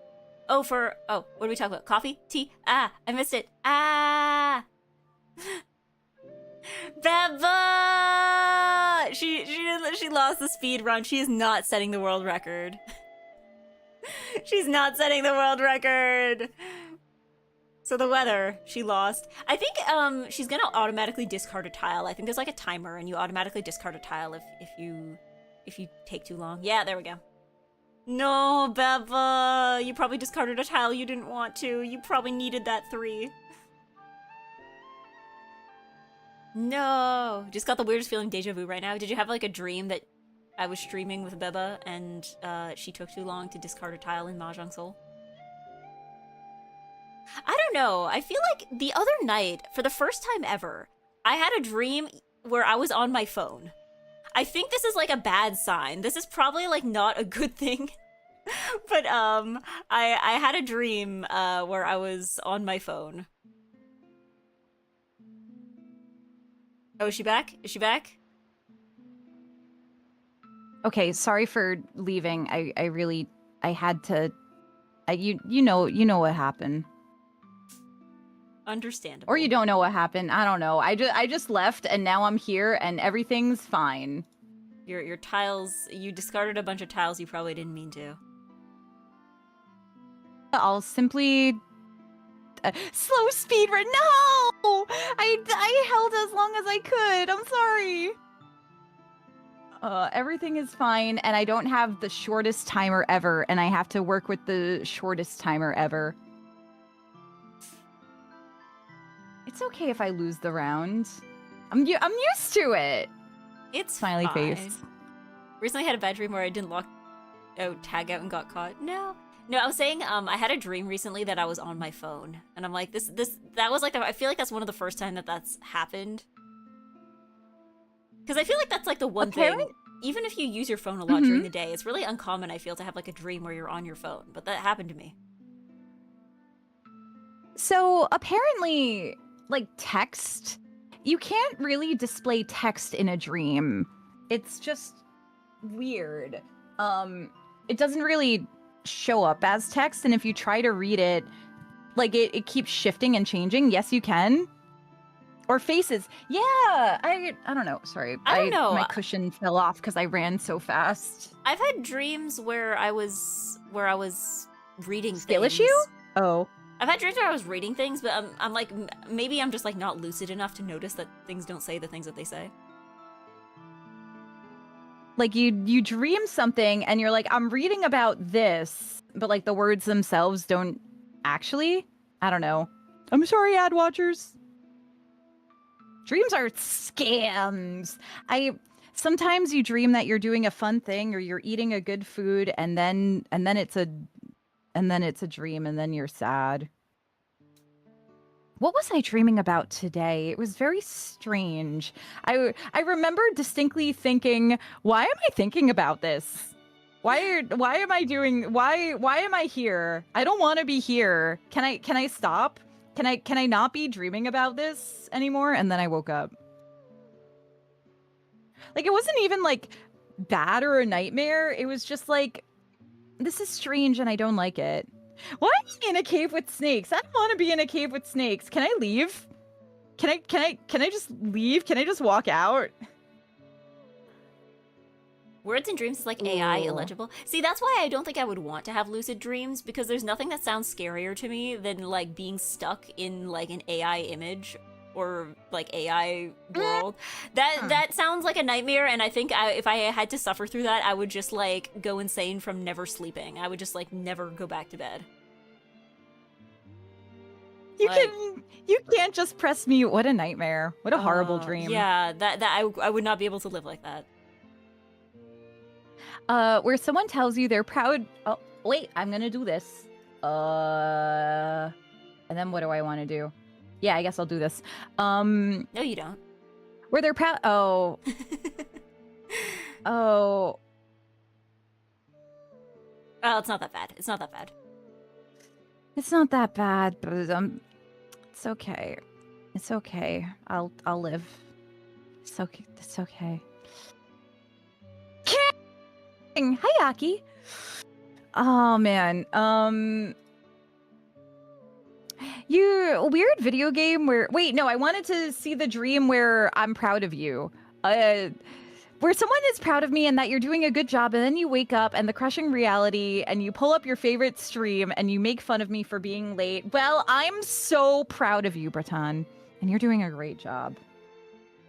Oh, what are we talking about? Coffee? Tea? Ah, I missed it. Ah! Beba! She lost the speed run. She is not setting the world record. She's not setting the world record. So the weather, she lost. I think she's gonna automatically discard a tile. I think there's like a timer, and you automatically discard a tile if you take too long. Yeah, there we go. No, Beba, you probably discarded a tile you didn't want to. You probably needed that 3. No, just got the weirdest feeling deja vu right now. Did you have like a dream that I was streaming with Beba and she took too long to discard a tile in Mahjong Soul? I don't know. I feel like the other night, for the first time ever, I had a dream where I was on my phone. I think this is like a bad sign. This is probably like not a good thing. But I had a dream where I was on my phone. Oh, is she back? Is she back? Okay, sorry for leaving. I had to. You know what happened. Understandable. Or you don't know what happened. I don't know. I just left, and now I'm here, and everything's fine. Your tiles. You discarded a bunch of tiles you probably didn't mean to. I'll simply slow speed run. No, I held as long as I could. I'm sorry. Everything is fine, and I don't have the shortest timer ever, and I have to work with the shortest timer ever. It's okay if I lose the round. I'm used to it. It's smiley fine. face. Recently had a bad dream where I didn't tag out and got caught. No, I was saying I had a dream recently that I was on my phone, and I'm like that was like I feel like that's one of the first time that's happened. Because I feel like that's like the one thing. Even if you use your phone a lot during the day, it's really uncommon, I feel, to have like a dream where you're on your phone. But that happened to me. So apparently, like text, you can't really display text in a dream. It's just weird. It doesn't really show up as text, and if you try to read it, like it keeps shifting and changing. Yes, you can. Or faces. Yeah, I don't know. Sorry, I don't know. My cushion fell off because I ran so fast. I've had dreams where I was reading Skill things. issue? Oh. I've had dreams where I was reading things, but I'm like, maybe I'm just like not lucid enough to notice that things don't say the things that they say. Like you dream something and you're like, I'm reading about this, but like the words themselves don't actually. I don't know. I'm sorry, ad watchers. Dreams are scams. Sometimes you dream that you're doing a fun thing or you're eating a good food and then it's a dream and then you're sad. What was I dreaming about today? It was very strange. I remember distinctly thinking, why am I thinking about this? Why am I here? I don't want to be here. Can I stop? Can I not be dreaming about this anymore? And then I woke up. Like, it wasn't even like bad or a nightmare. It was just like, this is strange and I don't like it. Why am I in a cave with snakes? I don't want to be in a cave with snakes. Can I leave? Can I just leave? Can I just walk out? Words and dreams is like AI illegible. See, that's why I don't think I would want to have lucid dreams, because there's nothing that sounds scarier to me than like being stuck in like an AI image or like AI world. That sounds like a nightmare, and I think if I had to suffer through that, I would just like go insane from never sleeping. I would just like never go back to bed. You can't just press mute. What a nightmare. What a horrible dream. Yeah, I would not be able to live like that. Where someone tells you they're proud. Oh, wait, I'm gonna do this. And then what do I want to do? Yeah, I guess I'll do this. No, you don't. Where they're proud. Oh. Oh. Oh, it's not that bad. It's not that bad. It's not that bad, but it's okay. It's okay. I'll live. It's okay. It's okay. Hi, Aki. Oh man. You weird video game where wait, no, I wanted to see the dream where I'm proud of you. Where someone is proud of me and that you're doing a good job, and then you wake up and the crushing reality and you pull up your favorite stream and you make fun of me for being late. Well, I'm so proud of you, Breton, and you're doing a great job.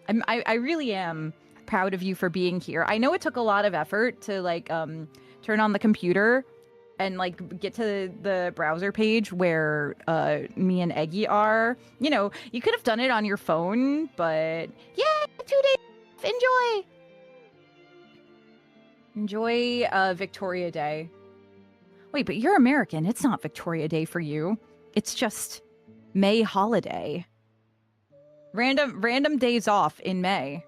I really am proud of you for being here. I know it took a lot of effort to like turn on the computer and like get to the browser page where me and Eggy are. You know, you could have done it on your phone, but yeah, 2 days. Enjoy Victoria Day. Wait, but you're American. It's not Victoria Day for you. It's just May holiday. Random days off in May.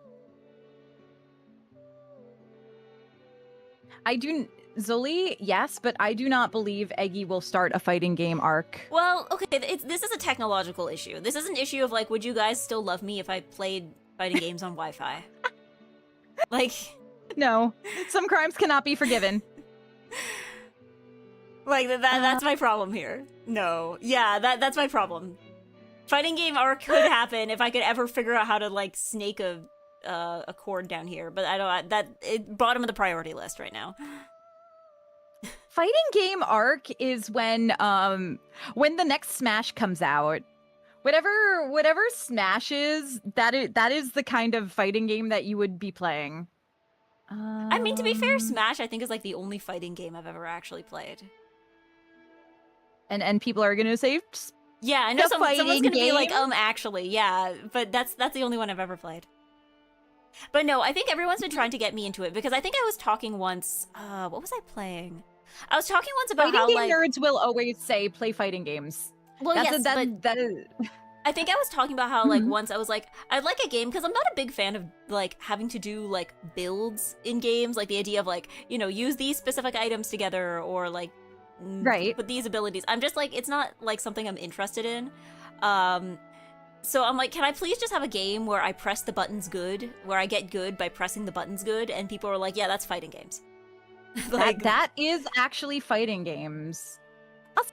Zoli, yes, but I do not believe Eggy will start a fighting game arc. Well, okay, this is a technological issue. This is an issue of like, would you guys still love me if I played fighting games on Wi-Fi? Like, no, some crimes cannot be forgiven. Like that's my problem here. No, yeah, that's my problem. Fighting game arc could happen if I could ever figure out how to like snake a cord down here, but I don't. Bottom of the priority list right now. Fighting game arc is when the next Smash comes out. Whatever Smash is, that is the kind of fighting game that you would be playing. I mean, to be fair, Smash I think is like the only fighting game I've ever actually played. And people are gonna say, yeah, I know someone's gonna be like, actually, yeah, but that's the only one I've ever played. But no, I think everyone's been trying to get me into it because I think I was talking once. What was I playing? I was talking once about how like nerds will always say play fighting games. Well, yes, but that is. I think I was talking about how like once I was like, I'd like a game because I'm not a big fan of like having to do like builds in games, like the idea of like, you know, use these specific items together or like right, put these abilities. I'm just like, it's not like something I'm interested in. So I'm like, can I please just have a game where I press the buttons good, where I get good by pressing the buttons good, and people are like, yeah, that's fighting games. Like that is actually fighting games. I'll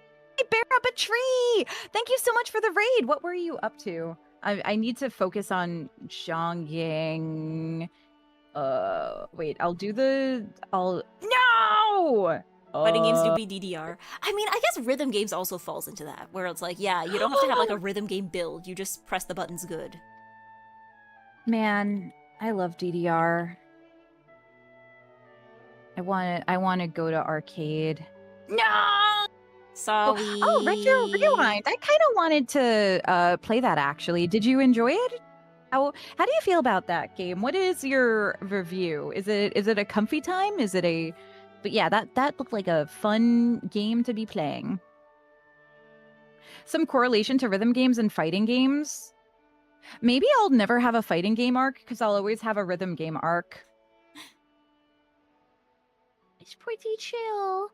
bear up a tree. Thank you so much for the raid. What were you up to? I need to focus on Zhongyang. Wait, I'll no! fighting games do be DDR. I mean, I guess rhythm games also falls into that, where it's like, yeah, you don't have to have like a rhythm game build, you just press the buttons good. Man, I love DDR. I want to go to arcade. No! Sorry. Oh, Retro Rewind. I kind of wanted to play that actually. Did you enjoy it? How do you feel about that game? What is your review? Is it a comfy time? Is it a But yeah, that looked like a fun game to be playing. Some correlation to rhythm games and fighting games. Maybe I'll never have a fighting game arc because I'll always have a rhythm game arc. It's pretty chill.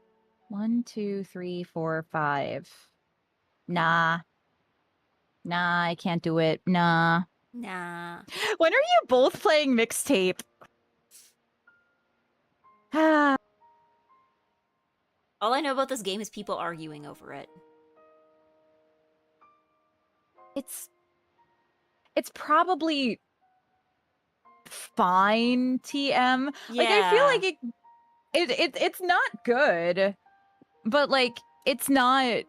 1, 2, 3, 4, 5. Nah, I can't do it. Nah. Nah. When are you both playing mixtape? Ah. All I know about this game is people arguing over it. It's probably fine, TM. Yeah. Like I feel like it's not good, but like it's not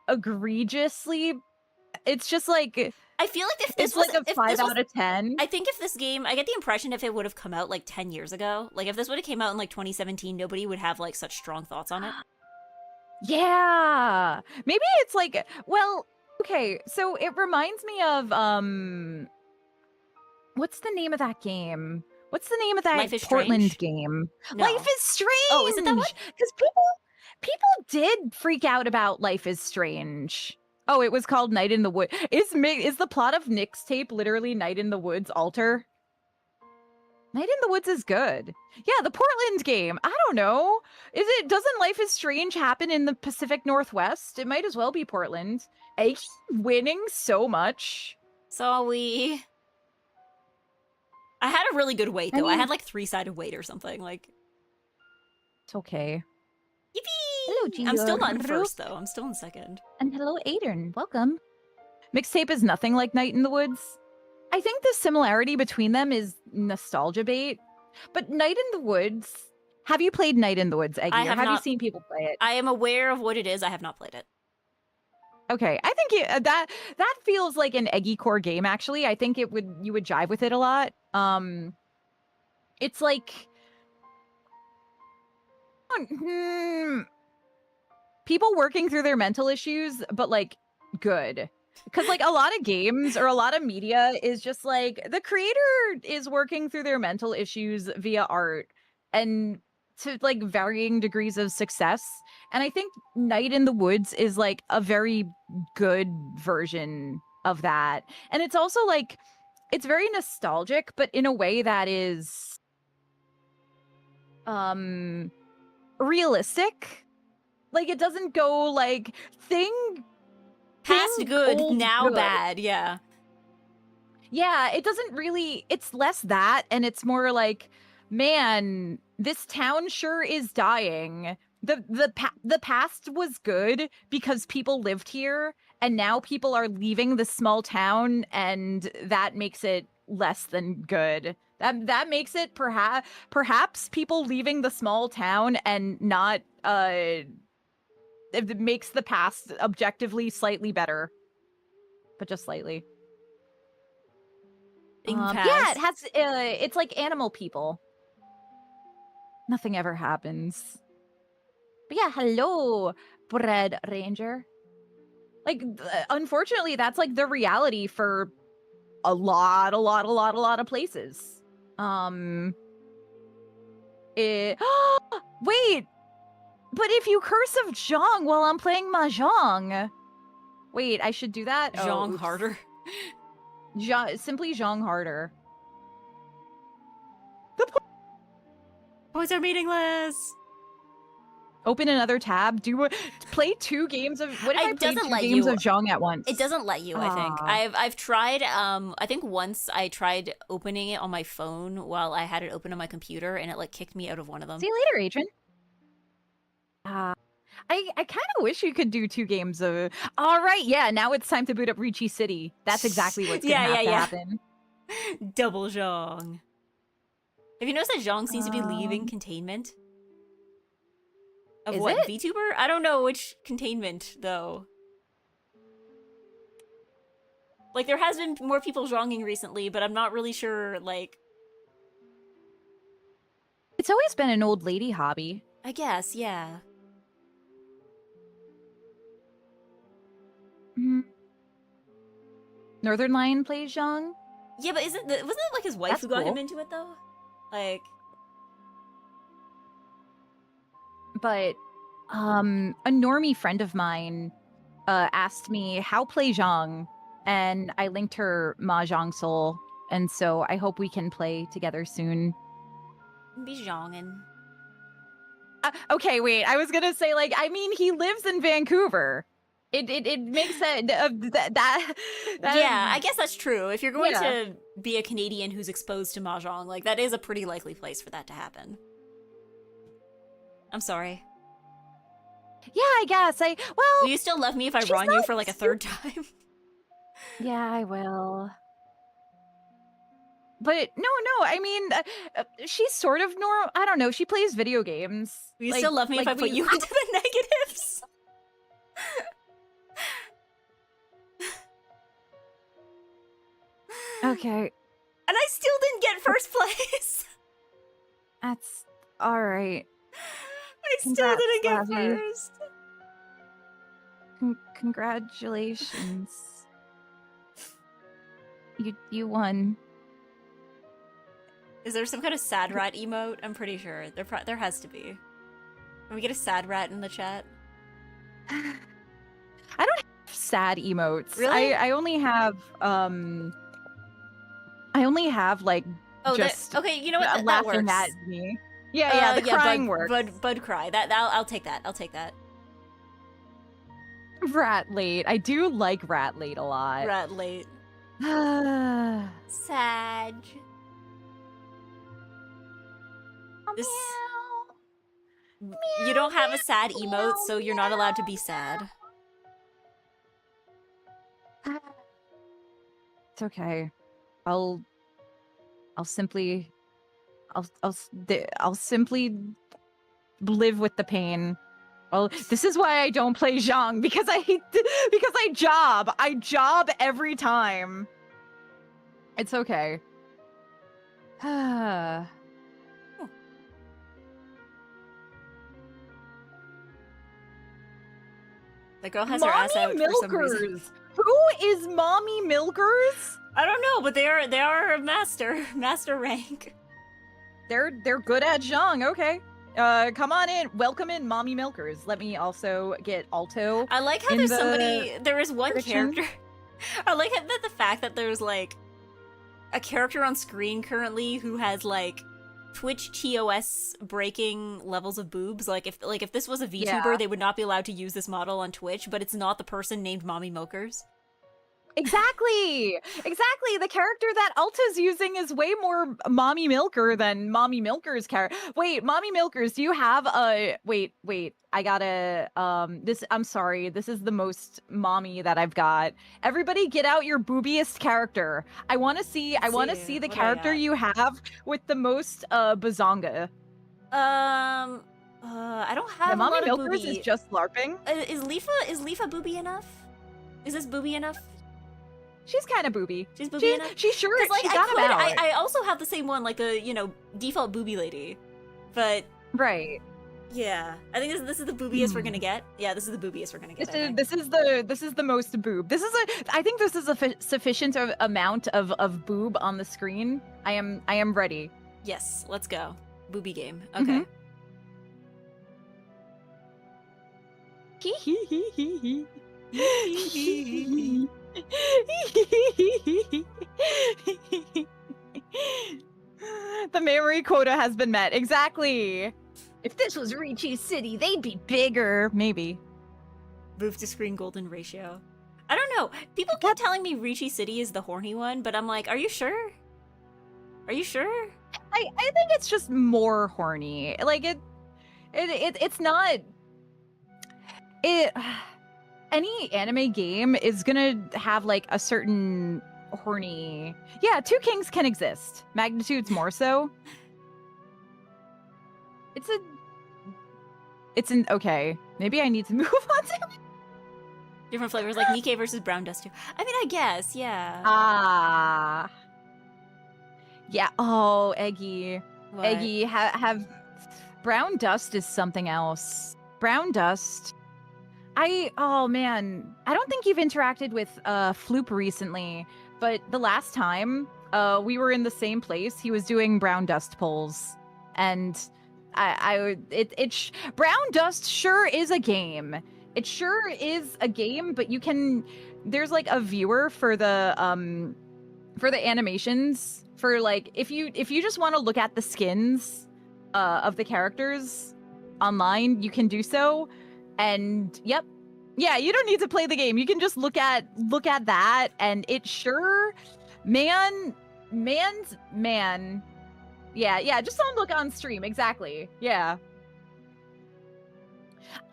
egregiously. It's just like I feel like if this it's was like a 5 out of 10. I think if this game, I get the impression if it would have come out like 10 years ago, like if this would have came out in like 2017, nobody would have like such strong thoughts on it. Yeah. Maybe it's like, well, okay, so it reminds me of what's the name of that game? What's the name of that Life is Portland Strange? game? No. Life is Strange. Oh, is it that one? Because people did freak out about Life is Strange. Oh, it was called Night in the Woods. Is the plot of Nick's tape literally Night in the Woods alter? Night in the Woods is good. Yeah, the Portland game. I don't know. Doesn't Life is Strange happen in the Pacific Northwest? It might as well be Portland. I keep winning so much. Sorry. I had a really good weight though. I mean- had like 3-sided weight or something. Like, It's okay. yippee! Hello, I'm still not in Gio. first though. I'm still in second. And hello, Aiden. Welcome. Mixtape is nothing like Night in the Woods. I think the similarity between them is nostalgia bait. But Night in the Woods... Have you played Night in the Woods, Eggy? I Or have have you not. seen people play it? I am aware of what it is. I have not played it. Okay, I think that feels like an Eggy core game, actually. I think you would jive with it a lot. It's like... people working through their mental issues, but like good. Because like a lot of games or a lot of media is just like the creator is working through their mental issues via art and to like varying degrees of success. And I think Night in the Woods is like a very good version of that. And it's also like it's very nostalgic, but in a way that is realistic. Like it doesn't go like Past good, old now good. bad. Yeah. Yeah, it doesn't really, it's less that and it's more like, man, this town sure is dying. The past was good because people lived here and now people are leaving the small town and that makes it less than good. That makes it perhaps people leaving the small town and not it makes the past objectively slightly better, but just slightly. Yeah, it has. It's like animal people. Nothing ever happens. But yeah, hello, Bread Ranger. Like, unfortunately, that's like the reality for a lot of places. Wait. But if you curse of Zhong while I'm playing Mahjong... Wait, I should do that? Zhong harder. Simply Zhong harder. Points are meaningless! Open another tab. Play 2 games of. What if I played 2 games of Zhong at once? It doesn't let you, I think. I've tried, I think once I tried opening it on my phone while I had it open on my computer, and it, like, kicked me out of one of them. See you later, Adrian. I kind of wish you could do 2 games of. All right, yeah. Now it's time to boot up Ricci City. That's exactly what's gonna have to happen. Double Zhong. Have you noticed that Zhong seems to be leaving containment? Of is what, it? VTuber? I don't know which containment, though. Like, there has been more people Zhonging recently, but I'm not really sure, like... It's always been an old lady hobby. I guess, yeah. Northern Lion plays Zhong? Yeah, but wasn't it like his wife who got him into it, though? Like... But, a normie friend of mine, asked me how play Zhong, and I linked her Mahjong Soul, and so I hope we can play together soon. Be Zhongin. Okay, wait, I was gonna say, like, I mean, he lives in Vancouver. It makes it, that yeah, I guess that's true. If you're going to be a Canadian who's exposed to Mahjong, like, that is a pretty likely place for that to happen. I'm sorry. Yeah, I guess. Well... Will you still love me if I wrong you for, like, a 3rd time? Yeah, I will. But, no, I mean, she's sort of normal. I don't know, she plays video games. Will you still love me if I put you into the negatives? Okay. And I still didn't get 1st place! That's alright. I still didn't get 1st. Congratulations. You won. Is there some kind of sad rat emote? I'm pretty sure. There has to be. Can we get a sad rat in the chat? I don't have sad emotes. Really? I only have like just okay, you know what? That laughing works. at me. Yeah, the crying works. Bud cry. I'll take that. I'll take that. Rat late. I do like rat late a lot. Rat late. Sad. This... You don't have a sad emote, so you're not allowed to be sad. It's okay. I'll simply live with the pain. Well, this is why I don't play Zhong, because I job every time. It's okay. That girl has her ass out for some reason. Who is Mommy Milkers? I don't know, but they are master rank. They're good at Zhong. Okay. Come on in. Welcome in, Mommy Milkers. Let me also get Alto. I like how there's there is one character. I like the fact that there's like a character on screen currently who has like Twitch TOS breaking levels of boobs. Like if this was a VTuber, they would not be allowed to use this model on Twitch, but it's not the person named Mommy Milkers. Exactly. The character that Alta's using is way more Mommy Milker than Mommy Milker's character. Wait, Mommy Milkers, do you have a... Wait. I gotta... I'm sorry. This is the most mommy that I've got. Everybody get out your boobiest character. I want to see the character you have with the most bazonga. I don't have Mommy a lot Milkers of boobie. is just LARPing. Is Leafa booby enough? Is this booby enough? She's kind of booby. She's booby enough? She's sure. Like, she's got I also have the same one, like the, default booby lady. But... Right. Yeah. I think this is the boobiest we're gonna get. Yeah, this is the boobiest we're gonna get. This is the most boob. I think this is a sufficient amount of boob on the screen. I am ready. Yes, let's go. Booby game. Okay. The memory quota has been met. Exactly. If this was Ricci City, they'd be bigger. Maybe. Boof to screen golden ratio. I don't know. People keep telling me Ricci City is the horny one, but I'm like, are you sure? Are you sure? I think it's just more horny. Like it's not it any anime game is gonna have like a certain horny. Yeah, two kings can exist. Magnitudes more so. It's an okay. Maybe I need to move on to Different flavors like Nikkei versus brown dust too. I mean, I guess, yeah. Ah. Yeah. Oh, Eggy. What? Eggy, have brown dust is something else. Brown dust. Oh man, I don't think you've interacted with Floop recently, but the last time we were in the same place, he was doing brown dust polls, and brown dust sure is a game. It sure is a game, but you can. There's like a viewer for the animations for like if you just want to look at the skins of the characters online, you can do so. And yep. Yeah, you don't need to play the game. You can just look at that, and it sure man. Yeah, just on look on stream, exactly. Yeah.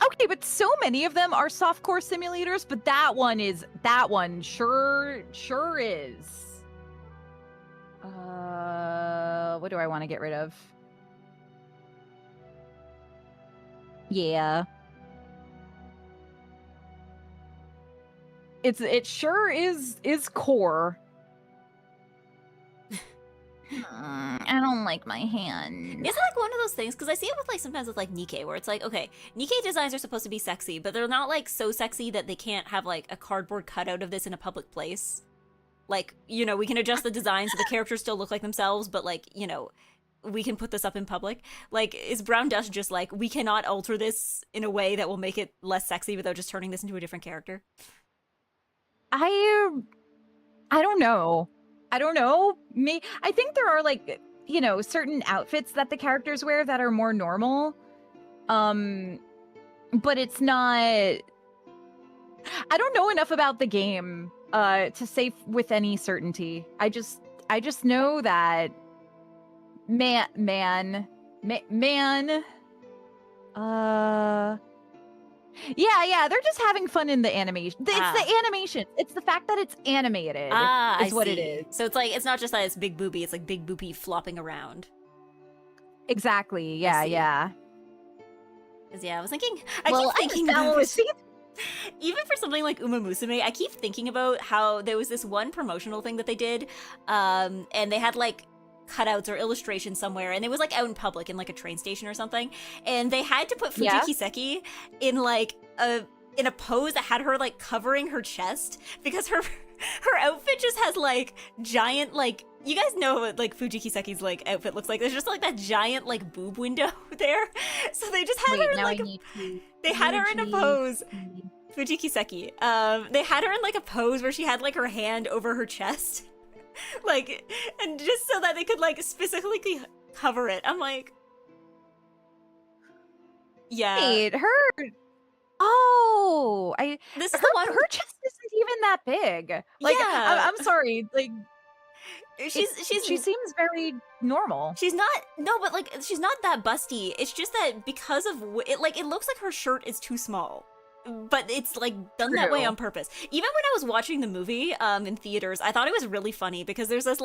Okay, but so many of them are softcore simulators, but that one sure is. What do I want to get rid of? Yeah. It sure is core. I don't like my hand. Is it like one of those things? Because I see it with like sometimes with like Nikkei, where it's like, okay, Nikkei designs are supposed to be sexy, but they're not like so sexy that they can't have like a cardboard cutout of this in a public place. Like, you know, we can adjust the design so the characters still look like themselves, but like, you know, we can put this up in public. Like, is brown dust just like, we cannot alter this in a way that will make it less sexy without just turning this into a different character? I don't know. I think there are like, you know, certain outfits that the characters wear that are more normal. But it's not. I don't know enough about the game to say with any certainty. I just know that man. Yeah, they're just having fun in the animation. It's the animation. It's the fact that it's animated is what it is. So it's like, it's not just that it's big booby, it's like big boopy flopping around. Exactly, yeah. Because I was thinking, even for something like Uma Musume, I keep thinking about how there was this one promotional thing that they did, and they had like cutouts or illustrations somewhere, and it was like out in public in like a train station or something, and they had to put Fujikiseki in like a pose that had her like covering her chest, because her outfit just has like giant, like, you guys know what like Fujikiseki's like outfit looks like. There's just like that giant like boob window there, so they just had her in like they had her in a pose. Fujikiseki, they had her in like a pose where she had like her hand over her chest. Like, and just so that they could like specifically cover it. I'm like, yeah. Wait, her. Oh, this is the one. Her chest isn't even that big. Like, yeah. I'm sorry. Like, she seems very normal. She's not. No, but like, she's not that busty. It's just that because of it, like, it looks like her shirt is too small. But it's like done that way on purpose. Even when I was watching the movie in theaters, I thought it was really funny because there's a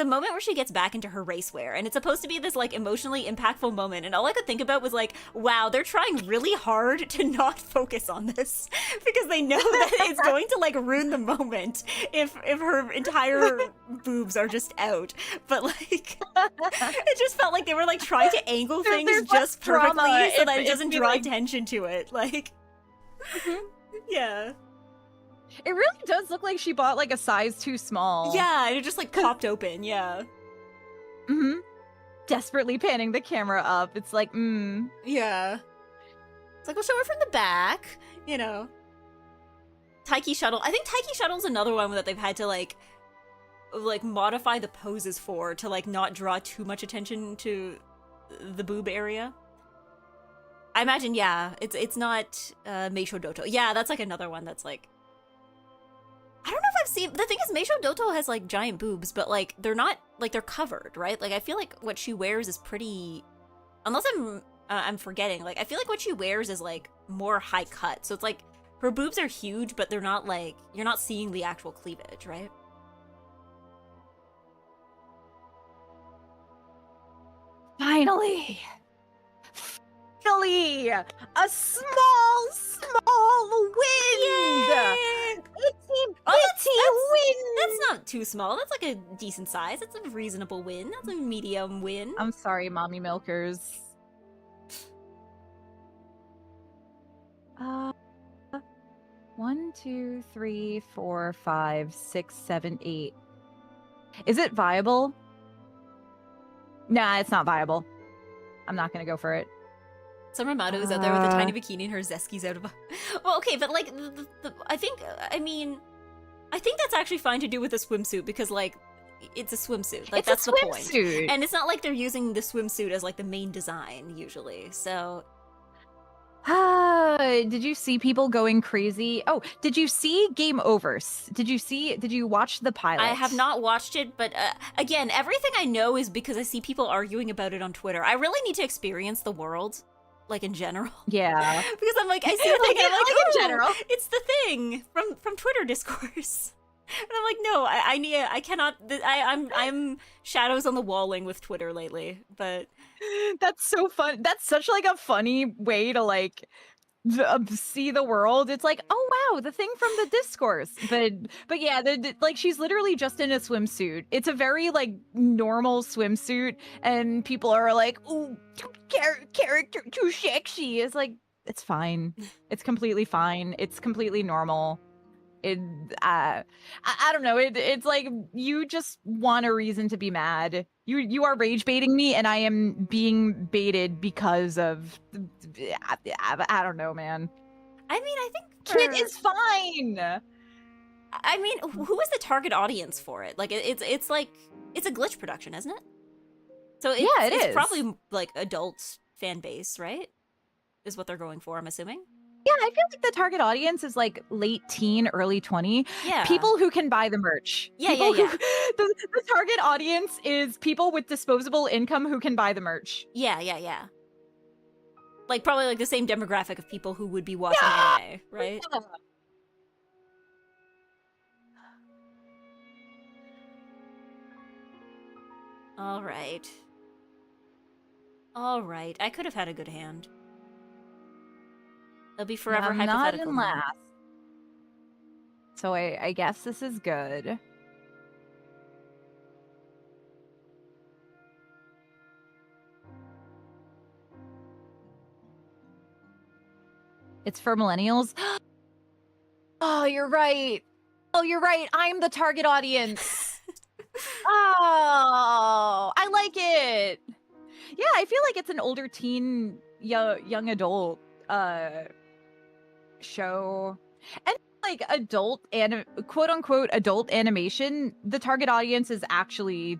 moment where she gets back into her racewear, and it's supposed to be this like emotionally impactful moment, and all I could think about was like, wow, they're trying really hard to not focus on this because they know that it's going to like ruin the moment if her entire boobs are just out. But like, it just felt like they were like trying to angle things just perfectly so that it doesn't draw attention to it. Like. Mm-hmm. Yeah. It really does look like she bought like a size too small. Yeah, and it just like popped open, yeah. Mm-hmm. Desperately panning the camera up. It's like, Yeah. It's like, we'll show her from the back, you know. Taiki Shuttle. I think Taiki Shuttle's another one that they've had to like modify the poses for to like not draw too much attention to the boob area. I imagine, yeah, it's not Meisho Doto. Yeah, that's like another one that's like, I don't know if I've seen. The thing is, Meisho Doto has like giant boobs, but like they're not like they're covered, right? Like I feel like what she wears is pretty. Unless I'm forgetting. Like I feel like what she wears is like more high cut. So it's like her boobs are huge, but they're not like you're not seeing the actual cleavage, right? Finally. Finally, a small wind. Yay! Itsy Oh, bitty that's wind. not too small. That's like a decent size. That's a reasonable win. That's a medium win. I'm sorry, mommy milkers. Uh, 1, 2, 3, 4, 5, 6, 7, 8. Is it viable? Nah, it's not viable. I'm not gonna go for it. Summer Mato is out there with a tiny bikini and her Zeski's out of. Well, okay, but like, I think that's actually fine to do with a swimsuit because like, it's a swimsuit. Like It's that's a the point. swimsuit. And it's not like they're using the swimsuit as like the main design usually. So Did you see people going crazy? Oh, did you see Game Overs? Did you watch the pilot? I have not watched it, but again, everything I know is because I see people arguing about it on Twitter. I really need to experience the world, like in general. Yeah. Because I'm like, I see it like, I'm like, in "Oh, general. it's the thing from Twitter discourse. And I'm like, no, I cannot. I'm shadows on the walling with Twitter lately, but That's so fun. That's such like a funny way to like see the world. It's like, oh wow, the thing from the discourse. But yeah, like she's literally just in a swimsuit. It's a very like normal swimsuit, and people are like, "Ooh, character too sexy." It's like it's fine. It's completely fine. It's completely normal. It I don't know. It's like you just want a reason to be mad. You are rage baiting me, and I am being baited because of I don't know, man. I mean, I think Kid is fine. I mean, who is the target audience for it? Like, it's like it's a glitch production, isn't it? So it's is. probably like adult fan base, right? Is what they're going for, I'm assuming. Yeah, I feel like the target audience is like late teen, early 20. Yeah. People who can buy the merch. Yeah, people yeah. Who, the target audience is people with disposable income who can buy the merch. Yeah. Like probably like the same demographic of people who would be watching anime, right? Yeah. All right. All right. I could have had a good hand. They'll be forever I'm not hypothetical. in now. last. So I guess this is good. It's for millennials. Oh, you're right. Oh, you're right. I'm the target audience. Oh, I like it. Yeah, I feel like it's an older teen, young adult show. And like adult and quote unquote adult animation, the target audience is actually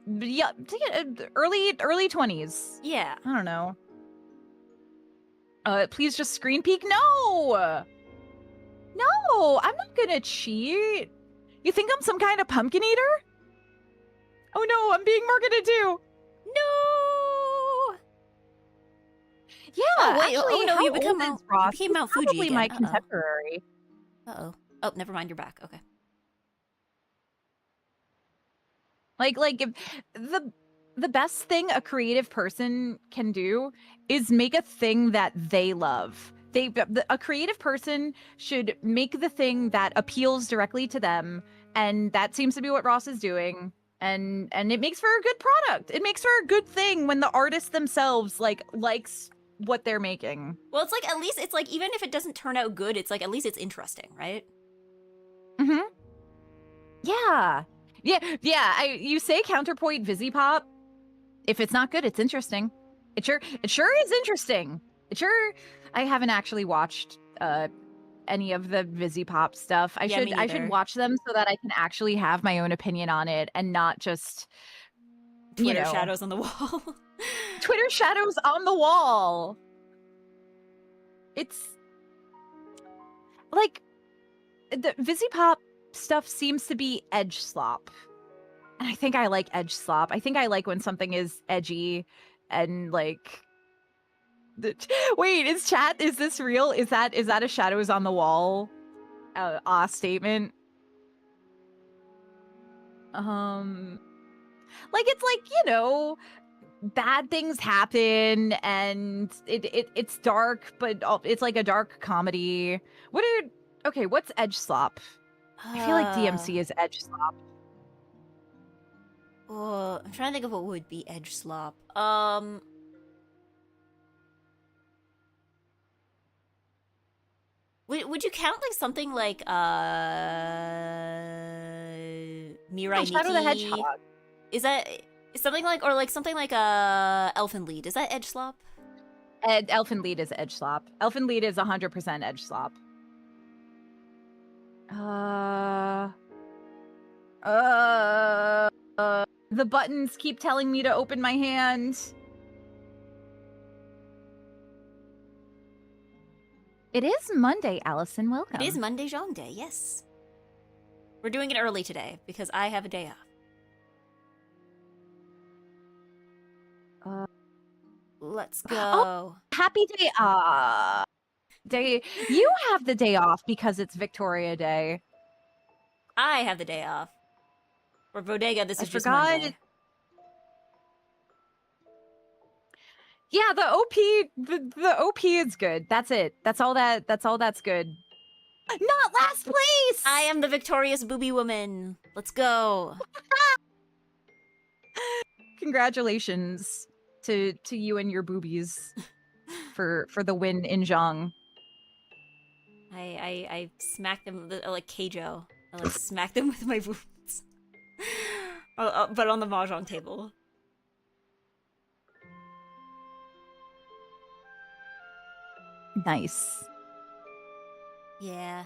early 20s. Yeah. I don't know. Please just screen peek. No, I'm not gonna cheat. You think I'm some kind of pumpkin eater? Oh no, I'm being marketed to. No. Yeah. Oh wait. Actually, oh no, how you old become is Ross? became Mount Fuji Probably again. my Uh-oh. contemporary. Uh-oh. Oh, never mind. You're back. Okay. Like if the best thing a creative person can do is make a thing that they love. A creative person should make the thing that appeals directly to them, and that seems to be what Ross is doing. And it makes for a good product. It makes for a good thing when the artist themselves likes what they're making. Well, it's like at least it's like even if it doesn't turn out good, it's like at least it's interesting, right? Mm-hmm. Yeah. You say counterpoint Visipop. If it's not good, it's interesting. It sure is interesting. I haven't actually watched any of the Visipop stuff. I should watch them so that I can actually have my own opinion on it and not just Twitter shadows on the wall. Twitter shadows on the wall. It's like the VisiPop stuff seems to be edge slop. And I think I like edge slop. I think I like when something is edgy and like wait, is this real? Is that a shadows on the wall statement? Like it's like, you know, bad things happen and it's dark, but it's like a dark comedy. What's edge slop? I feel like DMC is edge slop. Oh, I'm trying to think of what would be edge slop. Would you count like something like Mirai Shadow the Nikki? Hedgehog. Is something like something like Elfen Lied? Is that edge slop? Elfen Lied is edge slop. Elfen Lied is 100% edge slop. The buttons keep telling me to open my hand. It is Monday, Allison. Welcome. It is Monday Zhong Day, yes. We're doing it early today because I have a day off. Let's go. Oh, happy day. Day. You have the day off because it's Victoria Day. I have the day off. For Bodega, this is just Monday. Yeah, the OP is good. That's it. That's all that's good. Not last place! I am the victorious booby woman. Let's go. Congratulations to you and your boobies for the win in Zhang. I smacked them like Keijo. I like smacked them with my boots. But on the Mahjong table. Nice. Yeah.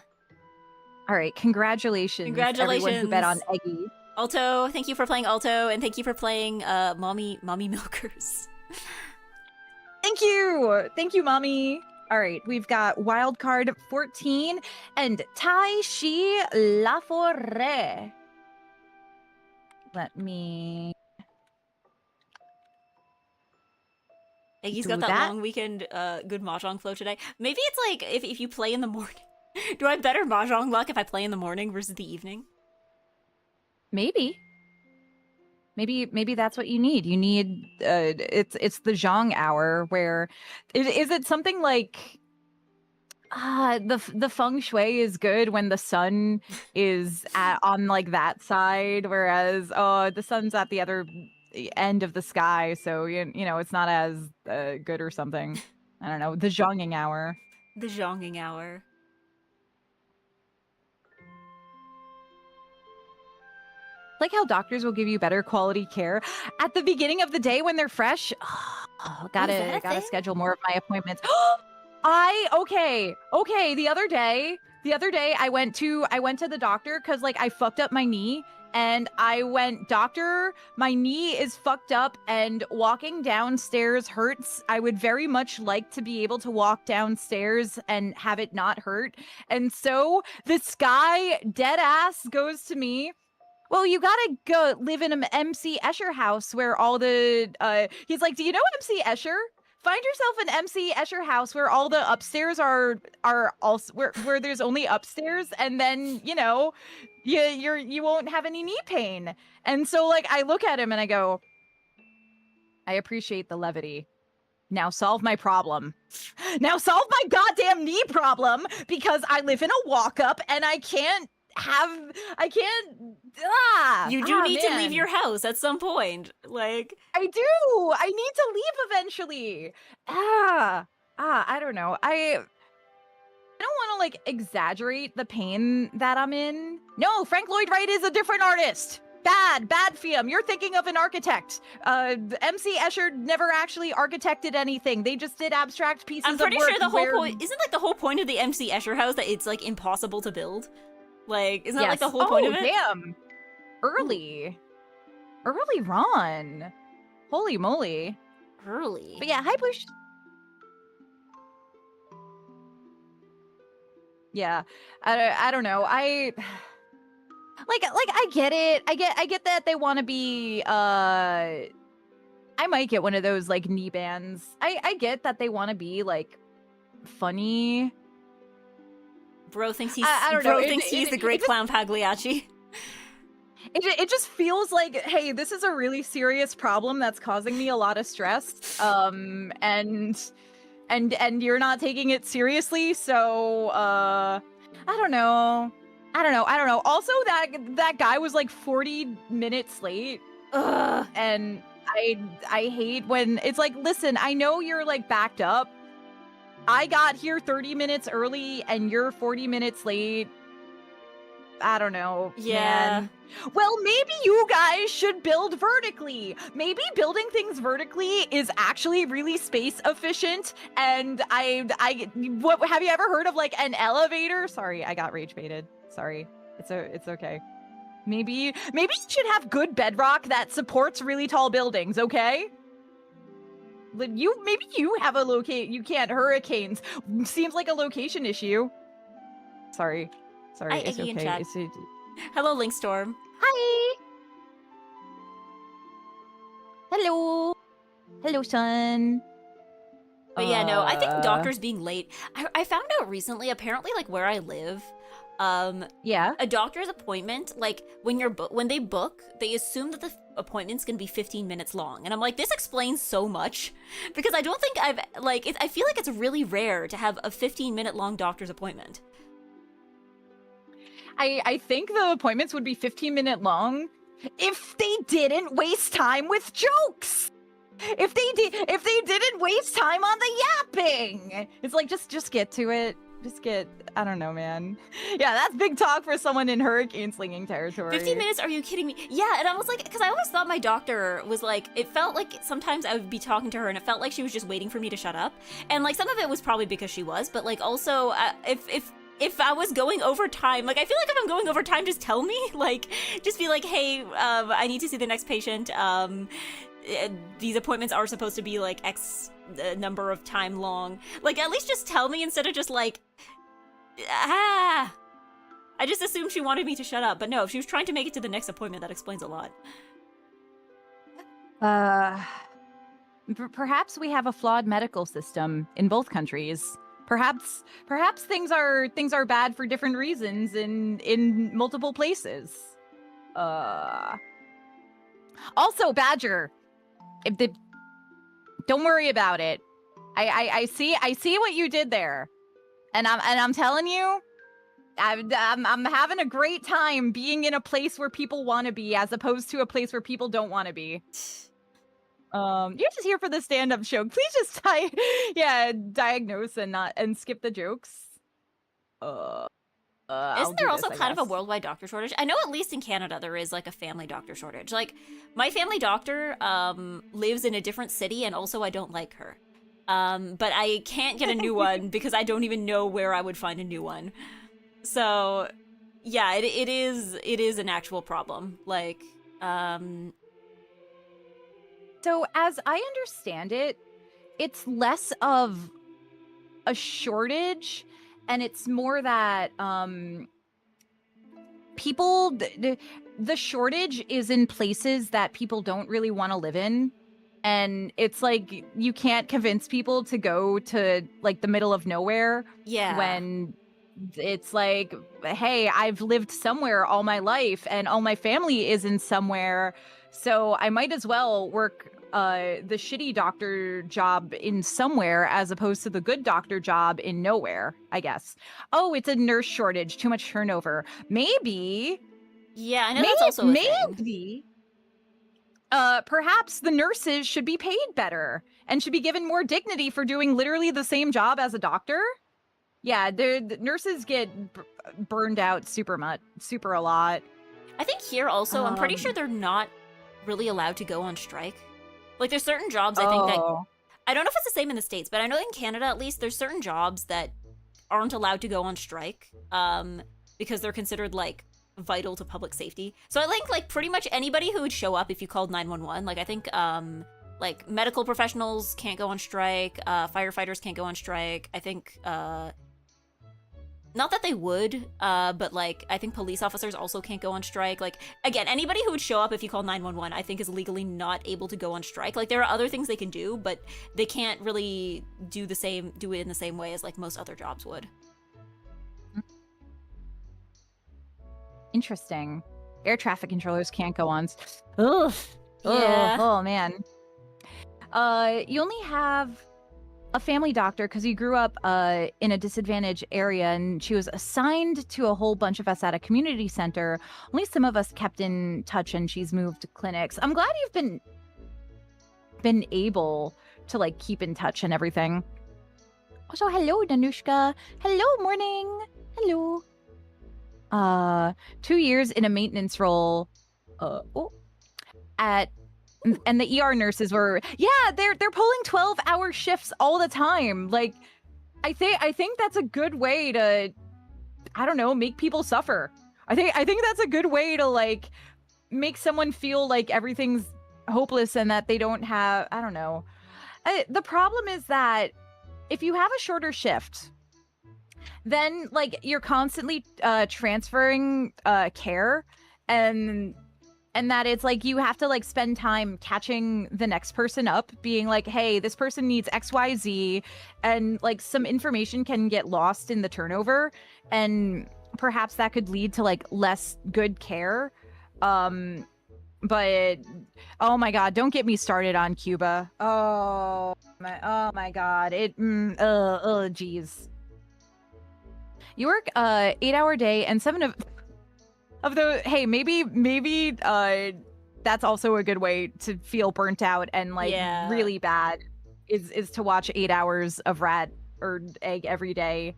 All right, congratulations. Congratulations, everyone who bet on Eggy. Alto, thank you for playing Alto, and thank you for playing Mommy Milkers. Thank you, Mommy. All right, we've got wildcard 14 and Tai Shi Laforêt. Let me. Eggy's got that long weekend good Mahjong flow today. Maybe it's like if you play in the morning. Do I have better Mahjong luck if I play in the morning versus the evening? Maybe that's what you need. You need it's the Zhang hour where is it something like the feng shui is good when the sun is on like that side, whereas the sun's at the other end of the sky, so you know it's not as good or something. I don't know. The Zhanging hour. The Zhanging hour. Like how doctors will give you better quality care at the beginning of the day when they're fresh. Oh, gotta schedule more of my appointments. Okay. The other day I went to the doctor because like I fucked up my knee. And I went, doctor, my knee is fucked up and walking downstairs hurts. I would very much like to be able to walk downstairs and have it not hurt. And so this guy, dead ass, goes to me. Well, you gotta go live in an MC Escher house where all the, he's like, do you know MC Escher? Find yourself an MC Escher house where all the upstairs are also where there's only upstairs, and then you know, you won't have any knee pain. And so like I look at him and I go, I appreciate the levity. Now solve my problem. Now solve my goddamn knee problem because I live in a walk up and I can't. You do need to leave your house at some point. Like I do. I need to leave eventually. I don't know. I don't want to like exaggerate the pain that I'm in. No, Frank Lloyd Wright is a different artist. Bad Fiam. You're thinking of an architect. MC Escher never actually architected anything. They just did abstract pieces of work. I'm pretty sure the whole point isn't like the whole point of the MC Escher house that it's like impossible to build. Like, isn't that like the whole point of it? Damn. Early. Early Ron. Holy moly. Early. But yeah, hi Bush. Yeah. I don't know. I get it. I get that they want to be I might get one of those like knee bands. I get that they want to be like funny. Bro thinks he's I don't know. the great clown Pagliacci. It just feels like, hey, this is a really serious problem that's causing me a lot of stress. And you're not taking it seriously, so I don't know. Also, that guy was like 40 minutes late. Ugh. And I hate when it's like, listen, I know you're like backed up. I got here 30 minutes early and you're 40 minutes late. I don't know. Yeah. Man. Well, maybe you guys should build vertically. Maybe building things vertically is actually really space efficient. And what have you ever heard of like an elevator? Sorry, I got rage baited. Sorry. It's okay. Maybe you should have good bedrock that supports really tall buildings, okay? Maybe you have a you can't hurricanes. Seems like a location issue. Sorry. Hi, It's Eggy in okay. chat. Hello, Linkstorm. Hi. Hello, son. But yeah, no, I think doctors being late. I found out recently, apparently, like where I live, yeah, a doctor's appointment, like when they book, they assume that the appointment's gonna be 15 minutes long, and I'm like, this explains so much, because I don't think I feel like it's really rare to have a 15-minute long doctor's appointment. I think the appointments would be 15-minute long if they didn't waste time with jokes. If they didn't waste time on the yapping. It's like just get to it. I don't know, man. Yeah, that's big talk for someone in hurricane slinging territory. 15 minutes? Are you kidding me? Yeah, and I was like, because I always thought my doctor was like, it felt like sometimes I would be talking to her and it felt like she was just waiting for me to shut up. And like some of it was probably because she was, but like also if I was going over time, like I feel like if I'm going over time, just tell me, like just be like, hey, I need to see the next patient. These appointments are supposed to be like X number of time long. Like at least just tell me instead of just like, I just assumed she wanted me to shut up. But no, if she was trying to make it to the next appointment, that explains a lot. Perhaps we have a flawed medical system in both countries. Perhaps things are bad for different reasons in multiple places. Also, Badger, don't worry about it. I see what you did there, and I'm telling you, I'm having a great time being in a place where people want to be, as opposed to a place where people don't want to be. You're just here for the stand-up show. Please just diagnose and skip the jokes. Isn't there also kind of a worldwide doctor shortage? I know at least in Canada there is like a family doctor shortage. Like my family doctor lives in a different city, and also I don't like her. But I can't get a new one because I don't even know where I would find a new one. So yeah, it is an actual problem. Like So as I understand it, it's less of a shortage, and it's more that people, the shortage is in places that people don't really want to live in. And it's like you can't convince people to go to like the middle of nowhere. Yeah. When it's like, hey, I've lived somewhere all my life and all my family is in somewhere. So I might as well work the shitty doctor job in somewhere as opposed to the good doctor job in nowhere, I guess. Oh, it's a nurse shortage, too much turnover. Maybe. Yeah, I know that's also a thing. Perhaps the nurses should be paid better and should be given more dignity for doing literally the same job as a doctor. Yeah, the nurses get burned out super a lot. I think here also, I'm pretty sure they're not really allowed to go on strike. Like, there's certain jobs, I think, that... I don't know if it's the same in the States, but I know in Canada, at least, there's certain jobs that aren't allowed to go on strike, because they're considered, like, vital to public safety. So I think like pretty much anybody who would show up if you called 911. Like I think like medical professionals can't go on strike, firefighters can't go on strike. I think not that they would, but like I think police officers also can't go on strike. Like again, anybody who would show up if you call 911, I think is legally not able to go on strike. Like there are other things they can do, but they can't really do it in the same way as like most other jobs would. Interesting. Air traffic controllers can't go on. Ugh. Yeah. Oh man. You only have a family doctor because you grew up in a disadvantaged area, and she was assigned to a whole bunch of us at a community center. Only some of us kept in touch, and she's moved to clinics. I'm glad you've been able to like keep in touch and everything. Also, hello, Danushka. Hello, morning. Hello. 2 years in a maintenance role. And the ER nurses were, they're pulling 12-hour shifts all the time. Like, I think that's a good way to, I don't know, make people suffer. I think that's a good way to like make someone feel like everything's hopeless and that they don't have, I don't know. The problem is that if you have a shorter shift, then like you're constantly transferring care, and that it's like you have to like spend time catching the next person up, being like, hey, this person needs XYZ, and like some information can get lost in the turnover, and perhaps that could lead to like less good care. But oh my god, don't get me started on Cuba. Oh my god, geez. You work 8-hour day, and 7 of the, hey, maybe that's also a good way to feel burnt out and like really bad is to watch 8 hours of rat or egg every day.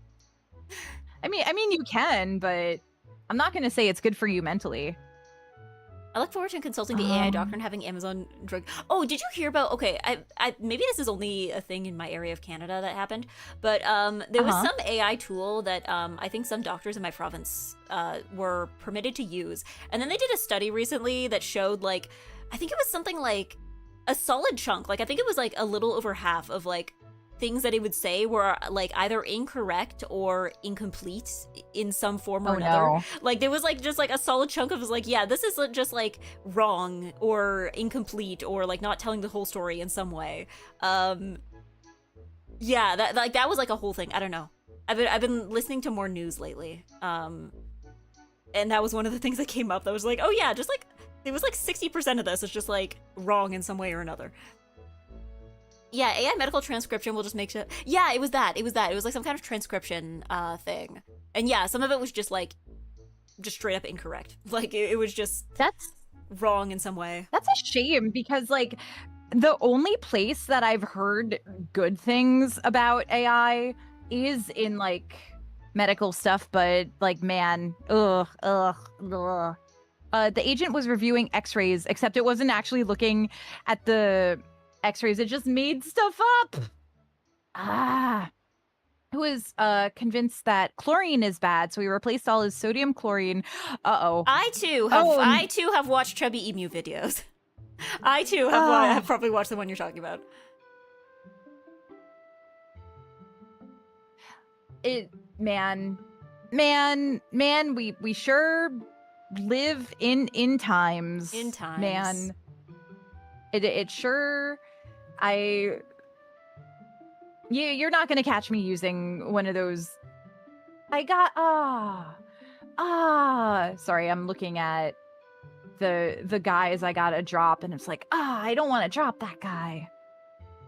I mean you can, but I'm not gonna say it's good for you mentally. I look forward to consulting the AI doctor and having Amazon drug. Oh, did you hear about? Okay, I maybe this is only a thing in my area of Canada that happened, but there was some AI tool that I think some doctors in my province were permitted to use, and then they did a study recently that showed like, I think it was something like a solid chunk, like I think it was like a little over half of like things that it would say were like either incorrect or incomplete in some form or another. No. Like there was like just like a solid chunk of like, yeah, this is just like wrong or incomplete or like not telling the whole story in some way. Yeah, that was like a whole thing. I don't know. I've been listening to more news lately. And that was one of the things that came up that was like, oh yeah, just like it was like 60% of this is just like wrong in some way or another. Yeah, AI medical transcription will just make sure. Yeah, it was that. It was like some kind of transcription thing. And yeah, some of it was just like, just straight up incorrect. Like it was just that's wrong in some way. That's a shame, because like the only place that I've heard good things about AI is in like medical stuff, but like man, the agent was reviewing x-rays, except it wasn't actually looking at the x-rays, it just made stuff up. Who was convinced that chlorine is bad, so he replaced all his sodium chlorine. I too have watched Chubby Emu videos. I too have probably watched the one you're talking about. We sure live in times. In times. Man. It sure, you're not gonna catch me using one of those. Sorry, I'm looking at the guys I gotta drop, and it's like, I don't want to drop that guy.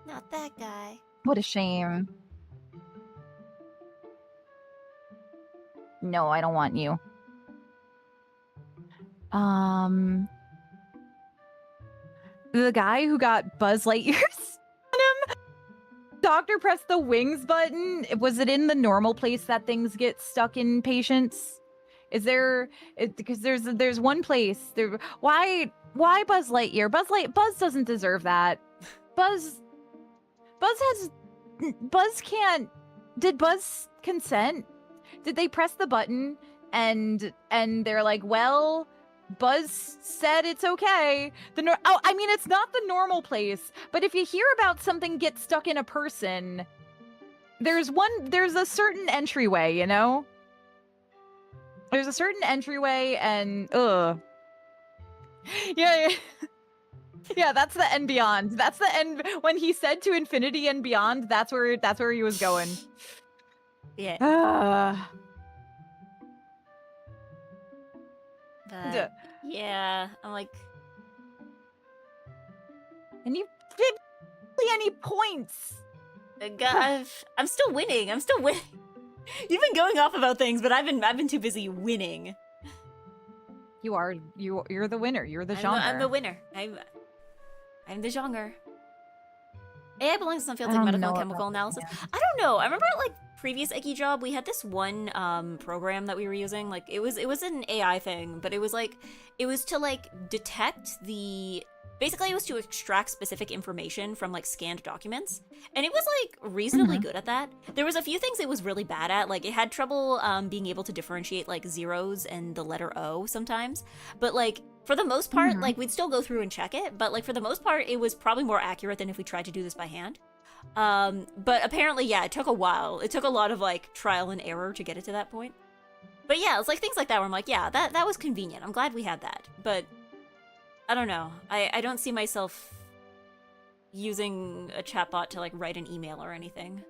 Not that guy. What a shame. No, I don't want you. The guy who got Buzz Lightyear's on him. Doctor pressed the wings button. Was it in the normal place that things get stuck in patients? Is there? Because there's one place there. Why Buzz Lightyear? Buzz doesn't deserve that. Buzz can't. Did Buzz consent? Did they press the button and they're like, well, Buzz said it's okay. I mean, it's not the normal place, but if you hear about something get stuck in a person, there's a certain entryway, you know? There's a certain entryway, and yeah. Yeah, that's the and beyond. That's the end. When he said to infinity and beyond, that's where he was going. Yeah. But, yeah, I'm like, and you didn't really any points. I'm still winning. I'm still winning. You've been going off about things, but I've been too busy winning. You're the winner. You're the genre. I'm the winner. I'm the genre. AI belongs in some fields like medical and chemical analysis. I don't know. I remember like previous EGGY job, we had this one program that we were using. Like it was an AI thing, but it was to like detect the. Basically, it was to extract specific information from like scanned documents, and it was like reasonably good at that. There was a few things it was really bad at, like it had trouble being able to differentiate like zeros and the letter O sometimes. But like for the most part, like we'd still go through and check it, but like for the most part, it was probably more accurate than if we tried to do this by hand. But apparently, yeah, it took a while. It took a lot of like trial and error to get it to that point. But yeah, it's like things like that where I'm like, yeah, that was convenient. I'm glad we had that, but. I don't know. I don't see myself using a chatbot to like write an email or anything.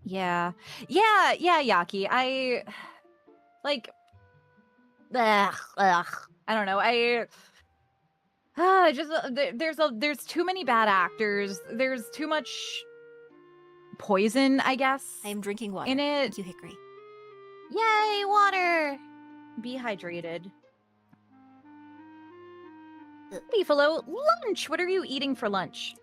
Yeah, Yaki. I like. I don't know. There's too many bad actors. There's too much poison, I guess. I am drinking water. In it. Thank you, Hickory. Yay, water. Be hydrated. Beefalo, lunch. What are you eating for lunch?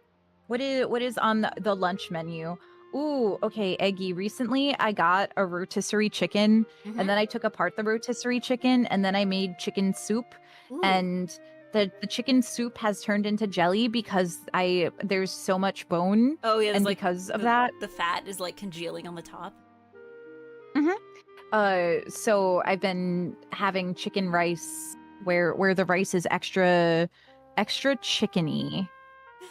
What is on the lunch menu? Ooh, okay, Eggy. Recently, I got a rotisserie chicken, and then I took apart the rotisserie chicken, and then I made chicken soup. Ooh. And the chicken soup has turned into jelly because there's so much bone. Oh yeah, and like because of that, the fat is like congealing on the top. So I've been having chicken rice where the rice is extra chickeny,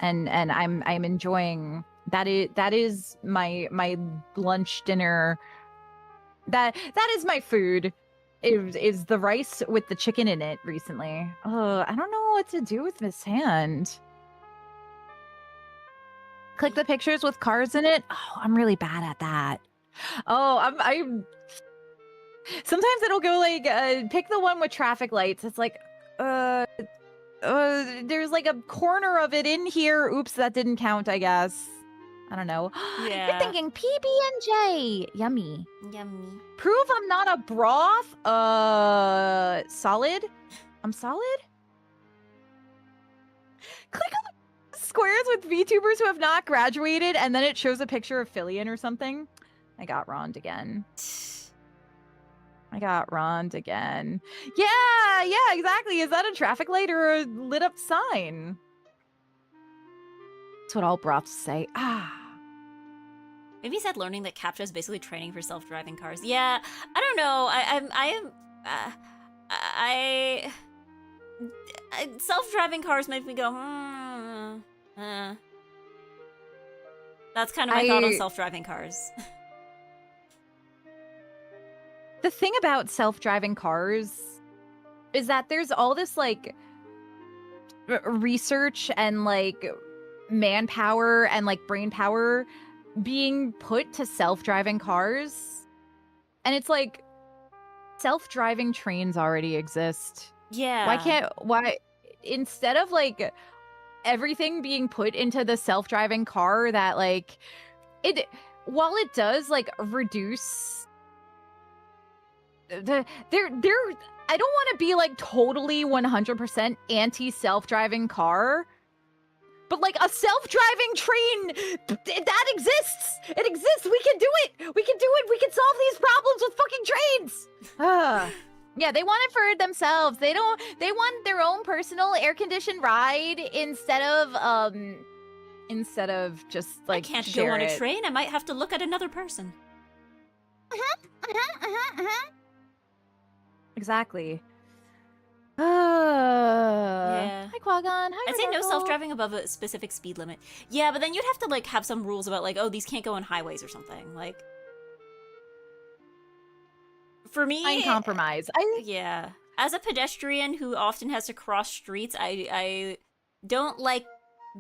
and I'm enjoying that. That is my lunch dinner. That is my food. Is the rice with the chicken in it recently. I don't know what to do with this hand. Click the pictures with cars in it. Oh, I'm really bad at that. Oh, I'm sometimes it'll go like, pick the one with traffic lights. It's like, there's like a corner of it in here. Oops, that didn't count, I guess. I don't know. Yeah. You're thinking PB&J. Yummy. Yummy. Prove I'm not a broth. Solid. I'm solid. Click on the squares with VTubers who have not graduated, and then it shows a picture of Fillion or something. I got Rond again. Yeah, exactly. Is that a traffic light or a lit up sign? That's what all broths say. Maybe sad learning that CAPTCHA is basically training for self-driving cars. Yeah, I don't know. Self-driving cars make me go, That's kind of my thought on self-driving cars. The thing about self-driving cars is that there's all this like research and like manpower and like brain power being put to self-driving cars, and it's like self-driving trains already exist. Yeah. Why instead of like everything being put into the self-driving car that like while it does like reduce I don't want to be like totally 100% anti self-driving car, but like a self-driving train that exists. It exists. We can do it. We can solve these problems with fucking trains. Yeah, they want it for themselves. They want their own personal air-conditioned ride instead of just like I can't share go on it. a train. I might have to look at another person. Exactly. Yeah. Hi, Quagon. Hi, I'd say no Renargle. self-driving above a specific speed limit. Yeah, but then you'd have to, like, have some rules about, like, oh, these can't go on highways or something. Like, for Find me, compromise. yeah. As a pedestrian who often has to cross streets, I don't like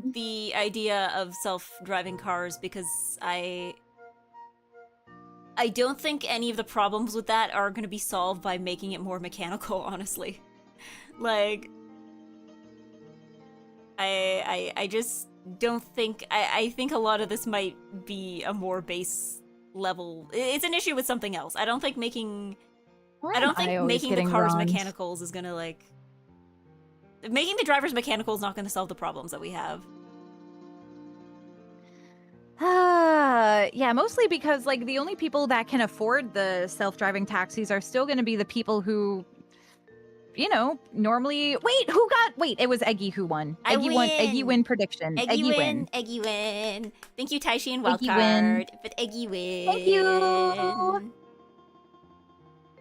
the idea of self-driving cars because I don't think any of the problems with that are going to be solved by making it more mechanical, honestly. Like, I just don't think, I think a lot of this might be a more base level, it's an issue with something else. I don't think making the cars mechanicals is gonna, like, making the drivers mechanical is not gonna solve the problems that we have. Yeah, mostly because like the only people that can afford the self-driving taxis are still going to be the people who, you know, normally. Wait, it was Eggy who won. I Eggy won. Eggy win. win prediction. Eggy win. Eggy win. Thank you, Taishi and Eggy win. Wildcard. But Eggy win. Thank you.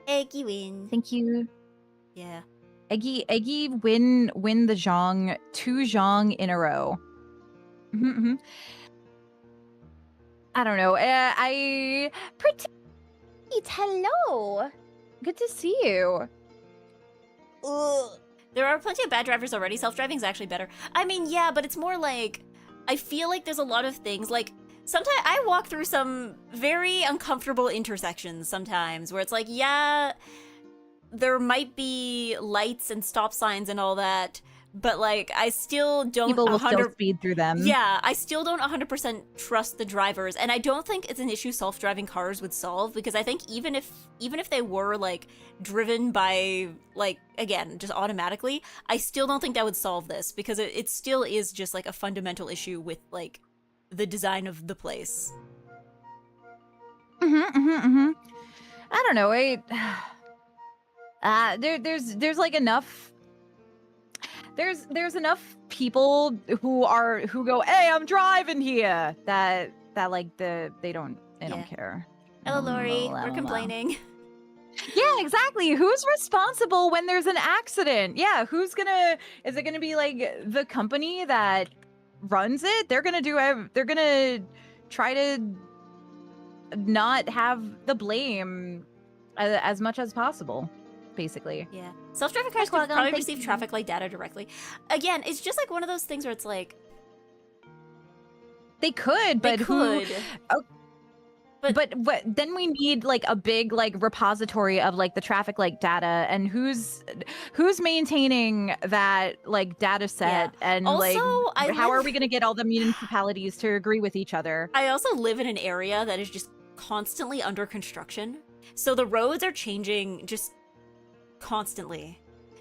Eggy win. Thank you. Yeah. Eggy win the Zhong, 2 Zhong in a row. I don't know. Pretty. Hello. Good to see you. Ugh. There are plenty of bad drivers already. Self-driving is actually better. I mean, yeah, but it's more like, I feel like there's a lot of things, like, sometimes I walk through some very uncomfortable intersections sometimes, where it's like, yeah, there might be lights and stop signs and all that, but, like, I still don't People will still speed through them. Yeah, I still don't 100% trust the drivers, and I don't think it's an issue self-driving cars would solve, because I think even if they were, like, driven by, like, again, just automatically, I still don't think that would solve this, because it still is just, like, a fundamental issue with, like, the design of the place. I don't know. There's like enough. There's enough people who go, hey, I'm driving here. That like they don't care. Hello, Lori. We're complaining. Yeah, exactly. Who's responsible when there's an accident? Yeah, is it gonna be like the company that runs it? They're gonna try to not have the blame as much as possible, basically. Yeah. Self-driving cars could probably receive traffic light data directly. Again, it's just like one of those things where it's like, they could, but who? Oh, but then we need like a big like repository of like the traffic light data, and who's maintaining that like data set, and also, like how are we going to get all the municipalities to agree with each other? I also live in an area that is just constantly under construction, so the roads are changing just constantly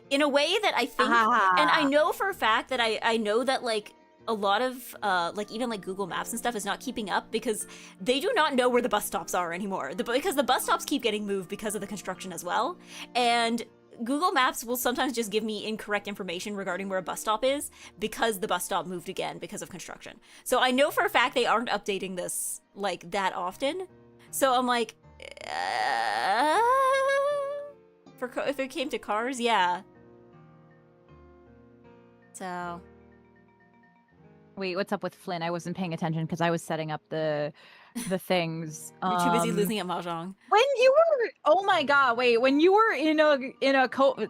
in a way that I think, and I know for a fact that I know that like a lot of like even like Google Maps and stuff is not keeping up, because they do not know where the bus stops are anymore, because the bus stops keep getting moved because of the construction as well, and Google Maps will sometimes just give me incorrect information regarding where a bus stop is because the bus stop moved again because of construction. So I know for a fact they aren't updating this like that often, so I'm like, if it came to cars, yeah. So wait, what's up with Flynn? I wasn't paying attention because I was setting up the things. You're too busy losing at Mahjong. When you were, oh my god, wait, when you were in a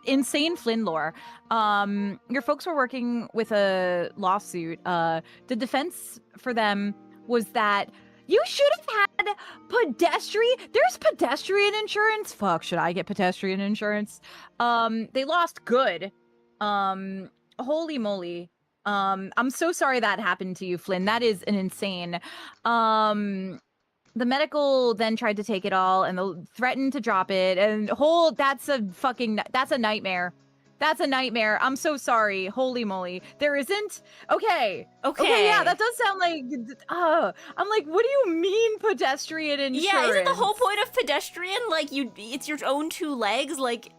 insane Flynn lore, your folks were working with a lawsuit. The defense for them was that you should have had there's pedestrian insurance. Fuck, should I get pedestrian insurance? They lost good. Holy moly. I'm so sorry that happened to you, Flynn. That is an insane. The medical then tried to take it all and threatened to drop it, and that's a nightmare. That's a nightmare. I'm so sorry. Holy moly. There isn't? Okay, yeah, that does sound like, I'm like, what do you mean pedestrian insurance? Yeah, isn't the whole point of pedestrian, like, it's your own 2 legs, like,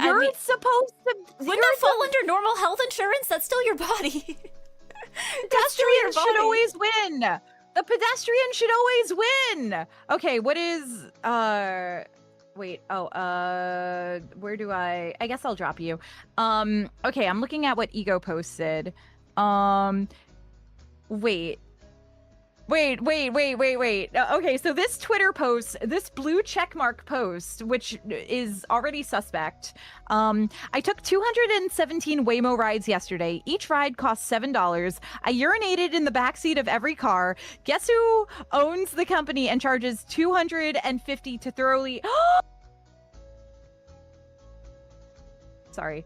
You're supposed to... Wouldn't that fall under normal health insurance? That's still your body. Pedestrian should always win. The pedestrian should always win. Okay, what is wait, where do I guess I'll drop you. Okay, I'm looking at what Ego posted. Wait. Okay, so this Twitter post, this blue checkmark post, which is already suspect. I took 217 Waymo rides yesterday. Each ride cost $7. I urinated in the backseat of every car. Guess who owns the company and charges $250 to thoroughly sorry.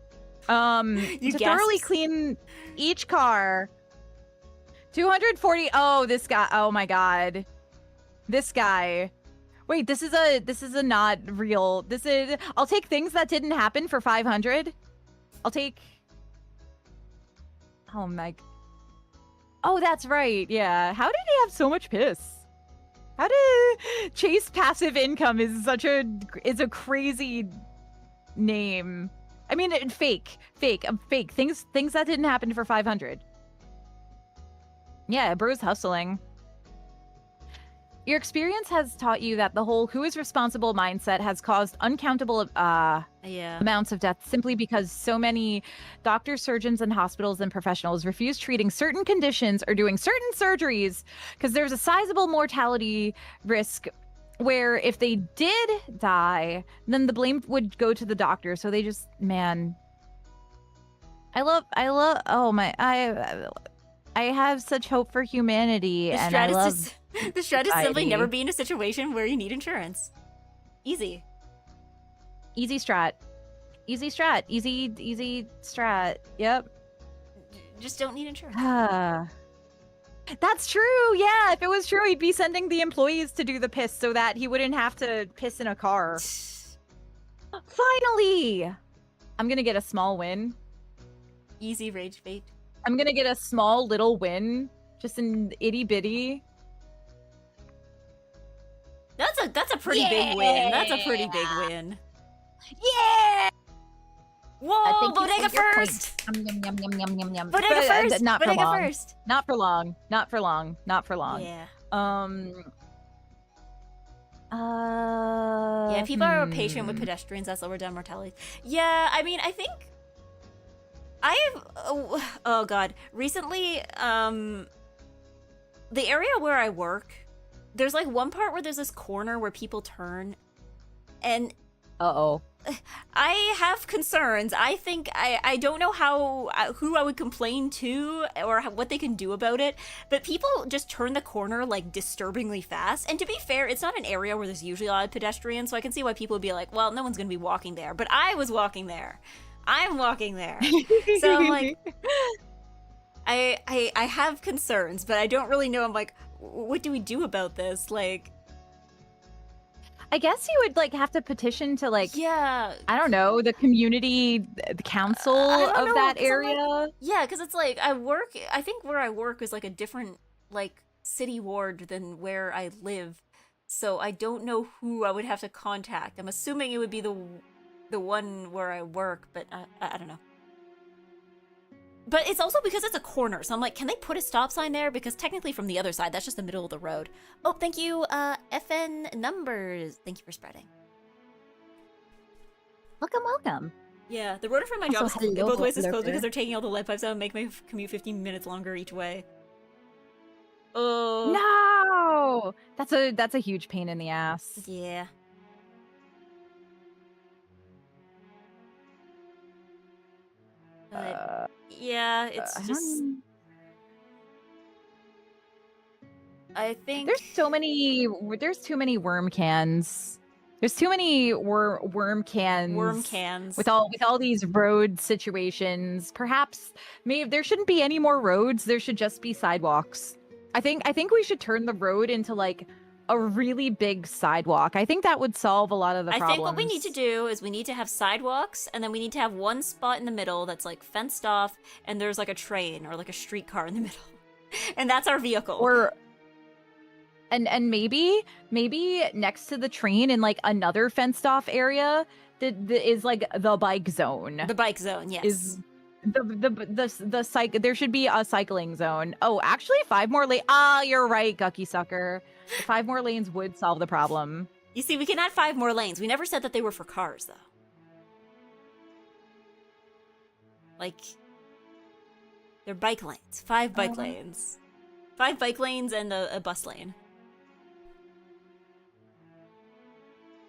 You to thoroughly gasped. clean each car. 240. Oh, this guy. Oh my god. This guy. Wait, this is a not real. I'll take things that didn't happen for 500. I'll take Oh my. Oh, that's right. Yeah. How did he have so much piss? How did Chase passive income is a crazy name. I mean, fake. Things that didn't happen for 500. Yeah, bro's hustling. Your experience has taught you that the whole who is responsible mindset has caused uncountable amounts of death simply because so many doctors, surgeons, and hospitals and professionals refuse treating certain conditions or doing certain surgeries because there's a sizable mortality risk where if they did die, then the blame would go to the doctor. So they just, man. I have such hope for humanity, and I love the strat is simply society. never be in a situation where you need insurance. Easy. Easy strat. Easy strat. Yep. Just don't need insurance. That's true. Yeah, if it was true, he'd be sending the employees to do the piss so that he wouldn't have to piss in a car. Finally! I'm gonna get a small win. Easy rage bait. I'm gonna get a small little win. Just an itty bitty. That's a pretty big win. That's a pretty big win. Yeah! Whoa, bodega first! Bodega first! Not for Bodega long. first! Not for long. Not for long. Not for long. Yeah. Yeah, people are patient with pedestrians. That's lower down mortality. Yeah, I mean, I think oh god, recently, the area where I work, there's like one part where there's this corner where people turn, and I have concerns. I think I don't know who I would complain to or what they can do about it, but people just turn the corner like disturbingly fast. And to be fair, it's not an area where there's usually a lot of pedestrians, so I can see why people would be like, well, no one's gonna be walking there. But I was walking there. I'm walking there. So I'm like, I have concerns, but I don't really know. I'm like, what do we do about this? Like, I guess you would like have to petition to like, yeah, I don't know, the community, the council of that area. Like, yeah, because it's like I think where I work is like a different like city ward than where I live, so I don't know who I would have to contact. I'm assuming it would be the one where I work, but I don't know. But it's also because it's a corner, so I'm like, can they put a stop sign there? Because technically from the other side, that's just the middle of the road. Oh, thank you, FN Numbers. Thank you for spreading. Welcome. Yeah, the road from my job both ways is closed because they're taking all the lead pipes out and make my commute 15 minutes longer each way. Oh. No! That's a huge pain in the ass. Yeah. But, yeah, it's just... I think... There's too many worm cans. There's too many worm cans. Worm cans. With all these road situations. Perhaps maybe there shouldn't be any more roads. There should just be sidewalks. I think we should turn the road into like a really big sidewalk. I think that would solve a lot of the problems. I think what we need to do is we need to have sidewalks, and then we need to have one spot in the middle that's like fenced off, and there's like a train or like a streetcar in the middle. And that's our vehicle. Or and maybe next to the train in like another fenced off area that is like the bike zone. The bike zone, yes. There should be a cycling zone. Oh, actually, 5 more lane. Ah, you're right, Gucky sucker. 5 more lanes would solve the problem. You see, we can add 5 more lanes. We never said that they were for cars, though. Like, they're bike lanes. 5 bike lanes. 5 bike lanes and a bus lane.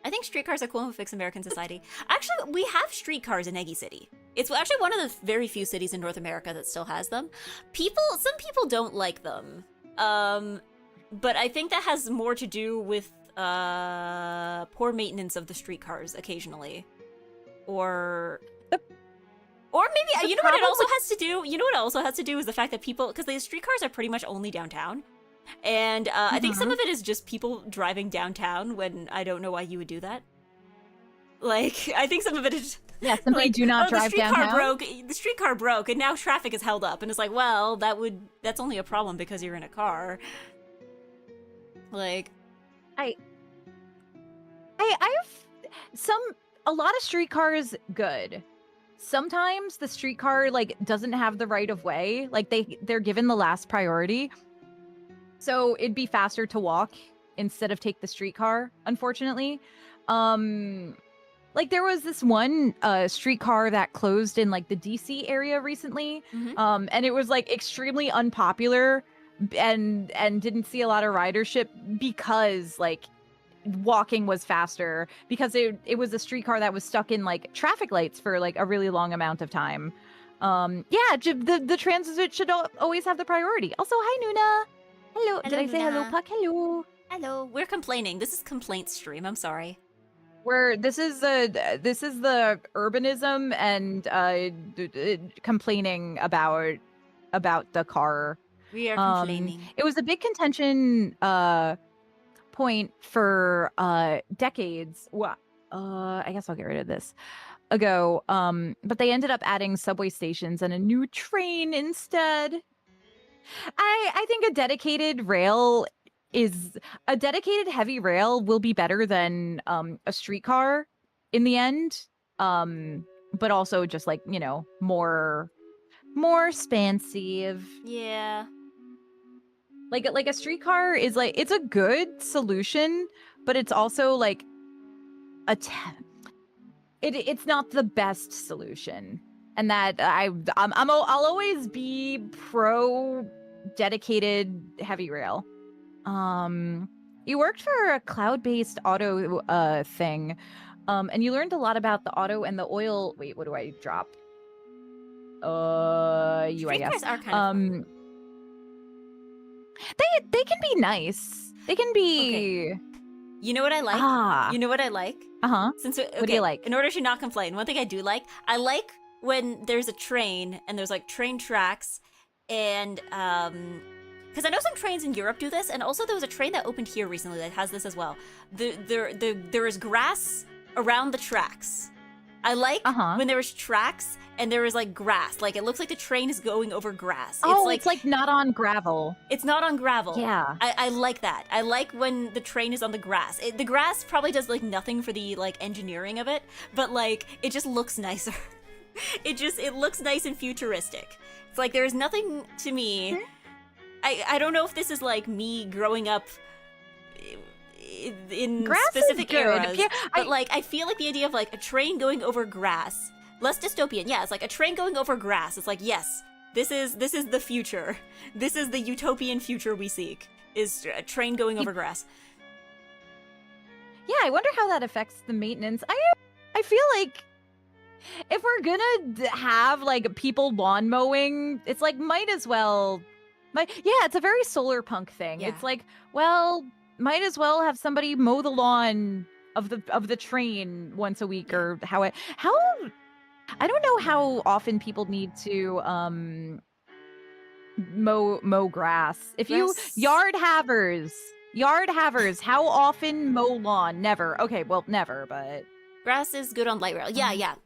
I think streetcars are cool and fix American society. Actually, we have streetcars in Eggy City. It's actually one of the very few cities in North America that still has them. Some people don't like them. But I think that has more to do with poor maintenance of the streetcars occasionally. Or maybe, you know what it also has to do? You know what it also has to do is the fact that people, because the streetcars are pretty much only downtown. And I think some of it is just people driving downtown when I don't know why you would do that. Like, I think some of it is... Yeah, simply do not drive downtown. The streetcar broke, and now traffic is held up. And it's like, well, that's only a problem because you're in a car. Like... I have a lot of streetcars good. Sometimes the streetcar, like, doesn't have the right of way. Like, they're given the last priority. So it'd be faster to walk instead of take the streetcar, unfortunately. Like there was this one streetcar that closed in like the DC area recently. And it was like extremely unpopular and didn't see a lot of ridership because like walking was faster because it was a streetcar that was stuck in like traffic lights for like a really long amount of time. Yeah, the transit should always have the priority. Also, hi Nuna. Hello. Did I say hello, Puck? Hello. Hello. We're complaining. This is complaint stream. I'm sorry. This is the urbanism and complaining about the car. We are complaining. It was a big contention point for decades. Well, I guess I'll get rid of this. Ago. But they ended up adding subway stations and a new train instead. I think a dedicated heavy rail will be better than a streetcar in the end. But also just like, you know, more expansive. Yeah. Like a streetcar is like, it's a good solution, but it's also like it's not the best solution. And that I'll always be pro dedicated heavy rail. You worked for a cloud-based auto thing, and you learned a lot about the auto and the oil. Wait, what do I drop? I guess. Are kind of they can be nice. They can be. Okay. You know what I like? You know what I like? Since what do you like? In order to not complain, one thing I do like, I like when there's a train and there's like train tracks and because I know some trains in Europe do this, and also there was a train that opened here recently that has this as well. There is grass around the tracks. I like when there was tracks and there was like grass. Like it looks like the train is going over grass. It's like not on gravel. It's not on gravel. Yeah. I like that. I like when the train is on the grass. The grass probably does like nothing for the like engineering of it, but like it just looks nicer. It looks nice and futuristic. It's like there's nothing to me. I don't know if this is like me growing up in grass specific eras, yeah, but like I feel like the idea of like a train going over grass, less dystopian. Yeah, it's like a train going over grass. It's like, yes, this is the future. This is the utopian future we seek. Is a train going over grass. Yeah, I wonder how that affects the maintenance. I feel like if we're gonna have like people lawn mowing, it's like might as well. It's a very solar punk thing. Yeah. It's like, well, might as well have somebody mow the lawn of the train once a week or how I don't know how often people need to mow grass. If you yard havers, how often mow lawn? Never. Okay, well, never, but grass is good on light rail. Yeah.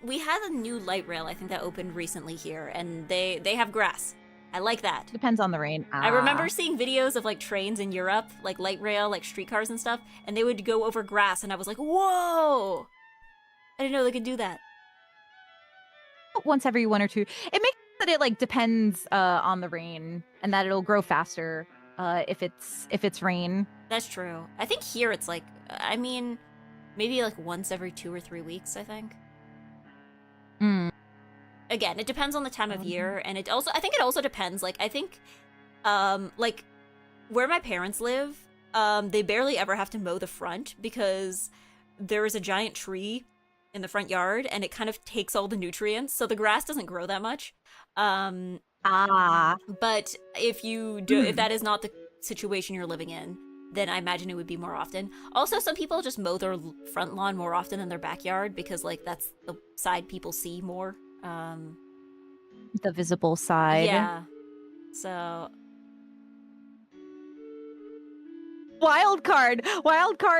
We had a new light rail I think that opened recently here, and they have grass. I like that. Depends on the rain. I remember seeing videos of like trains in Europe, like light rail, like streetcars and stuff, and they would go over grass, and I was like, whoa! I didn't know they could do that. once every 1 or 2. It makes that it like depends on the rain, and that it'll grow faster if it's rain. That's true. I think here it's like, I mean, maybe like once every 2 or 3 weeks, I think. Mm. Again, it depends on the time of year, and I think it also depends, like, I think, like, where my parents live, they barely ever have to mow the front because there is a giant tree in the front yard, and it kind of takes all the nutrients, so the grass doesn't grow that much. Ah. But if if that is not the situation you're living in, then I imagine it would be more often. Also, some people just mow their front lawn more often than their backyard because, like, that's the side people see more. The visible side. Yeah. So Wild card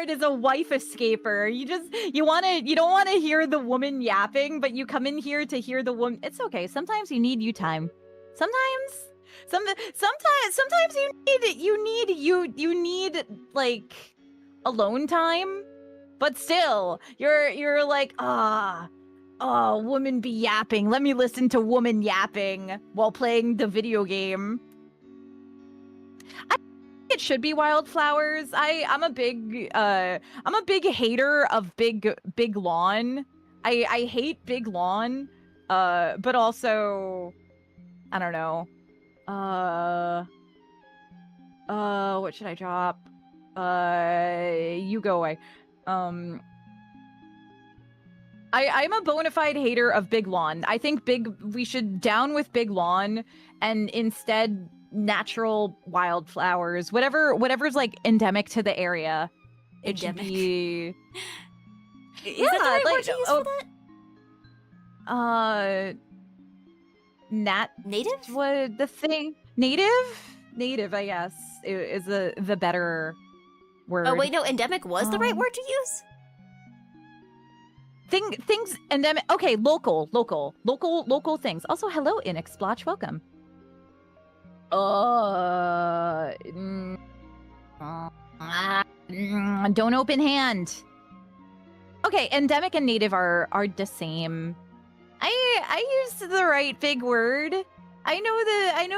is a wife escaper. You don't want to hear the woman yapping, but you come in here to hear the woman. It's okay. Sometimes you need you time. Sometimes you need like alone time, but still you're like, oh, woman be yapping. Let me listen to woman yapping while playing the video game. I think it should be wildflowers. I'm a big hater of big lawn. I hate big lawn. But also, I don't know. What should I drop? You go away. I'm a bona fide hater of big lawn. I think we should down with big lawn and instead natural wildflowers. Whatever's like endemic to the area. It should be. Is that the right word to use for that? Native? What the thing? Native, I guess, is the better word. Oh wait, no, endemic was the right word to use? Things endemic. Okay, local things. Also, hello, Inexplotch, welcome. Don't open hand. Okay, endemic and native are the same. I used the right big word. I know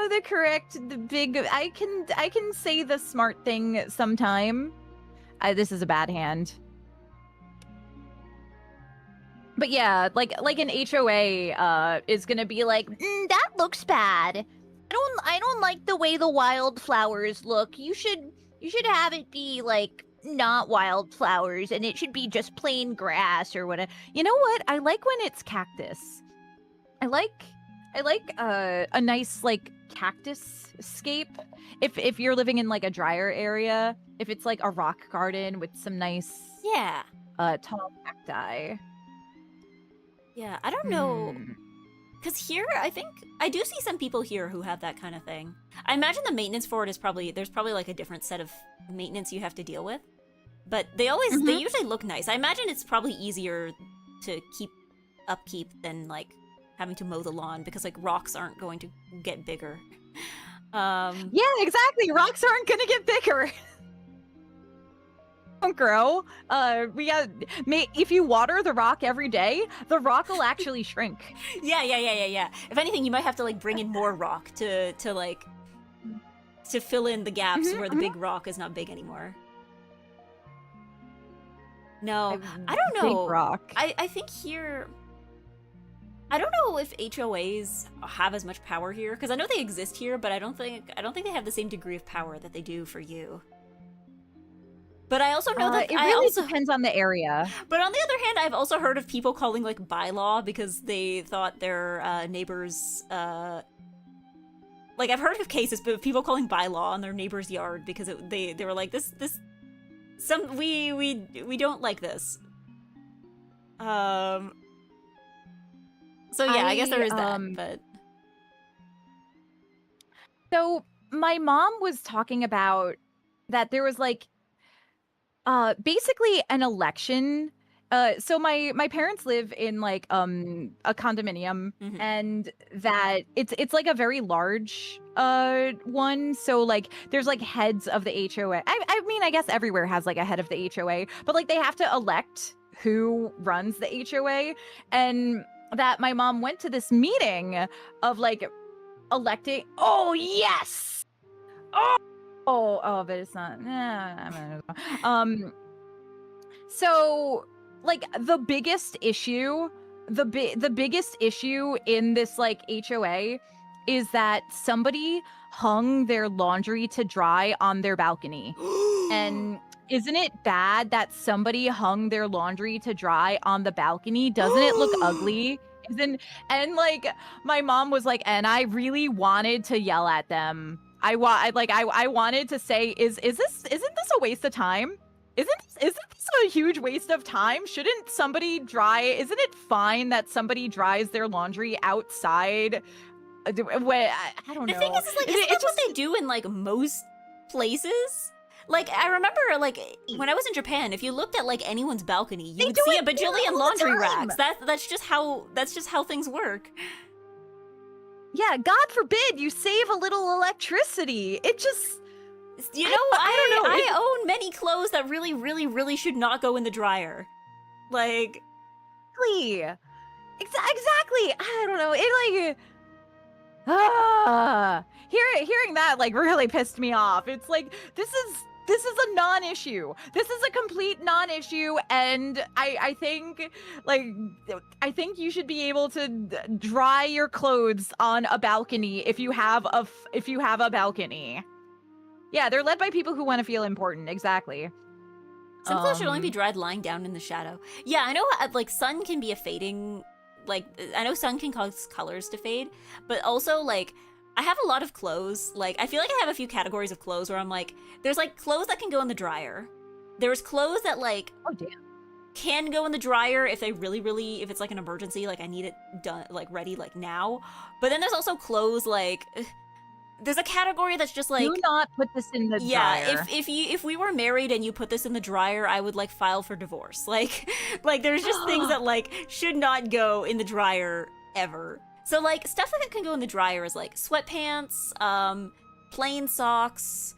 the correct big. I can say the smart thing sometime. This is a bad hand. But yeah, like an HOA is gonna be like, that looks bad. I don't like the way the wildflowers look. You should have it be like not wildflowers, and it should be just plain grass or whatever. You know what? I like when it's cactus. I like a nice like cactus scape. If you're living in like a drier area, if it's like a rock garden with some nice tall cacti. Yeah, I don't know. Because here, I think, I do see some people here who have that kind of thing. I imagine the maintenance for it is there's probably like a different set of maintenance you have to deal with. But they usually look nice. I imagine it's probably easier to upkeep than like having to mow the lawn because like rocks aren't going to get bigger. Yeah, exactly. Rocks aren't going to get bigger. Don't grow. If you water the rock every day, the rock will actually shrink. Yeah. If anything, you might have to like bring in more rock to fill in the gaps where the big rock is not big anymore. No, I don't know. Big rock. I think here, I don't know if HOAs have as much power here because I know they exist here, but I don't think they have the same degree of power that they do for you. But I also know that it really depends on the area. But on the other hand, I've also heard of people calling like bylaw because they thought their neighbors. Like I've heard of cases, but people calling bylaw on their neighbor's yard because they were like we don't like this. So yeah, I guess there is that. But so my mom was talking about that there was like. Basically an election. So my parents live in like a condominium, and that it's like a very large one. So like there's like heads of the HOA. I mean, I guess everywhere has like a head of the HOA, but like they have to elect who runs the HOA, and that my mom went to this meeting of like electing. Oh yes. But it's not. So like the biggest issue, the biggest issue in this like HOA is that somebody hung their laundry to dry on their balcony. And isn't it bad that somebody hung their laundry to dry on the balcony? Doesn't it look ugly? And like my mom was like, and I really wanted to yell at them. I wanted to say, isn't this a waste of time? Isn't this a huge waste of time? Shouldn't somebody isn't it fine that somebody dries their laundry outside? I don't know. The thing is like, isn't that what they do in like most places? Like, I remember, like, when I was in Japan, if you looked at like anyone's balcony, you would see a bajillion laundry racks. That's just how things work. Yeah, God forbid you save a little electricity. It just, you know, I don't know. I own many clothes that really, really, really should not go in the dryer. Like, exactly. I don't know. It like, hearing that like really pissed me off. It's like this is a non-issue. This is a complete non-issue, and I think you should be able to dry your clothes on a balcony if you have a balcony. Yeah, they're led by people who want to feel important. Exactly. Some clothes should only be dried lying down in the shadow. Yeah, I know. Like, sun can be a fading. Like, I know sun can cause colors to fade, but also like, I have a lot of clothes. Like, I feel like I have a few categories of clothes where I'm like, there's like clothes that can go in the dryer. There's clothes that like, oh damn, can go in the dryer if they really, if it's like an emergency, like I need it done, like ready, like now. But then there's also clothes like, there's a category that's just like, do not put this in the dryer. Yeah, if we were married and you put this in the dryer, I would like file for divorce. Like there's just things that like should not go in the dryer ever. So like stuff that can go in the dryer is like sweatpants, plain socks,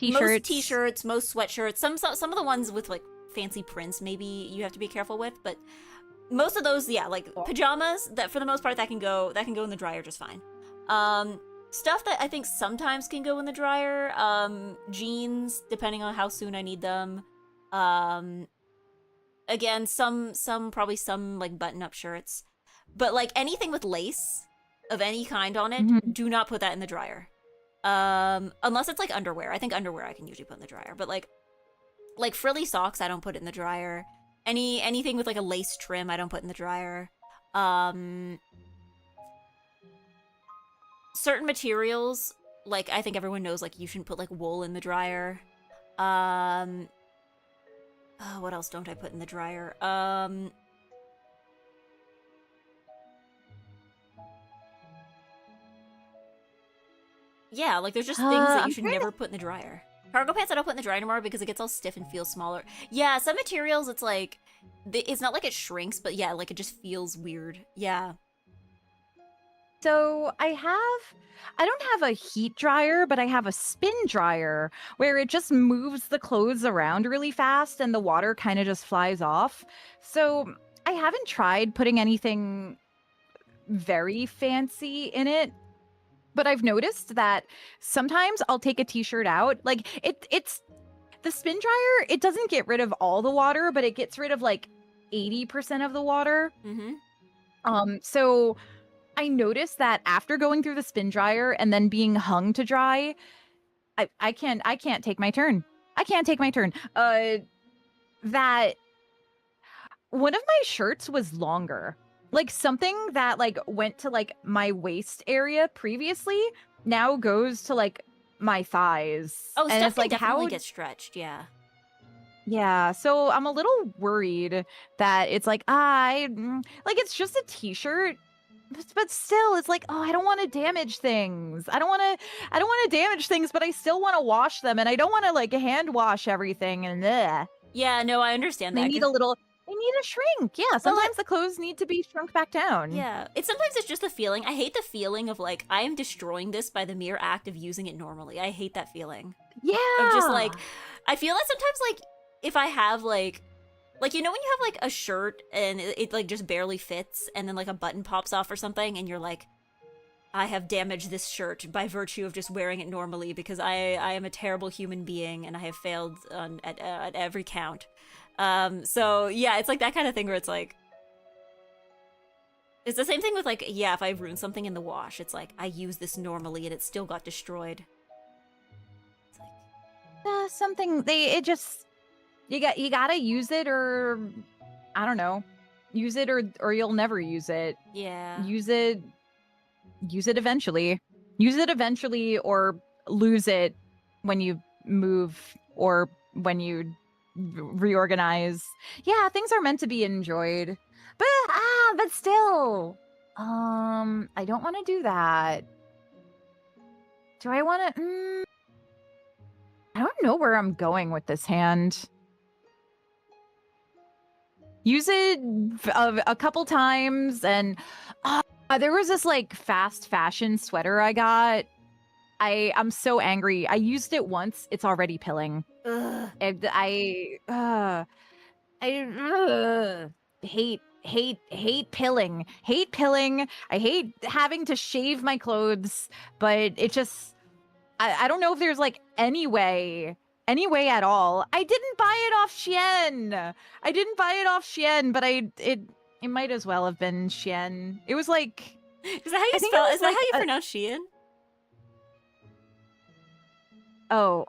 most t-shirts, most sweatshirts. Some of the ones with like fancy prints maybe you have to be careful with, but most of those, yeah, like pajamas, that for the most part that can go in the dryer just fine. Stuff that I think sometimes can go in the dryer, jeans, depending on how soon I need them. Again, probably some like button-up shirts. But like anything with lace of any kind on it, do not put that in the dryer. Unless it's like underwear. I think underwear I can usually put in the dryer. But like frilly socks, I don't put it in the dryer. Anything with like a lace trim, I don't put in the dryer. Certain materials, like I think everyone knows, like you shouldn't put like wool in the dryer. What else don't I put in the dryer? Yeah, like there's just things that you should never put in the dryer. Cargo pants I don't put in the dryer anymore because it gets all stiff and feels smaller. Yeah, some materials it's like, it's not like it shrinks, but yeah, like it just feels weird. Yeah. So I don't have a heat dryer, but I have a spin dryer where it just moves the clothes around really fast and the water kind of just flies off. So I haven't tried putting anything very fancy in it, but I've noticed that sometimes I'll take a t-shirt out. Like it's the spin dryer, it doesn't get rid of all the water, but it gets rid of like 80% of the water. So I noticed that after going through the spin dryer and then being hung to dry, I can't take my turn. I can't take my turn. That one of my shirts was longer. Like something that like went to like my waist area previously now goes to like my thighs. Oh, and stuff it's like definitely how gets stretched, yeah. Yeah, so I'm a little worried that it's like like it's just a t-shirt. But still, it's like, oh, I don't want to damage things. I don't want to damage things, but I still want to wash them, and I don't want to like hand wash everything. And yeah, no, I understand that. They need a shrink. Yeah, sometimes the clothes need to be shrunk back down. Yeah, sometimes it's just the feeling. I hate the feeling of like I am destroying this by the mere act of using it normally. I hate that feeling. Yeah, of just like, I feel that sometimes like if I have like Like, you know when you have like a shirt and it like just barely fits and then like a button pops off or something and you're like, I have damaged this shirt by virtue of just wearing it normally because I am a terrible human being and I have failed at every count. So yeah, it's like that kind of thing where it's like, it's the same thing with like, yeah, if I ruin something in the wash, it's like I use this normally and it still got destroyed. It's like, Something it just you gotta use it, or I don't know, use it or you'll never use it. yeah. Use it eventually. Use it eventually or lose it when you move or when you reorganize. Yeah, things are meant to be enjoyed. But still. I don't want to do that. Do I want to I don't know where I'm going with this hand. Use it a couple times and there was this like fast fashion sweater I got. I'm so angry. I used it once. It's already pilling. Ugh. Hate pilling. Hate pilling. I hate having to shave my clothes, but it just I don't know if there's like any way at all. I didn't buy it off Shein. But it might as well have been Shein. It was like, Is that how you I think spell? it was Is that like how you a- pronounce Shein? oh,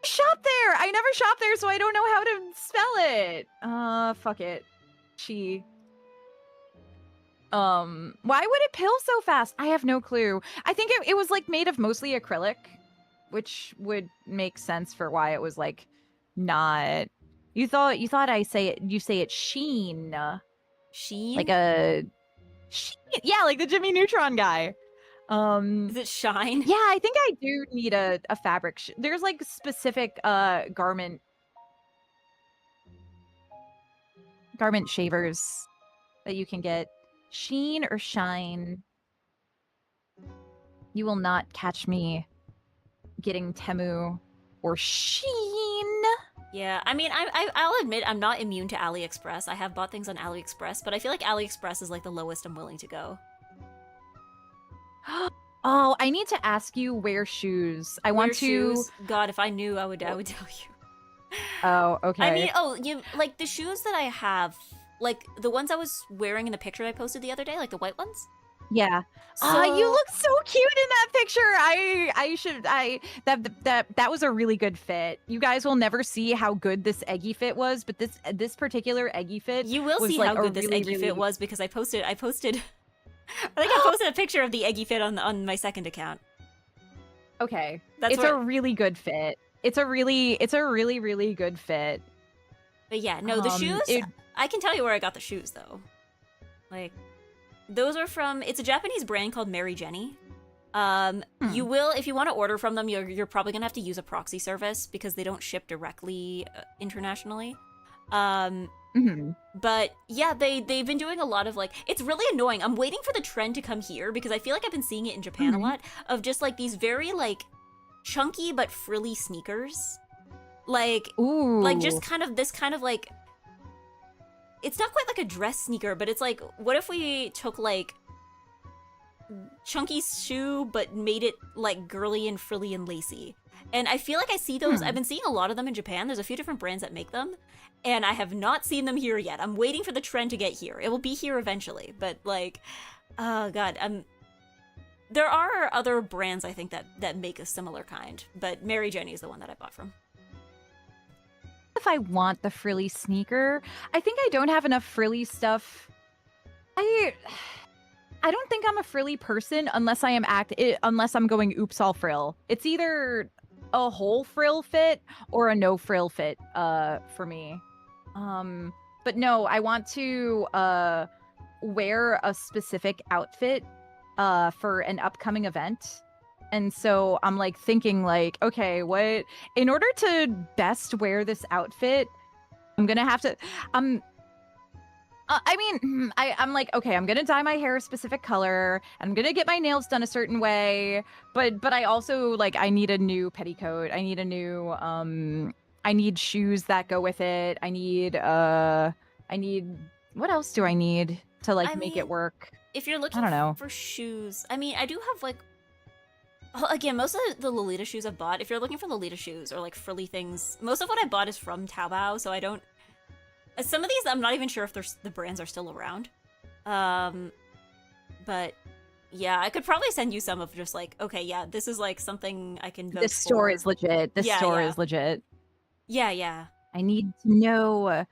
shop there. I never shop there, so I don't know how to spell it. Fuck it. Why would it pill so fast? I have no clue. I think it was like made of mostly acrylic, which would make sense for why it was like not. You thought you say it sheen. Sheen? Like a sheen. Yeah, like the Jimmy Neutron guy. Is it shine? Yeah, I think I do need a fabric. There's like specific garment shavers that you can get. Sheen or shine. You will not catch me getting Temu or Sheen. Yeah, I mean, I'll admit I'm not immune to AliExpress. I have bought things on AliExpress, but I feel like AliExpress is like the lowest I'm willing to go. Oh, I need to ask you wear shoes. I want to. Shoes? God, if I knew, I would tell you. Oh, okay. I mean, you like the shoes that I have, like the ones I was wearing in the picture I posted the other day, like the white ones. Yeah. So, you look so cute in that picture. That was a really good fit. You guys will never see how good this Eggy fit was, but this particular Eggy fit you will was see like how good this really, Eggy really... fit was because I posted I think I posted a picture of the Eggy fit on my second account. Okay. That's a really good fit. It's a really really good fit. But yeah, no, the shoes, I can tell you where I got the shoes though. Like, those are from, it's a Japanese brand called Mary Jenny. You will, if you want to order from them, you're probably gonna have to use a proxy service because they don't ship directly internationally. But yeah, they've been doing a lot of like, it's really annoying. I'm waiting for the trend to come here because I feel like I've been seeing it in Japan a lot of just like these very like chunky but frilly sneakers. Like, ooh, like just kind of this kind of like, it's not quite like a dress sneaker, but it's like, what if we took like chunky shoe but made it like girly and frilly and lacy? And I feel like I see those, I've been seeing a lot of them in Japan. There's a few different brands that make them, and I have not seen them here yet. I'm waiting for the trend to get here. It will be here eventually, but like, oh god, there are other brands I think that make a similar kind, but Mary Jenny is the one that I bought from. If I want the frilly sneaker, I think I don't have enough frilly stuff. I don't think I'm a frilly person unless unless I'm going oops all frill. It's either a whole frill fit or a no frill fit for me. But no, I want to wear a specific outfit for an upcoming event. And so I'm like thinking like, okay, what, in order to best wear this outfit, I'm gonna have to, I'm like, okay, I'm gonna dye my hair a specific color, I'm gonna get my nails done a certain way, but I also like, I need a new petticoat, I need a need shoes that go with it. I need what else do I need to like make it work? If you're looking I don't know. for shoes, I mean, I do have like, again, most of the Lolita shoes I've bought, if you're looking for Lolita shoes or like frilly things, most of what I bought is from Taobao, so I don't, some of these I'm not even sure if the brands are still around. But yeah, I could probably send you some of just like, okay, yeah, this is like something I can vote This store for. is legit. This store is legit. Yeah, yeah. I need to know.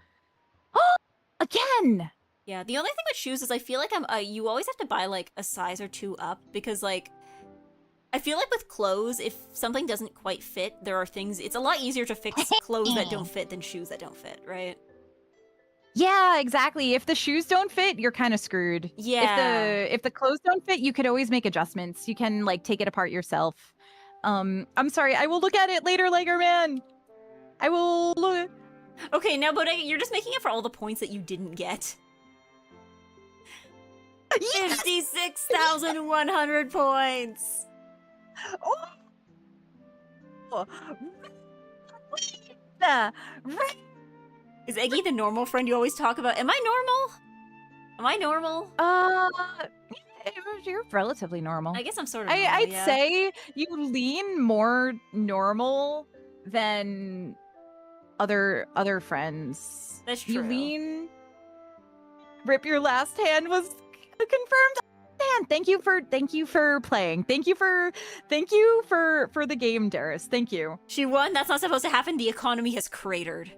Oh, again. Yeah, the only thing with shoes is I feel like you always have to buy like a size or two up because like I feel like with clothes, if something doesn't quite fit, there are things, it's a lot easier to fix clothes that don't fit than shoes that don't fit, right? Yeah, exactly. If the shoes don't fit, you're kind of screwed. Yeah. If the clothes don't fit, you could always make adjustments. You can like take it apart yourself. I'm sorry. I will look at it later, Lager Man. I will look. Okay, now Bodega, you're just making it for all the points that you didn't get. Yes! 56,100 points. Oh. Is Eggy the normal friend you always talk about? Am I normal? Am I normal? You're relatively normal. I guess I'm sort of normal, I'd yeah. say you lean more normal than other friends. That's true. You lean. Rip, your last hand was confirmed. Man, thank you for playing. Thank you for the game, Darius. Thank you. She won. That's not supposed to happen. The economy has cratered.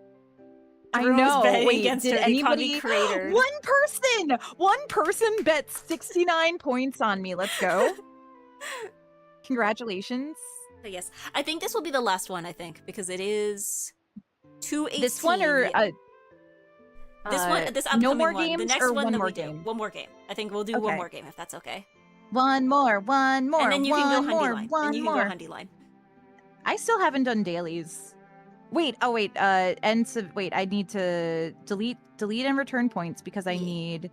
I know. Wait, against did her. anybody? Cratered. One person bet 69 points on me. Let's go. Congratulations. Yes, I think this will be the last one. I think because it is 218. This one or this upcoming no more one. games The next or one one more we do. game. One more game. I think we'll do one more game if that's okay. One more. And then you can go Hundy Line. And you can go Hundy Line. I still haven't done dailies. Wait, wait, I need to delete and return points because I need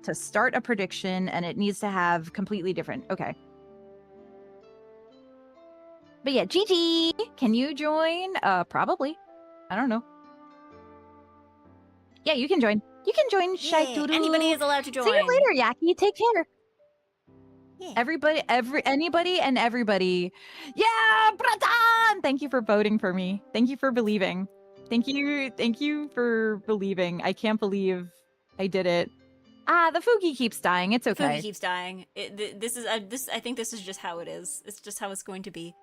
to start a prediction and it needs to have completely different. Okay. But yeah, GG, can you join? Probably. I don't know. Yeah, you can join. You can join, Shaituru. Anybody is allowed to join. See you later, Yaki. Take care. Yeah. Anybody and everybody. Yeah, Bratan! Thank you for voting for me. Thank you for believing. Thank you for believing. I can't believe I did it. The Fugi keeps dying. It's okay. Fugi keeps dying. I think this is just how it is. It's just how it's going to be.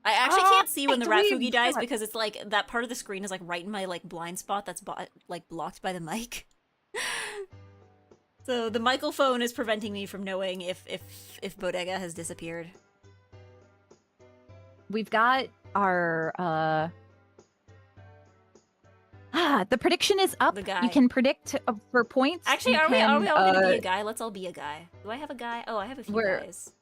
I actually can't see when the rat Fugi dies because it's like that part of the screen is like right in my like blind spot that's like blocked by the mic. So the microphone is preventing me from knowing if Bodega has disappeared. We've got our the prediction is up. The guy. You can predict for points. Actually, are we all gonna be a guy? Let's all be a guy. Do I have a guy? Oh, I have a few guys.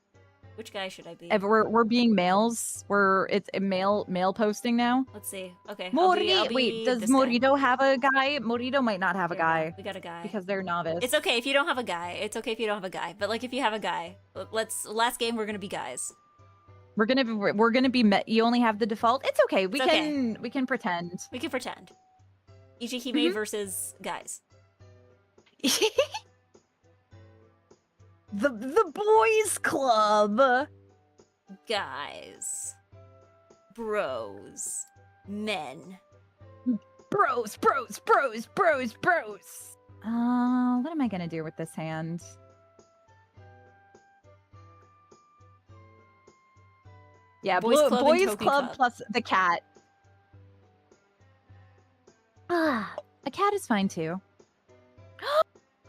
Which guy should I be? We're being males. It's a male posting now. Let's see. Okay. Wait, does Morito have a guy? Morito might not have a guy. We got a guy. Because they're novice. It's okay if you don't have a guy. It's okay if you don't have a guy. But like if you have a guy, last game we're gonna be guys. We're gonna be you only have the default. It's okay. We can pretend. We can pretend. EGGY versus guys. The boys club. Guys. Bros. Men. Bros. What am I gonna do with this hand? Yeah, boys club plus the cat. A cat is fine too.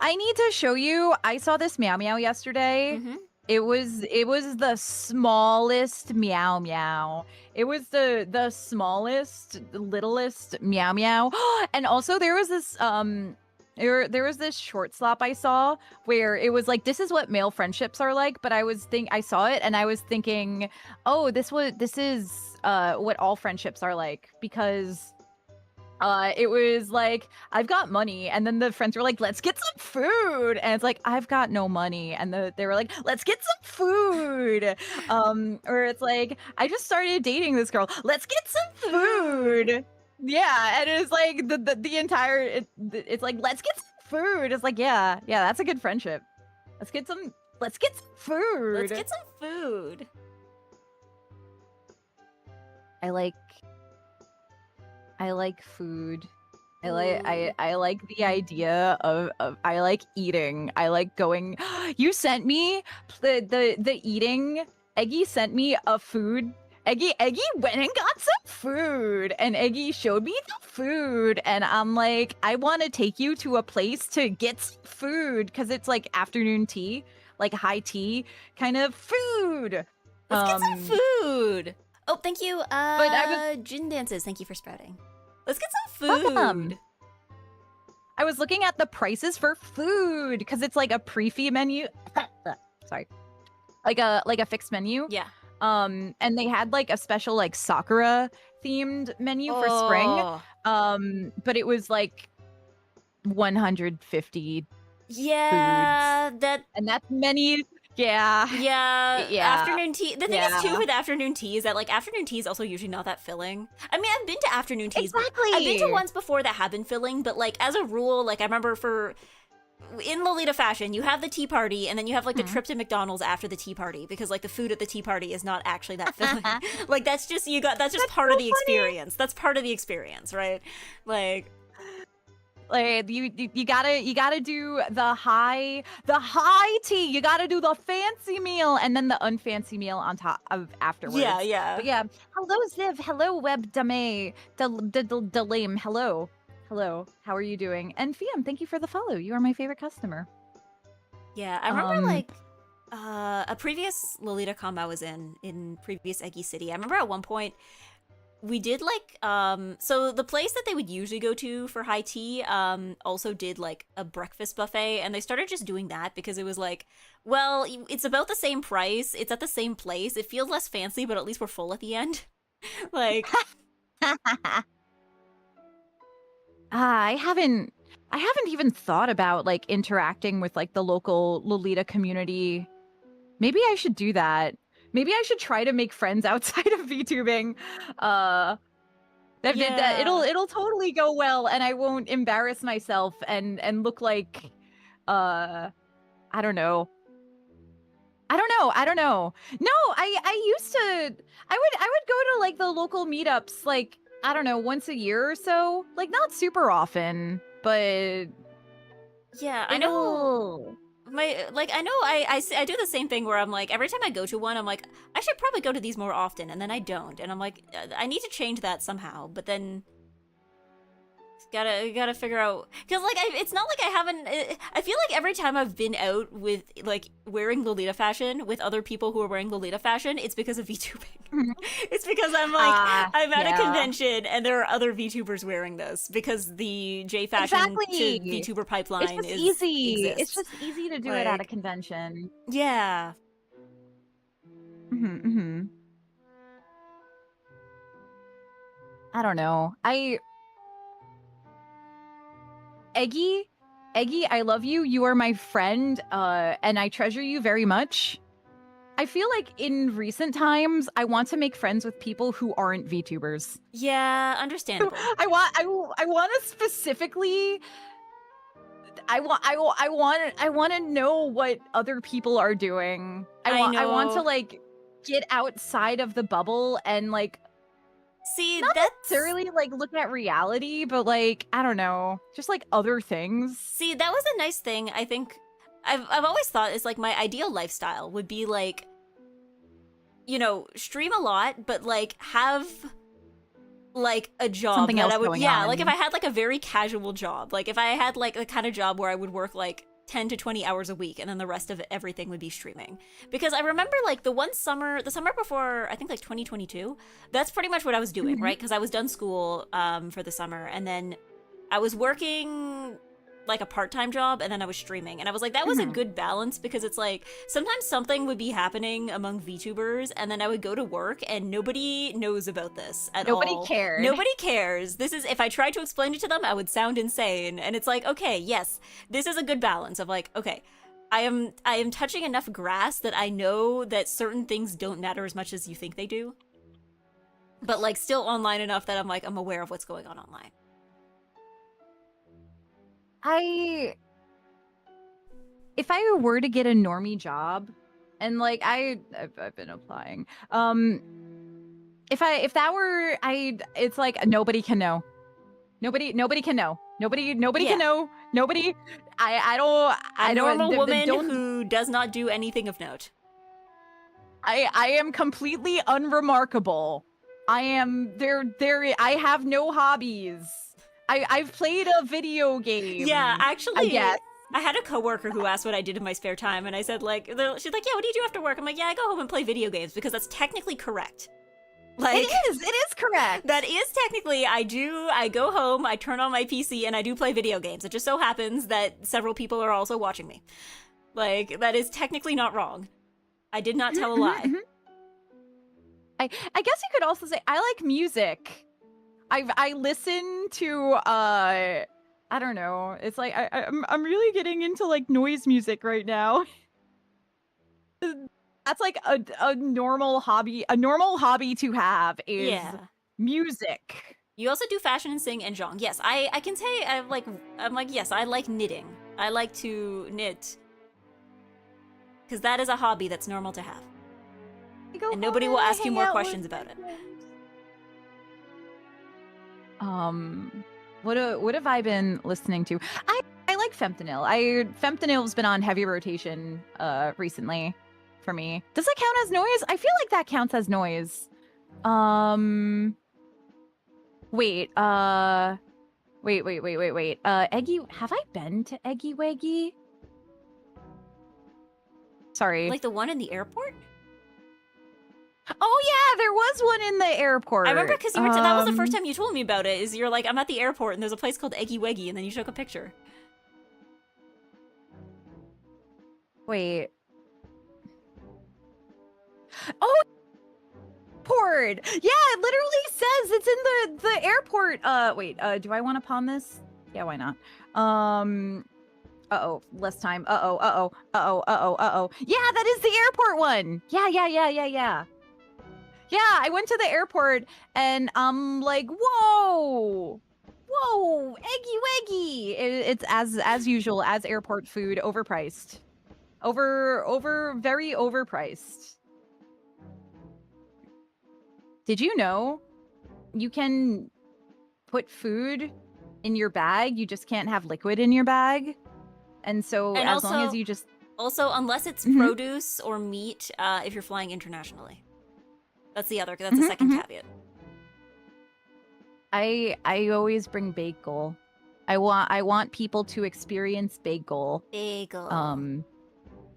I need to show you. I saw this meow meow yesterday. It was the smallest meow meow. It was the smallest, littlest meow meow. And also there was this there was this short slop I saw where it was like, this is what male friendships are like. But I saw it and I was thinking, oh, this is what all friendships are like, because It was like, I've got money, and then the friends were like, let's get some food, and it's like, I've got no money, and they were like, let's get some food. Or it's like, I just started dating this girl, let's get some food. Yeah, and it's like the entire it's like, let's get some food. It's like, yeah, that's a good friendship. Let's get some food. Let's get some food. I like food. I like the idea of I like eating. I like going. You sent me the eating. Eggy sent me a food. Eggy went and got some food, and Eggy showed me the food, and I'm like, I want to take you to a place to get some food because it's like afternoon tea, like high tea kind of food. Let's get some food. Oh, thank you. But I was Gin Dances, thank you for sprouting. Let's get some food. welcome. I was looking at the prices for food because it's like a pre-fee menu. Sorry, like a fixed menu. Yeah. And they had like a special like Sakura themed menu for spring. But it was like 150. Yeah, foods. that. And that's many. Yeah. Afternoon tea. The thing is too Yeah. with afternoon tea is that like afternoon tea is also usually not that filling. I mean, I've been to afternoon teas. Exactly. I've been to ones before that have been filling, but like as a rule, like I remember in Lolita fashion, you have the tea party and then you have like the trip to McDonald's after the tea party because like the food at the tea party is not actually that filling. Like that's just part of the experience. That's part of the experience, right? Like you gotta do the high tea. You gotta do the fancy meal and then the unfancy meal on top of afterwards. Yeah. But yeah. Hello, Ziv. Hello, Web Dame. Delame. Hello. How are you doing? And Fiam, thank you for the follow. You are my favorite customer. Yeah, I remember like a previous Lolita Con I was in previous Eggy City. I remember at one point we did like so the place that they would usually go to for high tea also did like a breakfast buffet, and they started just doing that because it was like, well, it's about the same price, it's at the same place, it feels less fancy, but at least we're full at the end. Like I haven't even thought about like interacting with like the local Lolita community. Maybe I should do that. Maybe I should try to make friends outside of VTubing. It'll totally go well, and I won't embarrass myself and look like I don't know. No, I used to I would go to like the local meetups like, I don't know, once a year or so. Like not super often, but yeah, I know. I do the same thing where I'm like, every time I go to one, I'm like, I should probably go to these more often, and then I don't, and I'm like, I need to change that somehow, but then gotta figure out, because like it's not like I haven't. I feel like every time I've been out with like wearing Lolita fashion with other people who are wearing Lolita fashion, it's because of VTubing. It's because I'm like I'm at a convention and there are other VTubers wearing this because the J fashion to VTuber pipeline it's just is easy. exists. It's just easy to do it at a convention. Yeah. I don't know. Eggy, I love you. You are my friend, and I treasure you very much. I feel like in recent times, I want to make friends with people who aren't VTubers. Yeah, understandable. I want to specifically. I want to know what other people are doing. I want to like get outside of the bubble and like. See, not that's necessarily like look at reality, but like, I don't know, just like other things. See, that was a nice thing. I think I've always thought it's like my ideal lifestyle would be like, you know, stream a lot, but like have like a job Something that else I would going yeah, on. like if I had like a very casual job, like if I had like the kind of job where I would work like 10 to 20 hours a week and then the rest of everything would be streaming. Because I remember like the summer before, I think like 2022, that's pretty much what I was doing, right? Because I was done school for the summer, and then I was working like a part-time job and then I was streaming, and I was like, that was a good balance, because it's like sometimes something would be happening among VTubers and then I would go to work and nobody knows about this at all. Nobody cared. Nobody cares. This is, if I tried to explain it to them, I would sound insane. And it's like, okay, yes, this is a good balance of like, okay, I am touching enough grass that I know that certain things don't matter as much as you think they do, but like still online enough that I'm like, I'm aware of what's going on online. If I were to get a normie job, and like I've been applying, if that were, it's like nobody can know. Nobody can know. Nobody can know. Nobody. I don't. A normal woman who does not do anything of note. I am completely unremarkable. I am there. I have no hobbies. I've played a video game. Yeah, actually, yes. I had a coworker who asked what I did in my spare time, and I said, like, she's like, yeah, what do you do after work? I'm like, yeah, I go home and play video games, because that's technically correct. Like, it is correct. That is technically, I go home, I turn on my PC, and I do play video games. It just so happens that several people are also watching me. Like, that is technically not wrong. I did not tell a lie. I guess you could also say, I like music. I listen to I don't know. It's like I'm really getting into like noise music right now. That's like a normal hobby. A normal hobby to have is music. You also do fashion and sing and zhong. Yes, I can say I'm like yes, I like knitting. I like to knit, because that is a hobby that's normal to have, and nobody will ask you more questions about it. What have I been listening to? I like Fentanyl. Fentanyl's been on heavy rotation recently for me. Does that count as noise? I feel like that counts as noise. Wait. Wait. EGGY, have I been to EGGY? Sorry. Like the one in the airport? Oh yeah, there was one in the airport. I remember, because that was the first time you told me about it. Is you're like, I'm at the airport and there's a place called EGGY, and then you took a picture. Wait. Oh, port. Yeah, it literally says it's in the airport. Wait. Do I want to pawn this? Yeah, why not? Uh-oh, less time. Uh-oh. Yeah, that is the airport one. Yeah. Yeah, I went to the airport and I'm like, whoa, EGGY. It's as usual, as airport food, overpriced, very overpriced. Did you know you can put food in your bag? You just can't have liquid in your bag. And so as long as you just... Also, unless it's produce or meat, if you're flying internationally. That's the second caveat. I always bring bagel. I want people to experience bagel.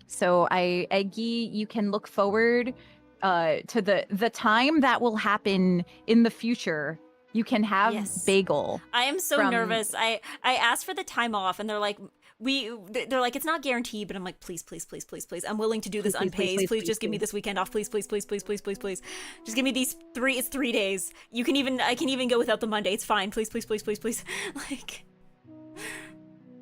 So EGGY, you can look forward to the time that will happen in the future. You can have bagel. I am so nervous. I asked for the time off, and they're like, it's not guaranteed, but I'm like, please. I'm willing to do this unpaid. Please just give me this weekend off. Please. Just give me these 3 days. I can even go without the Monday. It's fine. Please. Like,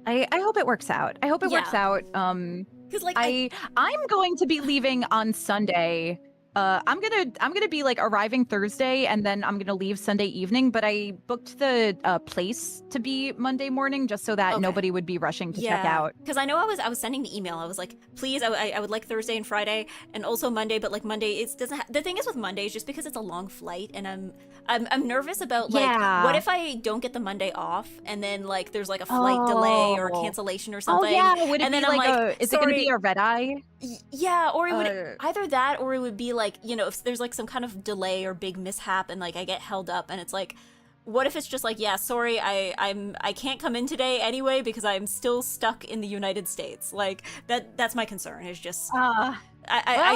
I hope it works out. Works out. Because like I'm going to be leaving on Sunday. I'm gonna be like arriving Thursday, and then I'm gonna leave Sunday evening, but I booked the place to be Monday morning just so that nobody would be rushing to check out. Because I know I was sending the email. I was like, please, I would like Thursday and Friday, and also Monday, but like Monday, the thing is with Mondays, just because it's a long flight, and I'm nervous about like, what if I don't get the Monday off, and then like there's like a flight delay or a cancellation or something. Oh yeah, would it be like is it gonna be a red eye? Yeah, or it would either that, or it would be like, you know, if there's like some kind of delay or big mishap and like I get held up, and it's like, what if it's just like, yeah, sorry, I can't come in today anyway because I'm still stuck in the United States. Like that's my concern. Is just I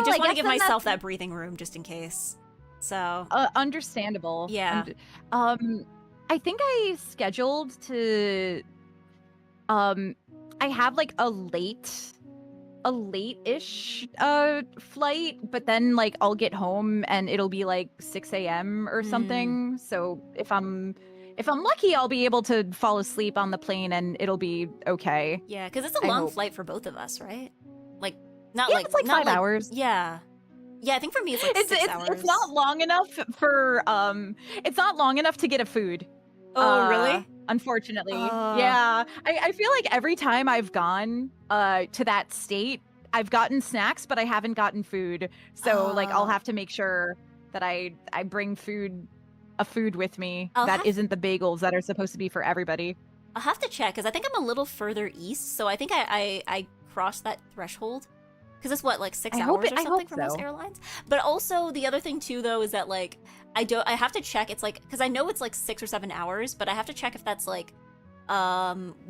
just want to give myself that breathing room just in case. So understandable. Yeah. I think I scheduled to I have like a late-ish flight, but then like I'll get home and it'll be like 6 a.m. or something. So if I'm lucky, I'll be able to fall asleep on the plane and it'll be okay. Yeah, because it's a I long hope. flight for both of us, right? Like, Yeah, it's like 5 hours. Yeah. Yeah, I think for me it's like 6 hours. It's not long enough for it's not long enough to get a food. Oh, really? Unfortunately. Yeah. I feel like every time I've gone to that state, I've gotten snacks, but I haven't gotten food. So like I'll have to make sure that I bring a food with me that isn't the bagels that are supposed to be for everybody. I'll have to check because I think I'm a little further east, so I think I crossed that threshold. Because it's what, like 6 hours or something for most airlines. But also the other thing too, though, is that like I have to check. It's like because I know it's like 6 or 7 hours, but I have to check if that's like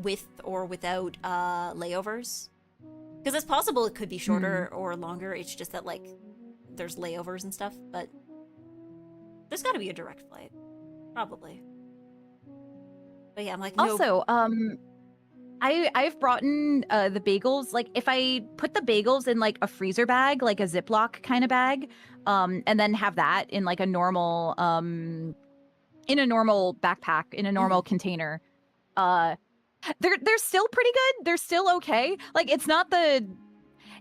with or without layovers. Because it's possible it could be shorter or longer. It's just that like there's layovers and stuff. But there's got to be a direct flight, probably. But yeah, I'm like no. Also, I've brought in the bagels. Like if I put the bagels in like a freezer bag, like a Ziploc kind of bag, and then have that in like a normal backpack, in a normal container, they're still pretty good. They're still okay. Like it's not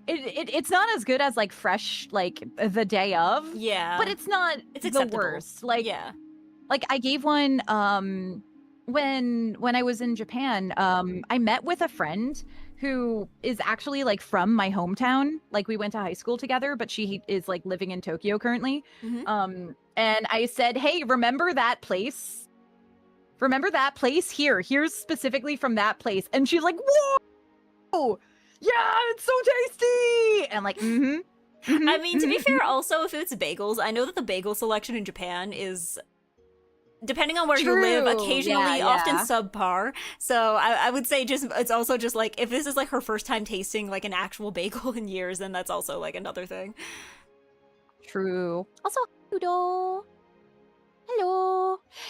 it's not as good as like fresh like the day of. Yeah. But it's not the worst. Like yeah. Like I gave one when I was in Japan, I met with a friend who is actually like from my hometown. Like we went to high school together, but she is like living in Tokyo currently. And I said, "Hey, remember that place? Remember that place? Here's specifically from that place." And she's like, "Whoa! Yeah, it's so tasty!" And like, I mean, to be fair, also if it's bagels, I know that the bagel selection in Japan is, depending on where you live, occasionally often subpar. So I would say it's also just like if this is like her first time tasting like an actual bagel in years, then that's also like another thing. True. Also, hello.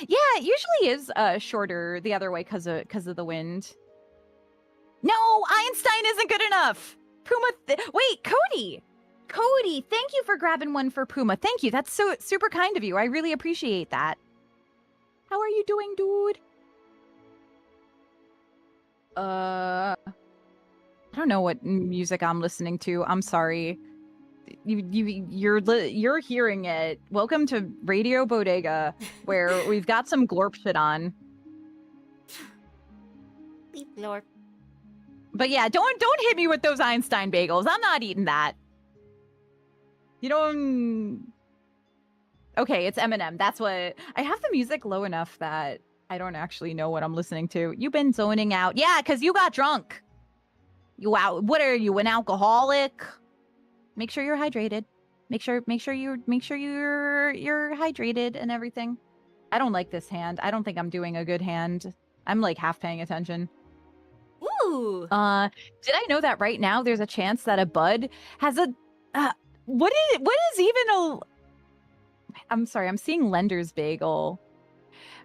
Yeah, it usually is shorter the other way because of the wind. No, Einstein isn't good enough. Puma. Wait, Cody, thank you for grabbing one for Puma. Thank you. That's so super kind of you. I really appreciate that. How are you doing, dude? I don't know what music I'm listening to. I'm sorry. You're hearing it. Welcome to Radio Bodega, where we've got some glorp shit on. Beep glorp. But yeah, don't hit me with those Einstein bagels. I'm not eating that. You don't. Okay, it's Eminem. That's what I have the music low enough that I don't actually know what I'm listening to. You've been zoning out. Yeah, because you got drunk. You out. What are you, an alcoholic? Make sure you're hydrated. Make sure you're hydrated and everything. I don't like this hand. I don't think I'm doing a good hand. I'm like half paying attention. Ooh. Did I know that right now there's a chance that a bud has a what is even a I'm sorry, I'm seeing Lender's bagel.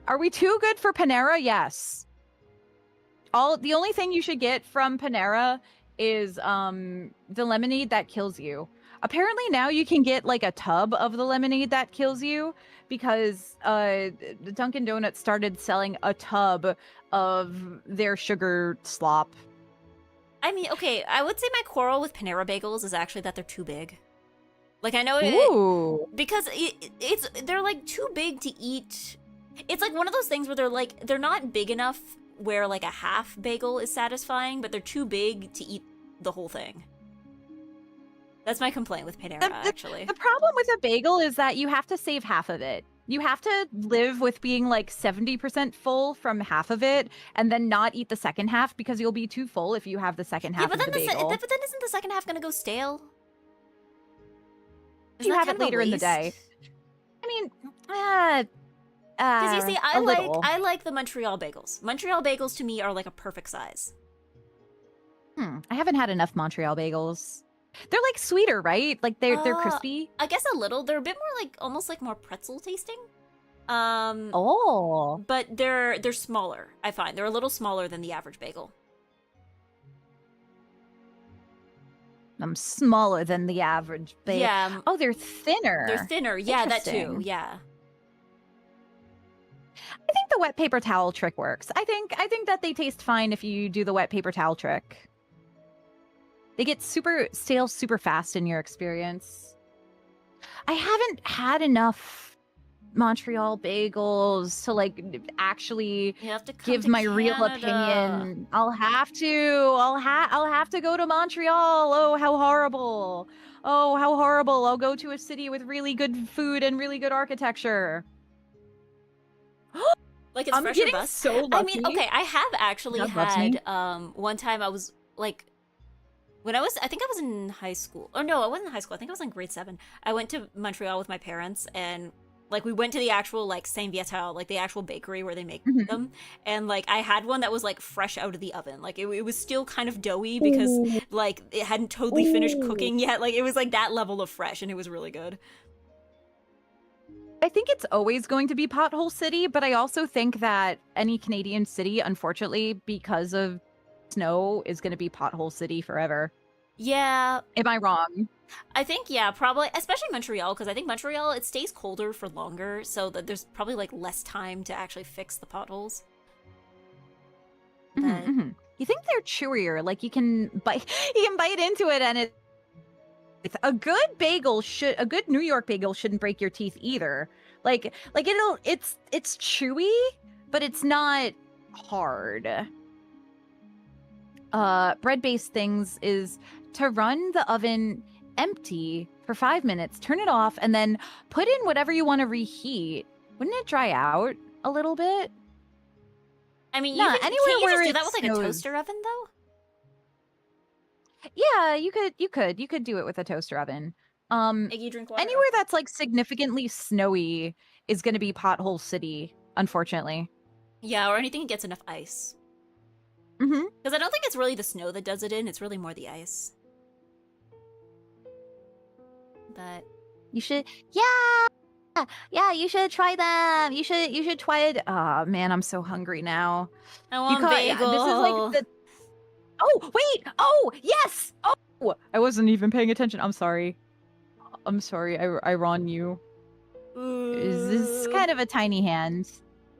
Are we too good for Panera? Yes. The only thing you should get from Panera is the lemonade that kills you. Apparently now you can get like a tub of the lemonade that kills you because Dunkin' Donuts started selling a tub of their sugar slop. I mean, okay, I would say my quarrel with Panera bagels is actually that they're too big. Like I know because they're like too big to eat. It's like one of those things where they're not big enough where like a half bagel is satisfying, but they're too big to eat the whole thing. That's my complaint with Panera, actually. The problem with a bagel is that you have to save half of it. You have to live with being like 70% full from half of it and then not eat the second half because you'll be too full if you have the second half of the bagel. But then isn't the second half going to go stale? You have it later in the day. I mean, because you see, I like the Montreal bagels. Montreal bagels to me are like a perfect size. I haven't had enough Montreal bagels. They're like sweeter, right? Like they're crispy. I guess a little. They're a bit more like almost like more pretzel tasting. But they're smaller. I find they're a little smaller than the average bagel. I'm smaller than the average bagel. Yeah, Oh, they're thinner. they're thinner. Yeah, that too. Interesting. Yeah. I think the wet paper towel trick works. I think that they taste fine if you do the wet paper towel trick. They get super stale super fast in your experience. I haven't had enough Montreal bagels to like actually You have to come give to my real Canada. opinion. I'll have to go to Montreal. Oh, how horrible. Oh, how horrible. I'll go to a city with really good food and really good architecture. Like it's I'm fresh or getting bust. so lucky. I mean, okay, I have actually God loves me. had one time I was like when I think I was in high school. Or no, I wasn't in high school. I think I was in grade 7. I went to Montreal with my parents and like we went to the actual like Saint Viateur, like the actual bakery where they make Mhm. them, and like I had one that was like fresh out of the oven. Like it was still kind of doughy because Ooh. like it hadn't totally finished Ooh. cooking yet. Like it was like that level of fresh, and it was really good. I think it's always going to be Pothole City, but I also think that any Canadian city, unfortunately, because of snow, is going to be Pothole City forever. Yeah, Am I wrong? I think yeah, probably especially Montreal because I think Montreal it stays colder for longer, so that there's probably like less time to actually fix the potholes. But You think they're chewier? Like you can bite, you can bite into it, and it's a good New York bagel shouldn't break your teeth either. It's chewy, but it's not hard. Bread-based things is to run the oven empty for 5 minutes, turn it off, and then put in whatever you want to reheat. Wouldn't it dry out a little bit? I mean, Nah, can't anywhere you where just do it that with like a snows. toaster oven though? Yeah, you could do it with a toaster oven. Eggy drink water. Anywhere that's like significantly snowy is going to be Pothole City, unfortunately. Yeah, or anything that gets enough ice. Mm-hmm. Because I don't think it's really the snow that does it in; it's really more the ice. But You should, yeah, you should try them. You should try it. Oh man, I'm so hungry now. I want bagel. This is like the. Oh wait! Oh yes! Oh, I wasn't even paying attention. I'm sorry. I wrong you. Is this Ooh. kind of a tiny hand?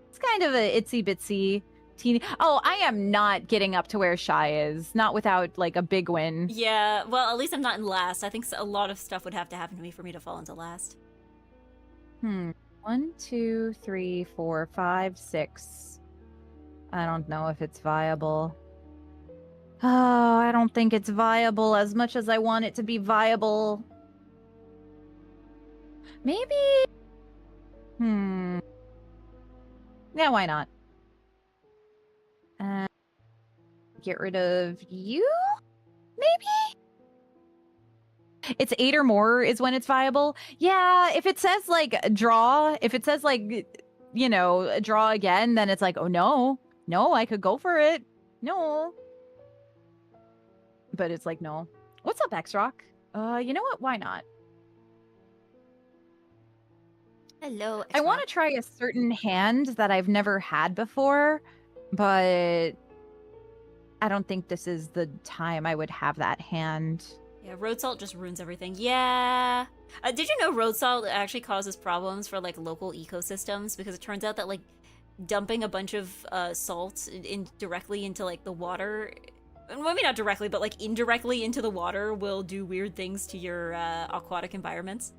It's kind of a itsy bitsy teeny. Oh, I am not getting up to where Shy is. Not without like a big win. Yeah, well, at least I'm not in last. I think a lot of stuff would have to happen to me for me to fall into last. 1, 2, 3, 4, 5, 6. I don't know if it's viable. Oh, I don't think it's viable as much as I want it to be viable. Maybe. Yeah, why not? Get rid of you? Maybe? It's 8 or more is when it's viable. Yeah, if it says like draw, if it says like, draw again, then it's like, oh no, I could go for it. No. But it's like, no. What's up, X-Rock? You know what? Why not? Hello. I want to try a certain hand that I've never had before, but I don't think this is the time I would have that hand. Yeah, road salt just ruins everything. Yeah. Did you know road salt actually causes problems for like local ecosystems because it turns out that like dumping a bunch of salt directly into like the water, maybe not directly, but like indirectly into the water will do weird things to your aquatic environments.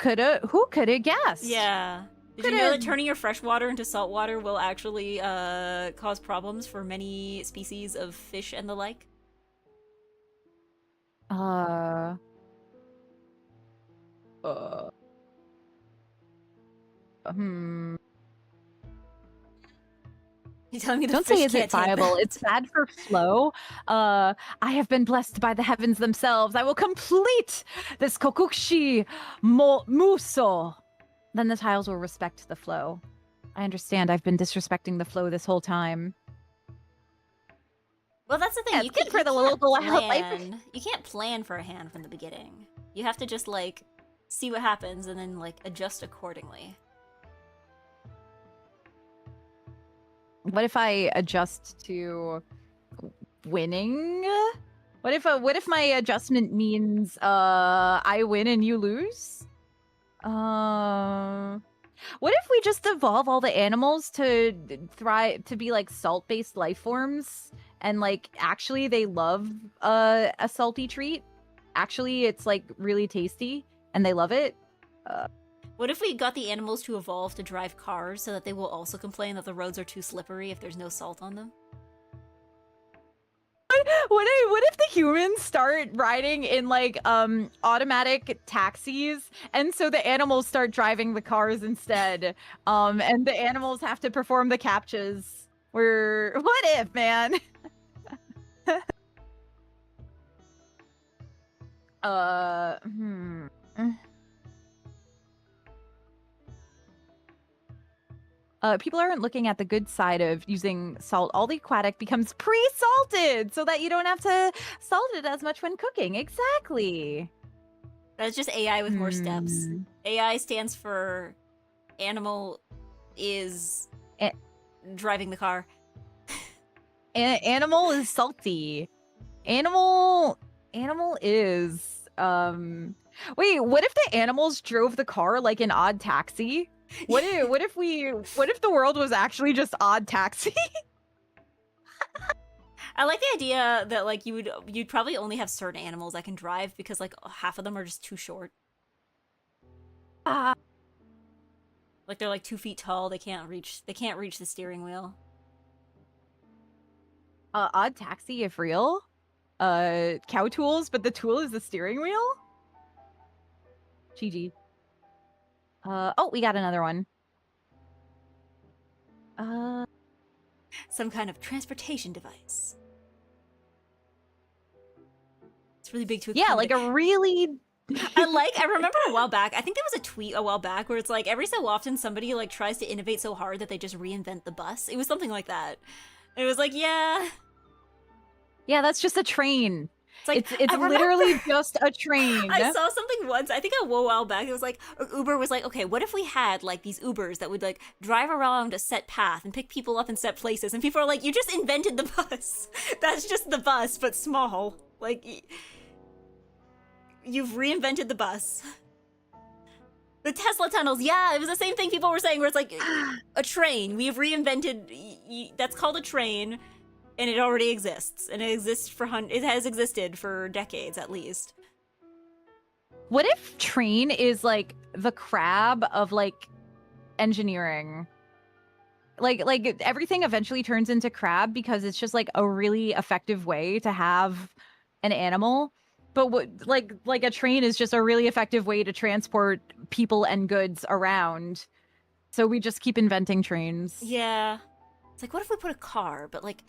Who could have guessed? Yeah. Did you know that turning your fresh water into salt water will actually cause problems for many species of fish and the like? You telling me the Don't fish say is can't it take viable. that? It's bad for flow. I have been blessed by the heavens themselves. I will complete this kokushi muso. Then the tiles will respect the flow. I understand I've been disrespecting the flow this whole time. Well, that's the thing. Yeah, You it's good can't, for you the can't local plan. You can't plan for a hand from the beginning. You have to just like see what happens and then like adjust accordingly. What if I adjust to winning? What if my adjustment means I win and you lose? What if we just evolve all the animals to thrive to be like salt-based life forms and like actually they love a salty treat? Actually, it's like really tasty and they love it. What if we got the animals to evolve to drive cars so that they will also complain that the roads are too slippery if there's no salt on them? What if the humans start riding in like automatic taxis and so the animals start driving the cars instead? And the animals have to perform the captchas. What if, man? Hmm. People aren't looking at the good side of using salt. All the aquatic becomes pre-salted so that you don't have to salt it as much when cooking. Exactly. That's just AI with more steps. Hmm. AI stands for animal is driving the car. Animal is salty. Animal is wait, what if the animals drove the car like an odd taxi? What if the world was actually just odd taxi? I like the idea that like you'd probably only have certain animals that can drive because like half of them are just too short. Like they're like 2 feet tall. They can't reach the steering wheel. Odd taxi if real. Cow tools, but the tool is the steering wheel? GG. Oh, we got another one. Some kind of transportation device. It's really big to yeah, like a really. I remember a while back. I think there was a tweet a while back where it's like every so often somebody like tries to innovate so hard that they just reinvent the bus. It was something like that. It was like, yeah, that's just a train. it's like It's literally just a train. I saw something once, I think a while back, it was like, Uber was like, okay, what if we had, like, these Ubers that would, like, drive around a set path and pick people up in set places, and people are like, you just invented the bus. That's just the bus, but small. Like, you've reinvented the bus. The Tesla tunnels, yeah, it was the same thing people were saying, where it's like, a train. We've reinvented, that's called a train, and it already exists. And it has existed for decades, at least. What if train is like the crab of like engineering? Like everything eventually turns into crab because it's just like a really effective way to have an animal. But what like a train is just a really effective way to transport people and goods around. So we just keep inventing trains. Yeah. It's like, what if we put a car, but like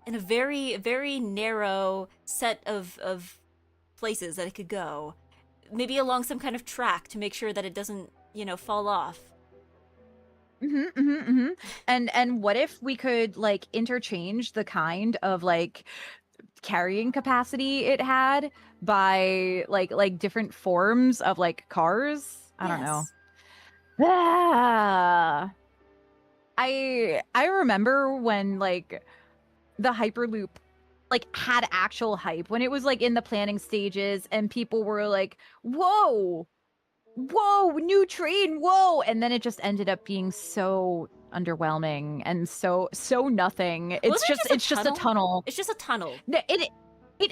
in a very, very narrow set of places that it could go? Maybe along some kind of track to make sure that it doesn't, fall off. And what if we could like interchange the kind of like carrying capacity it had by like different forms of like cars? I don't know. Ah. I remember when like the Hyperloop like had actual hype when it was like in the planning stages and people were like, whoa, new train, whoa, and then it just ended up being so underwhelming and so nothing. It's just a tunnel. It's just a tunnel. It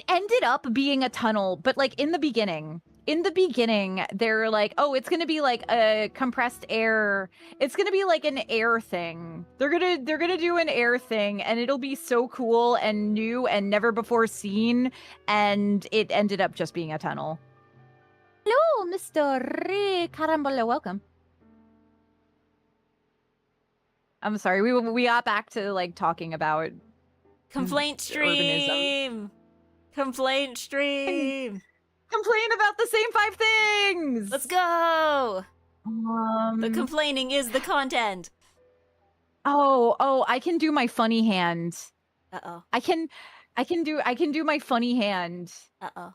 ended up being a tunnel, but like in the beginning they're like, oh, it's gonna be like a compressed air, it's gonna be like an air thing. They're gonna do an air thing and it'll be so cool and new and never before seen, and it ended up just being a tunnel. Hello, Mr. Carambola, welcome. I'm sorry, we got back to like talking about complaint stream. Complaint stream. Complain about the same 5 things. Let's go. The complaining is the content. Oh, I can do my funny hand. Uh-oh. I can do my funny hand. Uh-oh.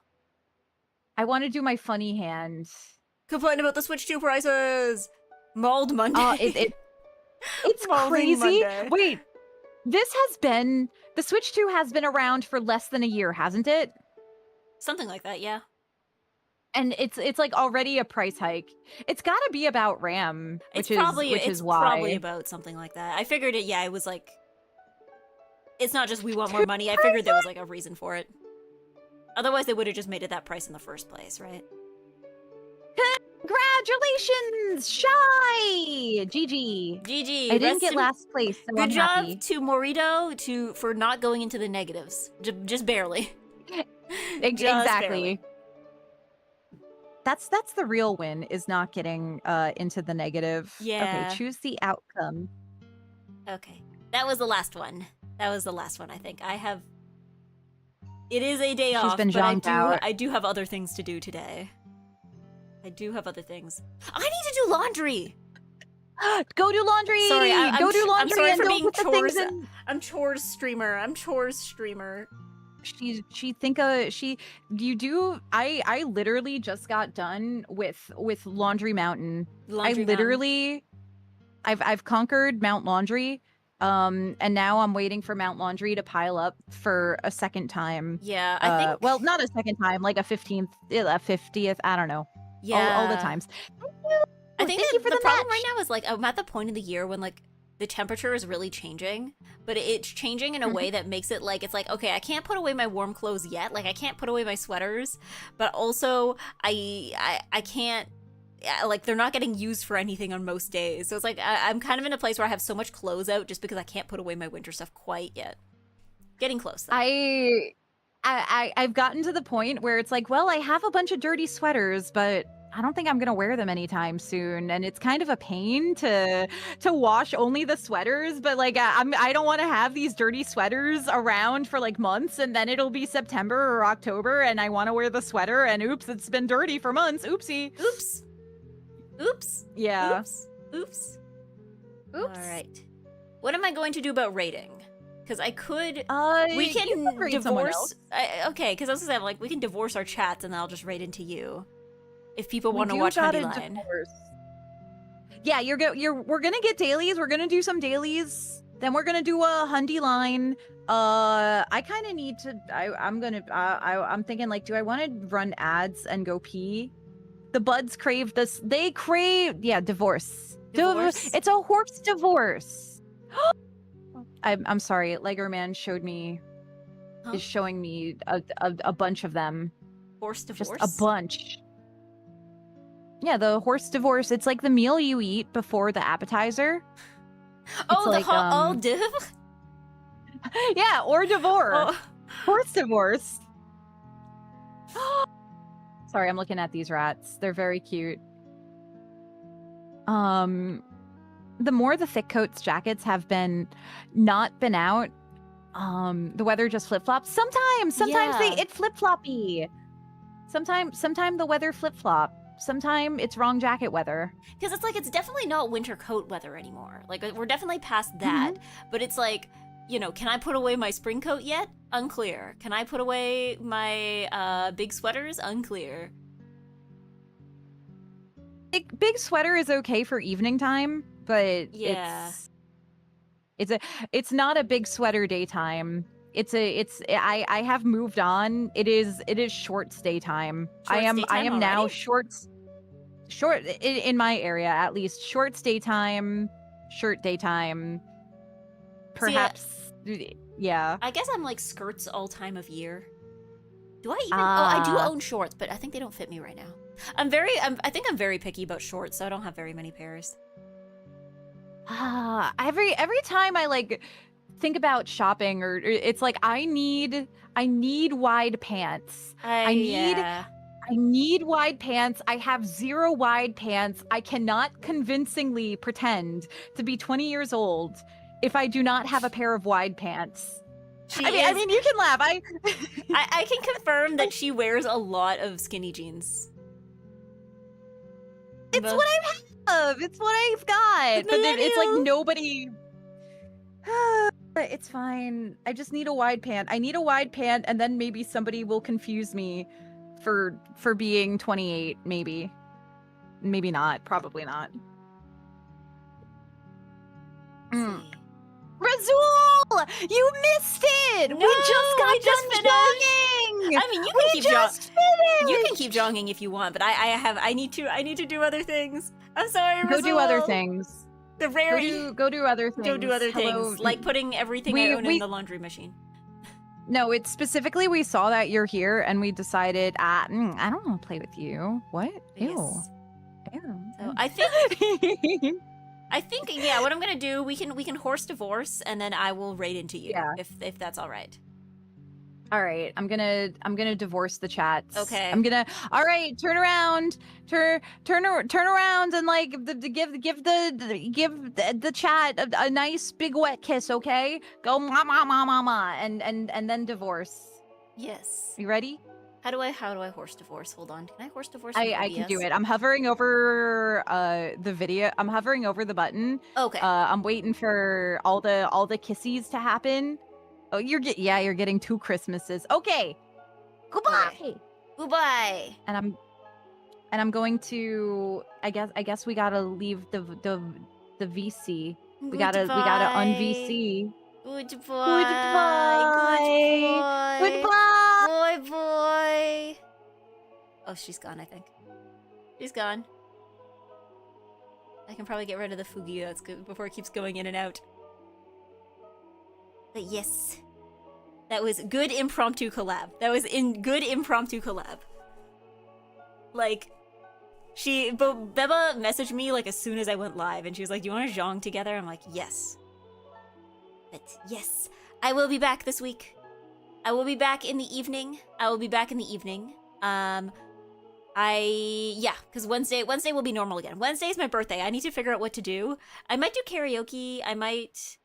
I want to do my funny hand. Complain about the Switch 2 prices. Mauled Monday. It's crazy. Monday. Wait, the Switch 2 has been around for less than a year, hasn't it? Something like that, yeah. And it's like already a price hike. It's got to be about RAM, which is It's probably why. about something like that. I figured it. Yeah, it was like it's not just we want more Two money. I price figured there was like a reason for it. Otherwise, they would have just made it that price in the first place, right? Congratulations, Shy! GG. GG. I didn't get last place, so Good I'm job happy. to Morito for not going into the negatives. Just barely. Just Exactly. barely. That's the real win, is not getting into the negative. Yeah. Okay, choose the outcome. Okay. That was the last one. That was the last one, I think. It is a day She's off, been but zonked out. I do have other things to do today. I do have other things. I need to do laundry. Go do laundry. Sorry, go do laundry. I'm sorry and for don't being put the things chores. in. I'm chores streamer. I literally just got done with Laundry Mountain. I've conquered Mount Laundry. And now I'm waiting for Mount Laundry to pile up for a second time. Yeah, I think. Well, not a second time, like a 50th. I don't know. Yeah, all the times. I think Thank you for the the problem match. right now is like I'm at the point in the year when like the temperature is really changing, but it's changing in a way that makes it like it's like okay, I can't put away my warm clothes yet. Like I can't put away my sweaters, but also I can't. Like they're not getting used for anything on most days, so it's like I'm kind of in a place where I have so much clothes out just because I can't put away my winter stuff quite yet. Getting close though. I've gotten to the point where it's like, well, I have a bunch of dirty sweaters, but I don't think I'm gonna wear them anytime soon, and it's kind of a pain to wash only the sweaters. But like, I don't want to have these dirty sweaters around for like months, and then it'll be September or October, and I want to wear the sweater, and oops, it's been dirty for months. Oopsie. Oops. Yeah. Oops. All right. What am I going to do about rating? Because I could. We can divorce. Okay, because I was gonna say like we can divorce our chats, and I'll just rate into you. If people want to watch Honeyline. Yeah, we're gonna get dailies. We're gonna do some dailies. Then we're gonna do a Honeyline. I kind of need to. I'm thinking like, do I want to run ads and go pee? The buds crave this. They crave divorce. It's a horse divorce. I'm sorry. Legerman showed me. Is showing me a bunch of them. Horse divorce. Just a bunch. Yeah, the horse divorce. It's like the meal you eat before the appetizer. Oh, it's like, div? Yeah, or divorce. Oh. Horse divorce. Sorry, I'm looking at these rats. They're very cute. The more the thick coats jackets have not been out, the weather just flip-flops. Sometimes it's flip-floppy. Sometimes the weather flip-flop. Sometimes it's wrong jacket weather. Because it's like, it's definitely not winter coat weather anymore. Like, we're definitely past that. But it's like, you know, can I put away my spring coat yet? Unclear. Can I put away my big sweaters? Unclear. Big sweater is okay for evening time, but yeah, it's not a big sweater daytime. I have moved on. It is shorts daytime. I am now shorts in my area, at least. Shorts daytime, shirt daytime. Perhaps yeah. I guess I'm like skirts all time of year. Do I even I do own shorts, but I think they don't fit me right now. I think I'm very picky about shorts, so I don't have very many pairs. Every time I like think about shopping, or it's like I need wide pants. I need wide pants. I have 0 wide pants. I cannot convincingly pretend to be 20 years old if I do not have a pair of wide pants. I mean, you can laugh. I can confirm that she wears a lot of skinny jeans. It's what I have. It's what I've got. But then it's like nobody. It's fine. I just need a wide pant. I need a wide pant, and then maybe somebody will confuse me for being 28. Maybe not. Probably not. Razul, you missed it. No, we just got done jogging. I mean, you We can keep just you can finished! keep jonging if you want, but I need to do other things. I'm sorry, Go do other Rizal. things. The rare Go do other things. go do other Hello. things, like putting everything I own in the laundry machine. No, it's specifically we saw that you're here and we decided, I don't want to play with you. What? Ew. Yes. Ew. So I think yeah, what I'm gonna do, we can horse divorce, and then I will raid into you, Yeah. if that's all right. All right, I'm gonna divorce the chats. Okay. All right, turn around, turn around, and like give the chat a nice big wet kiss, okay? Go mama, and then divorce. Yes. You ready? How do I horse divorce? Hold on. Can I horse divorce? I can do it. I'm hovering over the video. I'm hovering over the button. Okay. I'm waiting for all the kissies to happen. Oh, you're getting 2 Christmases. Okay. Goodbye. Okay. Goodbye. And I'm going to I guess we got to leave the VC. We got to un-VC. Goodbye. Goodbye. Goodbye. Boy. Oh, she's gone, I think. She's gone. I can probably get rid of the Fugi that's good before it keeps going in and out. But yes. That was good impromptu collab. Good impromptu collab. Like, Beba messaged me like as soon as I went live, and she was like, "Do you want to zhong together?" I'm like, "Yes." But yes, I will be back this week. I will be back in the evening. Because Wednesday will be normal again. Wednesday is my birthday. I need to figure out what to do. I might do karaoke. I might,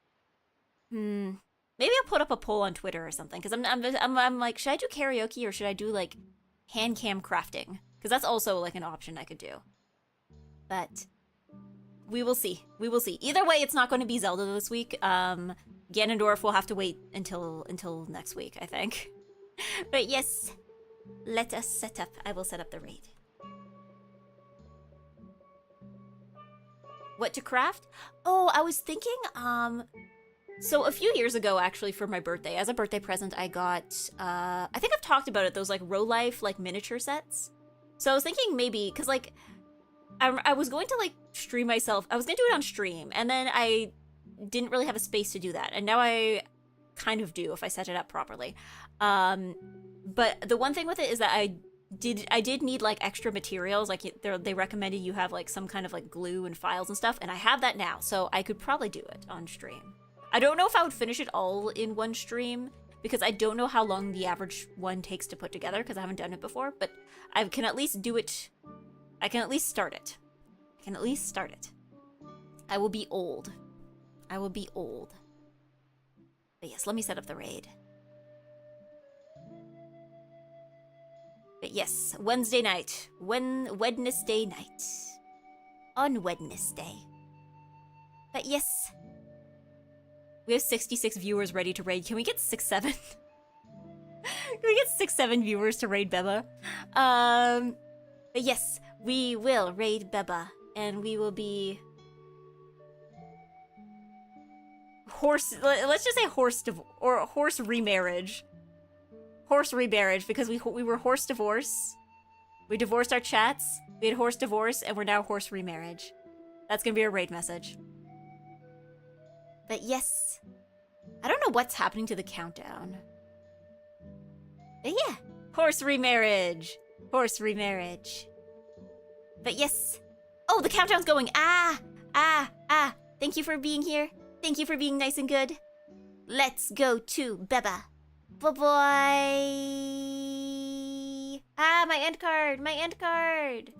maybe I'll put up a poll on Twitter or something. Because I'm like, should I do karaoke or should I do like hand cam crafting? Because that's also like an option I could do. But we will see. Either way, it's not going to be Zelda this week. Ganondorf will have to wait until next week, I think. But yes, let us set up. I will set up the raid. What to craft? Oh, I was thinking, so a few years ago, actually, for my birthday, as a birthday present, I got, I think I've talked about it, those, like, Row Life, like, miniature sets. So I was thinking maybe, because, like, I was going to, like, stream myself. I was going to do it on stream, and then I didn't really have a space to do that. And now I kind of do if I set it up properly. But the one thing with it is that I did need, like, extra materials. Like, they recommended you have, like, some kind of, like, glue and files and stuff, and I have that now, so I could probably do it on stream. I don't know if I would finish it all in one stream, because I don't know how long the average one takes to put together, because I haven't done it before, but I can at least do it. I can at least start it. I will be old. But yes, let me set up the raid. But yes, Wednesday night. Wednesday night. On Wednesday. But yes. We have 66 viewers ready to raid. Can we get 6-7? Can we get 6-7 viewers to raid Beba? But yes, we will raid Beba. And we will be... Let's just say horse remarriage. Horse remarriage, because we were horse divorce. We divorced our chats. We had horse divorce, and we're now horse remarriage. That's gonna be our raid message. But yes, I don't know what's happening to the countdown. But yeah, horse remarriage. But yes. Oh, the countdown's going. Thank you for being here. Thank you for being nice and good. Let's go to Beba. Bye-bye. My end card.